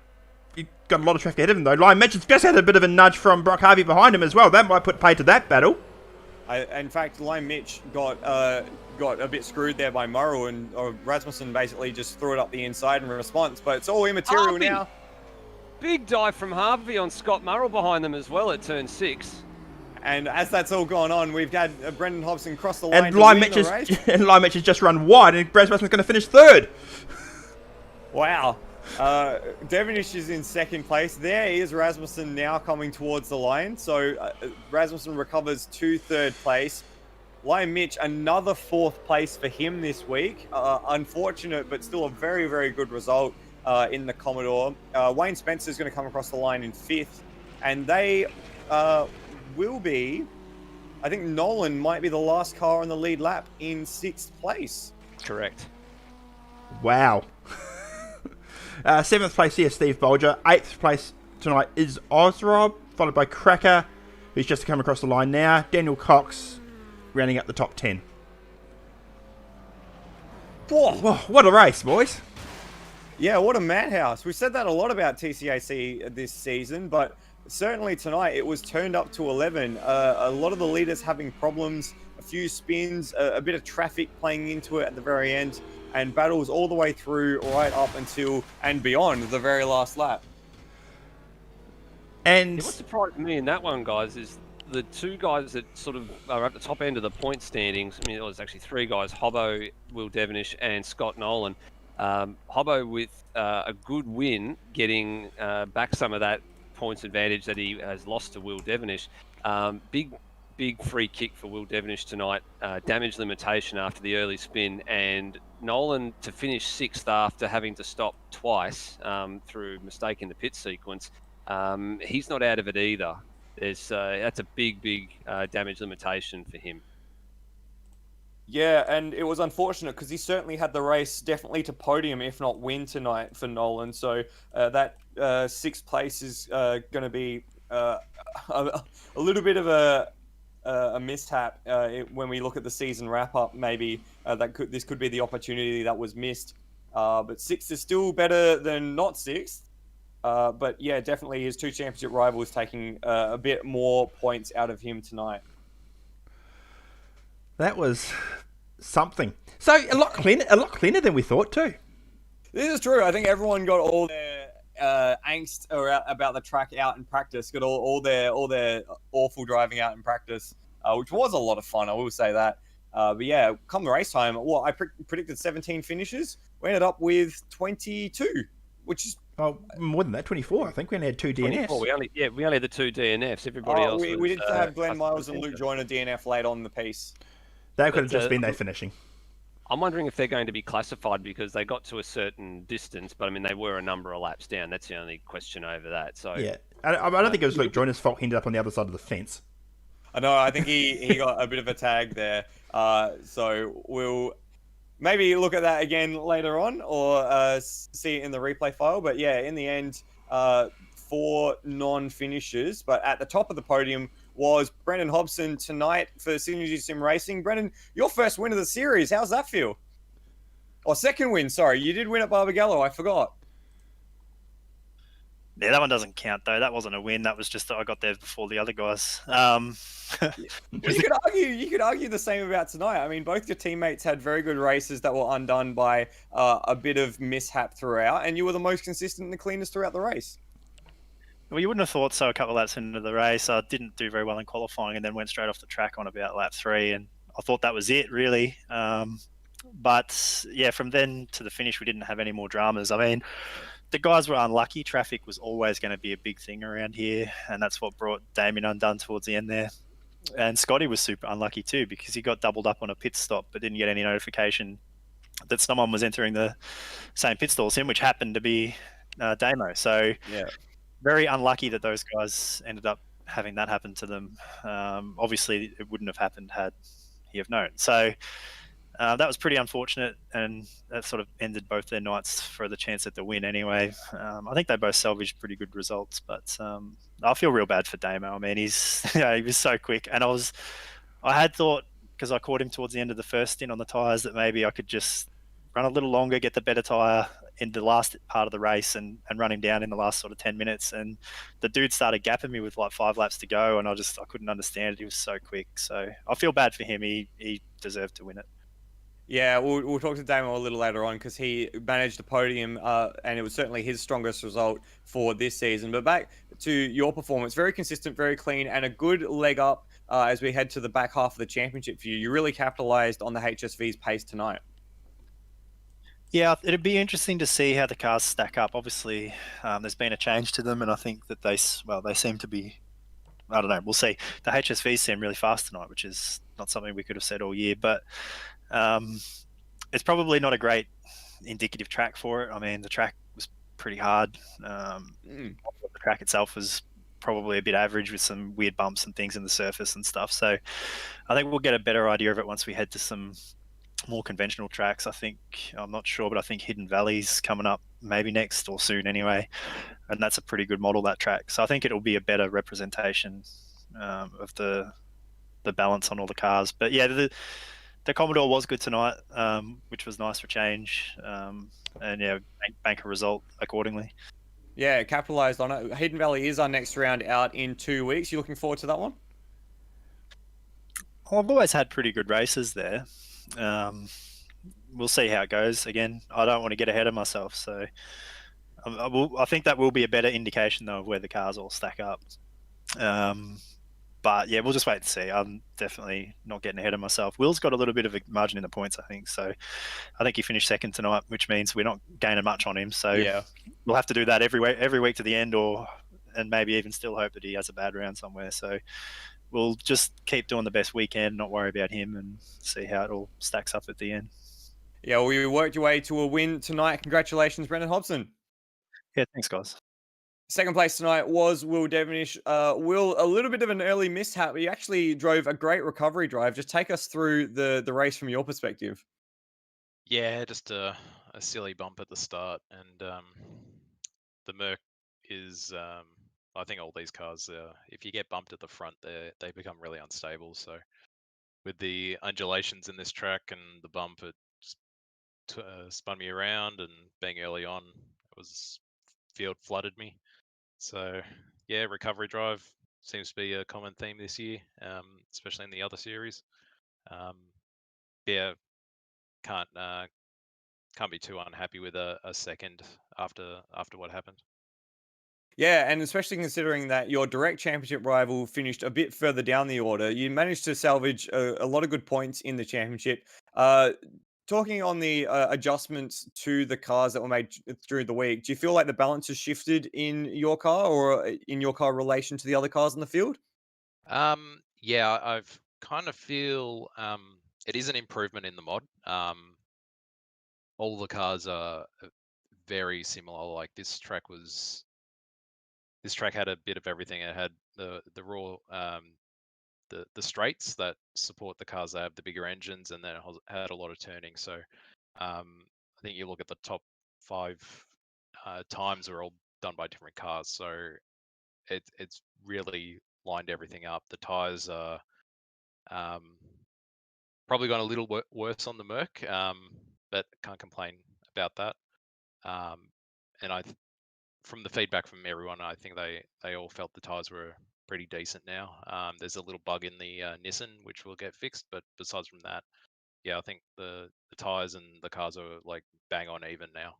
Speaker 5: lot of traffic ahead of him, though. Lime Mitch has just had a bit of a nudge from Brock Harvey behind him as well. That might put pay to that battle.
Speaker 1: In fact, Lime Mitch got a bit screwed there by Murrow, and Rasmussen basically just threw it up the inside in response. But it's all immaterial
Speaker 6: Harvey.
Speaker 1: now.
Speaker 6: Big dive from Harvey on Scott Murrell behind them as well at turn 6.
Speaker 1: And as that's all gone on, we've had Brendan Hobson cross the line
Speaker 5: And
Speaker 1: to
Speaker 5: Lime
Speaker 1: win
Speaker 5: Mitch
Speaker 1: the race.
Speaker 5: and Lime Mitch has just run wide, and Rasmussen's going to finish third.
Speaker 1: Wow. Devonish is in second place. There is Rasmussen now coming towards the line. So Rasmussen recovers to third place. Lime Mitch, another fourth place for him this week. Unfortunate, but still a very, very good result in the Commodore. Wayne Spencer's going to come across the line in fifth. And they will be, I think Nolan might be the last car on the lead lap in sixth place.
Speaker 6: Correct.
Speaker 5: Wow. Seventh place here, Steve Bolger. Eighth place tonight is Ozrob, followed by Cracker, who's just come across the line now. Daniel Cox rounding up the top 10.
Speaker 1: Whoa.
Speaker 5: Whoa, what a race, boys.
Speaker 1: Yeah, what a madhouse. We've said that a lot about TCAC this season, but certainly tonight it was turned up to 11. A lot of the leaders having problems, a few spins, a bit of traffic playing into it at the very end, and battles all the way through right up until and beyond the very last lap.
Speaker 5: And
Speaker 6: What surprised me in that one, guys, is the two guys that sort of are at the top end of the point standings. I mean, it was actually three guys: Hobbo, Will Devonish, and Scott Nolan. Hobbo with a good win, getting back some of that points advantage that he has lost to Will Devonish. Big free kick for Will Devonish tonight. Damage limitation after the early spin, and Nolan to finish sixth after having to stop twice through mistake in the pit sequence. He's not out of it either. That's a big damage limitation for him.
Speaker 1: Yeah, and it was unfortunate because he certainly had the race definitely to podium, if not win tonight for Nolan. So that sixth place is going to be a little bit of a mishap when we look at the season wrap up. Maybe this could be the opportunity that was missed. But sixth is still better than not sixth. But yeah, definitely his two championship rivals taking a bit more points out of him tonight.
Speaker 5: that was something. So a lot cleaner than we thought too.
Speaker 1: This is true. I think everyone got all their angst about the track out in practice. Got all their awful driving out in practice, which was a lot of fun. I will say that. But yeah, come the race time, I predicted 17 finishes. We ended up with 22, which is
Speaker 5: more than that, 24. I think we only had two DNFs.
Speaker 6: 24. We only had the two DNFs. Everybody else.
Speaker 1: We did have Glenn Miles and Luke Joyner DNF late on the piece.
Speaker 5: That could have just been their finishing.
Speaker 6: I'm wondering if they're going to be classified because they got to a certain distance, but I mean they were a number of laps down. That's the only question over that. So
Speaker 5: Yeah, I don't think it was Luke Joyner's fault. He ended up on the other side of the fence.
Speaker 1: I know. I think he got a bit of a tag there. So maybe look at that again later on, or see it in the replay file. But yeah, in the end, 4 non-finishers. But at the top of the podium was Brendan Hobson tonight for Synergy Sim Racing. Brendan, your first win of the series. How's that feel? Or second win, sorry. You did win at Barbagallo, I forgot.
Speaker 7: Yeah, that one doesn't count though. That wasn't a win. That was just that I got there before the other guys.
Speaker 1: Well, you could argue the same about tonight. I mean, both your teammates had very good races that were undone by a bit of mishap throughout, and you were the most consistent and the cleanest throughout the race.
Speaker 7: Well, you wouldn't have thought so. A couple of laps into the race, I didn't do very well in qualifying, and then went straight off the track on about lap 3, and I thought that was it really. But yeah, from then to the finish, we didn't have any more dramas. I mean, the guys were unlucky. Traffic was always going to be a big thing around here, and that's what brought Damien undone towards the end there. And Scotty was super unlucky too, because he got doubled up on a pit stop but didn't get any notification that someone was entering the same pit stall as him, which happened to be Damo. So
Speaker 1: yeah,
Speaker 7: very unlucky that those guys ended up having that happen to them. Obviously, it wouldn't have happened had he have known. So that was pretty unfortunate, and that sort of ended both their nights for the chance at the win anyway. I think they both salvaged pretty good results, but I feel real bad for Damo. I mean, he was so quick, and I had thought, because I caught him towards the end of the first stint on the tyres, that maybe I could just run a little longer, get the better tyre in the last part of the race and run him down in the last sort of 10 minutes. And the dude started gapping me with like 5 laps to go, and I couldn't understand it. He was so quick. So I feel bad for him. He deserved to win it.
Speaker 1: Yeah, we'll talk to Damo a little later on, because he managed the podium, and it was certainly his strongest result for this season. But back to your performance, very consistent, very clean, and a good leg up as we head to the back half of the championship for you. You really capitalized on the HSV's pace tonight.
Speaker 7: Yeah, it'd be interesting to see how the cars stack up. Obviously, there's been a change to them, and I think that they seem to be, I don't know, we'll see. The HSVs seem really fast tonight, which is not something we could have said all year, but it's probably not a great indicative track for it. I mean, the track was pretty hard. The track itself was probably a bit average with some weird bumps and things in the surface and stuff. So I think we'll get a better idea of it once we head to some more conventional tracks. I'm not sure, but I think Hidden Valley's coming up maybe next or soon anyway. And that's a pretty good model, that track. So I think it'll be a better representation of the balance on all the cars. But yeah, the Commodore was good tonight, which was nice for change. And yeah, bank a result accordingly.
Speaker 1: Yeah, capitalized on it. Hidden Valley is our next round out in 2 weeks. You looking forward to that one?
Speaker 7: Well, I've always had pretty good races there. We'll see how it goes. Again, I don't want to get ahead of myself, so I think that will be a better indication though of where the cars all stack up. But yeah, we'll just wait and see. I'm definitely not getting ahead of myself. Will's got a little bit of a margin in the points, I think. So I think he finished second tonight, which means we're not gaining much on him. So yeah, we'll have to do that every week to the end, and maybe even still hope that he has a bad round somewhere. So we'll just keep doing the best we can, not worry about him, and see how it all stacks up at the end.
Speaker 1: Yeah, well, you worked your way to a win tonight. Congratulations, Brendan Hobson.
Speaker 7: Yeah, thanks, guys.
Speaker 1: Second place tonight was Will Devonish. Will, a little bit of an early mishap, but you actually drove a great recovery drive. Just take us through the race from your perspective.
Speaker 8: Yeah, just a silly bump at the start, and the Merc is, I think all these cars, if you get bumped at the front, they become really unstable. So with the undulations in this track and the bump, it just spun me around, and being early on, it was field flooded me. So yeah, recovery drive seems to be a common theme this year, especially in the other series. Yeah, can't be too unhappy with a second after what happened.
Speaker 1: Yeah, and especially considering that your direct championship rival finished a bit further down the order, you managed to salvage a lot of good points in the championship. Talking on the adjustments to the cars that were made through the week, do you feel like the balance has shifted in your car, or in your car relation to the other cars in the field?
Speaker 8: Yeah, I've kind of feel it is an improvement in the mod. All the cars are very similar. Like this track had a bit of everything. It had the raw the straights that support the cars that have the bigger engines, and then it had a lot of turning. So I think you look at the top 5 times are all done by different cars, so it's really lined everything up. The tyres are probably gone a little worse on the Merc, but can't complain about that. And from the feedback from everyone, I think they all felt the tyres were pretty decent now. There's a little bug in the Nissan, which will get fixed, but besides from that, yeah, I think the tyres and the cars are like bang on even now.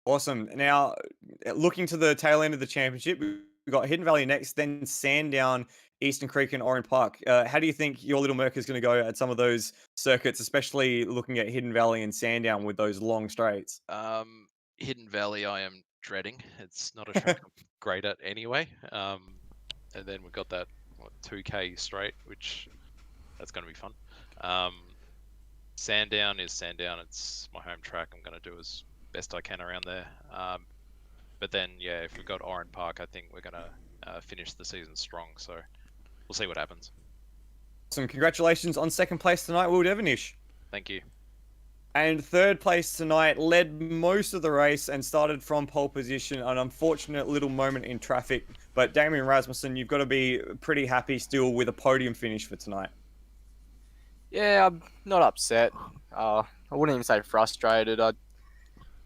Speaker 1: Awesome. Now, looking to the tail end of the championship, we've got Hidden Valley next, then Sandown, Eastern Creek, and Oran Park. How do you think your little Merc is going to go at some of those circuits, especially looking at Hidden Valley and Sandown with those long straights?
Speaker 8: Hidden Valley, I am dreading. It's not a track I'm great at anyway. And then we've got that 2K straight, which that's going to be fun. Sandown is Sandown. It's my home track. I'm going to do as best I can around there. But then, yeah, if we've got Oran Park, I think we're going to finish the season strong. So we'll see what happens.
Speaker 1: Awesome. Congratulations on second place tonight, Will Devonish.
Speaker 8: Thank you.
Speaker 1: And third place tonight, led most of the race and started from pole position. An unfortunate little moment in traffic. But Damien Rasmussen, you've got to be pretty happy still with a podium finish for tonight.
Speaker 9: Yeah, I'm not upset. I wouldn't even say frustrated.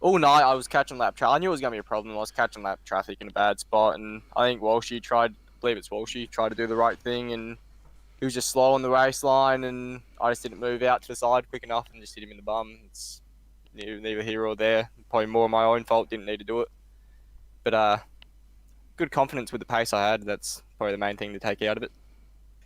Speaker 9: All night I was catching lap traffic. I knew it was going to be a problem. I was catching lap traffic in a bad spot, and I think Walshy tried to do the right thing, and he was just slow on the race line, and I just didn't move out to the side quick enough and just hit him in the bum. It's neither here or there. Probably more my own fault. Didn't need to do it. But good confidence with the pace I had. That's probably the main thing to take out of it.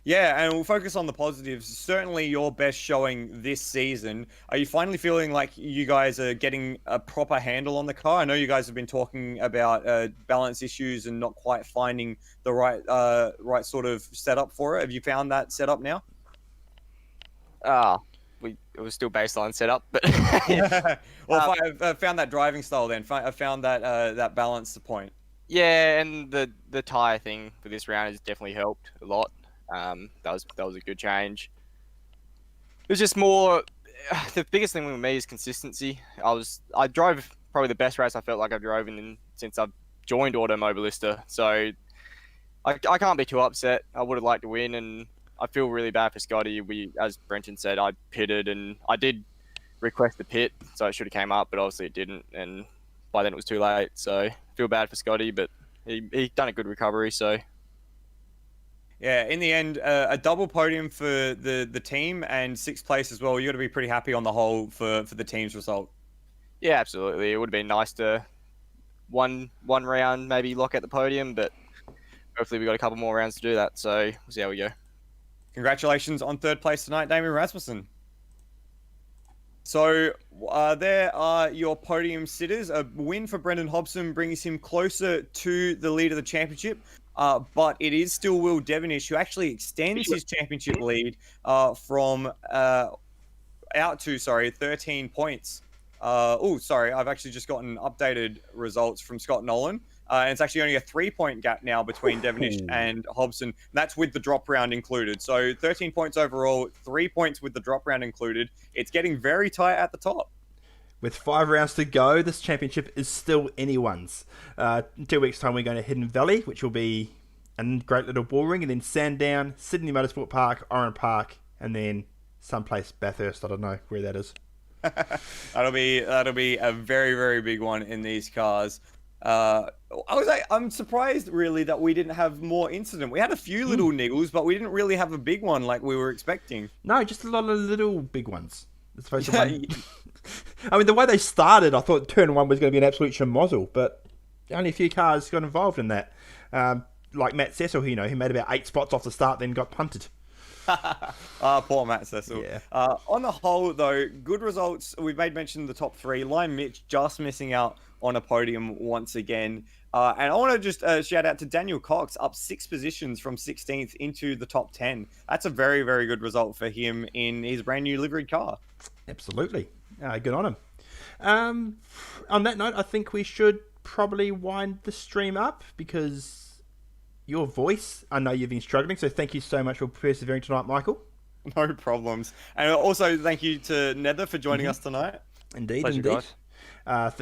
Speaker 1: Yeah, and we'll focus on the positives. Certainly your best showing this season. Are you finally feeling like you guys are getting a proper handle on the car? I know you guys have been talking about balance issues and not quite finding the right sort of setup for it. Have you found that setup now?
Speaker 9: It was still baseline setup, but
Speaker 1: well, I found that driving style then. I found that balance point.
Speaker 9: Yeah, and the tyre thing for this round has definitely helped a lot. That was a good change. It was just more. The biggest thing with me is consistency. I drove probably the best race I felt like I've driven since I've joined Automoblista. So I can't be too upset. I would have liked to win, and I feel really bad for Scotty. As Brenton said, I pitted, and I did request the pit, so it should have came up, but obviously it didn't, and by then it was too late. So I feel bad for Scotty, but he done a good recovery. So.
Speaker 1: Yeah, in the end, a double podium for the team and sixth place as well. You got to be pretty happy on the whole for the team's result.
Speaker 9: Yeah, absolutely. It would have been nice to one round maybe lock at the podium, but hopefully we got a couple more rounds to do that. So we'll see how we go.
Speaker 1: Congratulations on third place tonight, Damien Rasmussen. So there are your podium sitters. A win for Brendan Hobson brings him closer to the lead of the championship. But it is still Will Devonish who actually extends his championship lead from out to 13 points. I've actually just gotten updated results from Scott Nolan. And it's actually only a 3-point gap now between Devonish and Hobson. That's with the drop round included. So 13 points overall, 3 points with the drop round included. It's getting very tight at the top.
Speaker 5: With 5 rounds to go, this championship is still anyone's. In 2 weeks' time, we're going to Hidden Valley, which will be a great little ball ring, and then Sandown, Sydney Motorsport Park, Oran Park, and then someplace Bathurst. I don't know where that is.
Speaker 1: That'll be a very, very big one in these cars. I'm surprised really that we didn't have more incident. We had a few little niggles, but we didn't really have a big one like we were expecting.
Speaker 5: No, just a lot of little big ones. As opposed to one. I mean, the way they started, I thought turn 1 was going to be an absolute schmozzle, but only a few cars got involved in that. Like Matt Cecil, he made about 8 spots off the start, then got punted.
Speaker 1: Poor Matt Cecil.
Speaker 5: Yeah.
Speaker 1: On the whole, though, good results. We've made mention of the top 3. Lime Mitch just missing out on a podium once again. And I want to just shout out to Daniel Cox, up 6 positions from 16th into the top 10. That's a very, very good result for him in his brand new liveried car.
Speaker 5: Absolutely. Good on him. On that note, I think we should probably wind the stream up because your voice, I know you've been struggling, so thank you so much for persevering tonight, Michael.
Speaker 1: No problems. And also thank you to Nether for joining us tonight.
Speaker 5: Indeed,
Speaker 6: Pleasure,
Speaker 5: indeed.
Speaker 6: guys.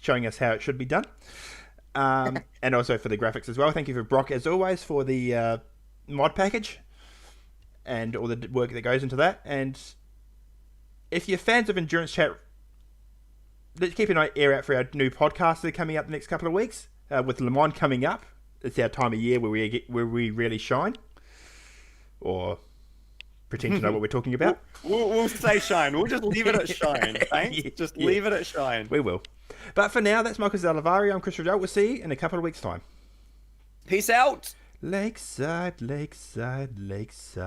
Speaker 5: Showing us how it should be done. And also for the graphics as well. Thank you for Brock, as always, for the mod package and all the work that goes into that. And if you're fans of Endurance Chat, let's keep an ear out for our new podcasts that are coming up the next couple of weeks. With Le Mans coming up, it's our time of year where we really shine, or pretend to know what we're talking about.
Speaker 1: We'll say shine. We'll just leave it at shine. Thanks. Leave it at shine.
Speaker 5: We will. But for now, that's Marcus Zalavari. I'm Chris Riddell. We'll see you in a couple of weeks' time.
Speaker 1: Peace out.
Speaker 5: Lakeside, Lakeside, Lakeside.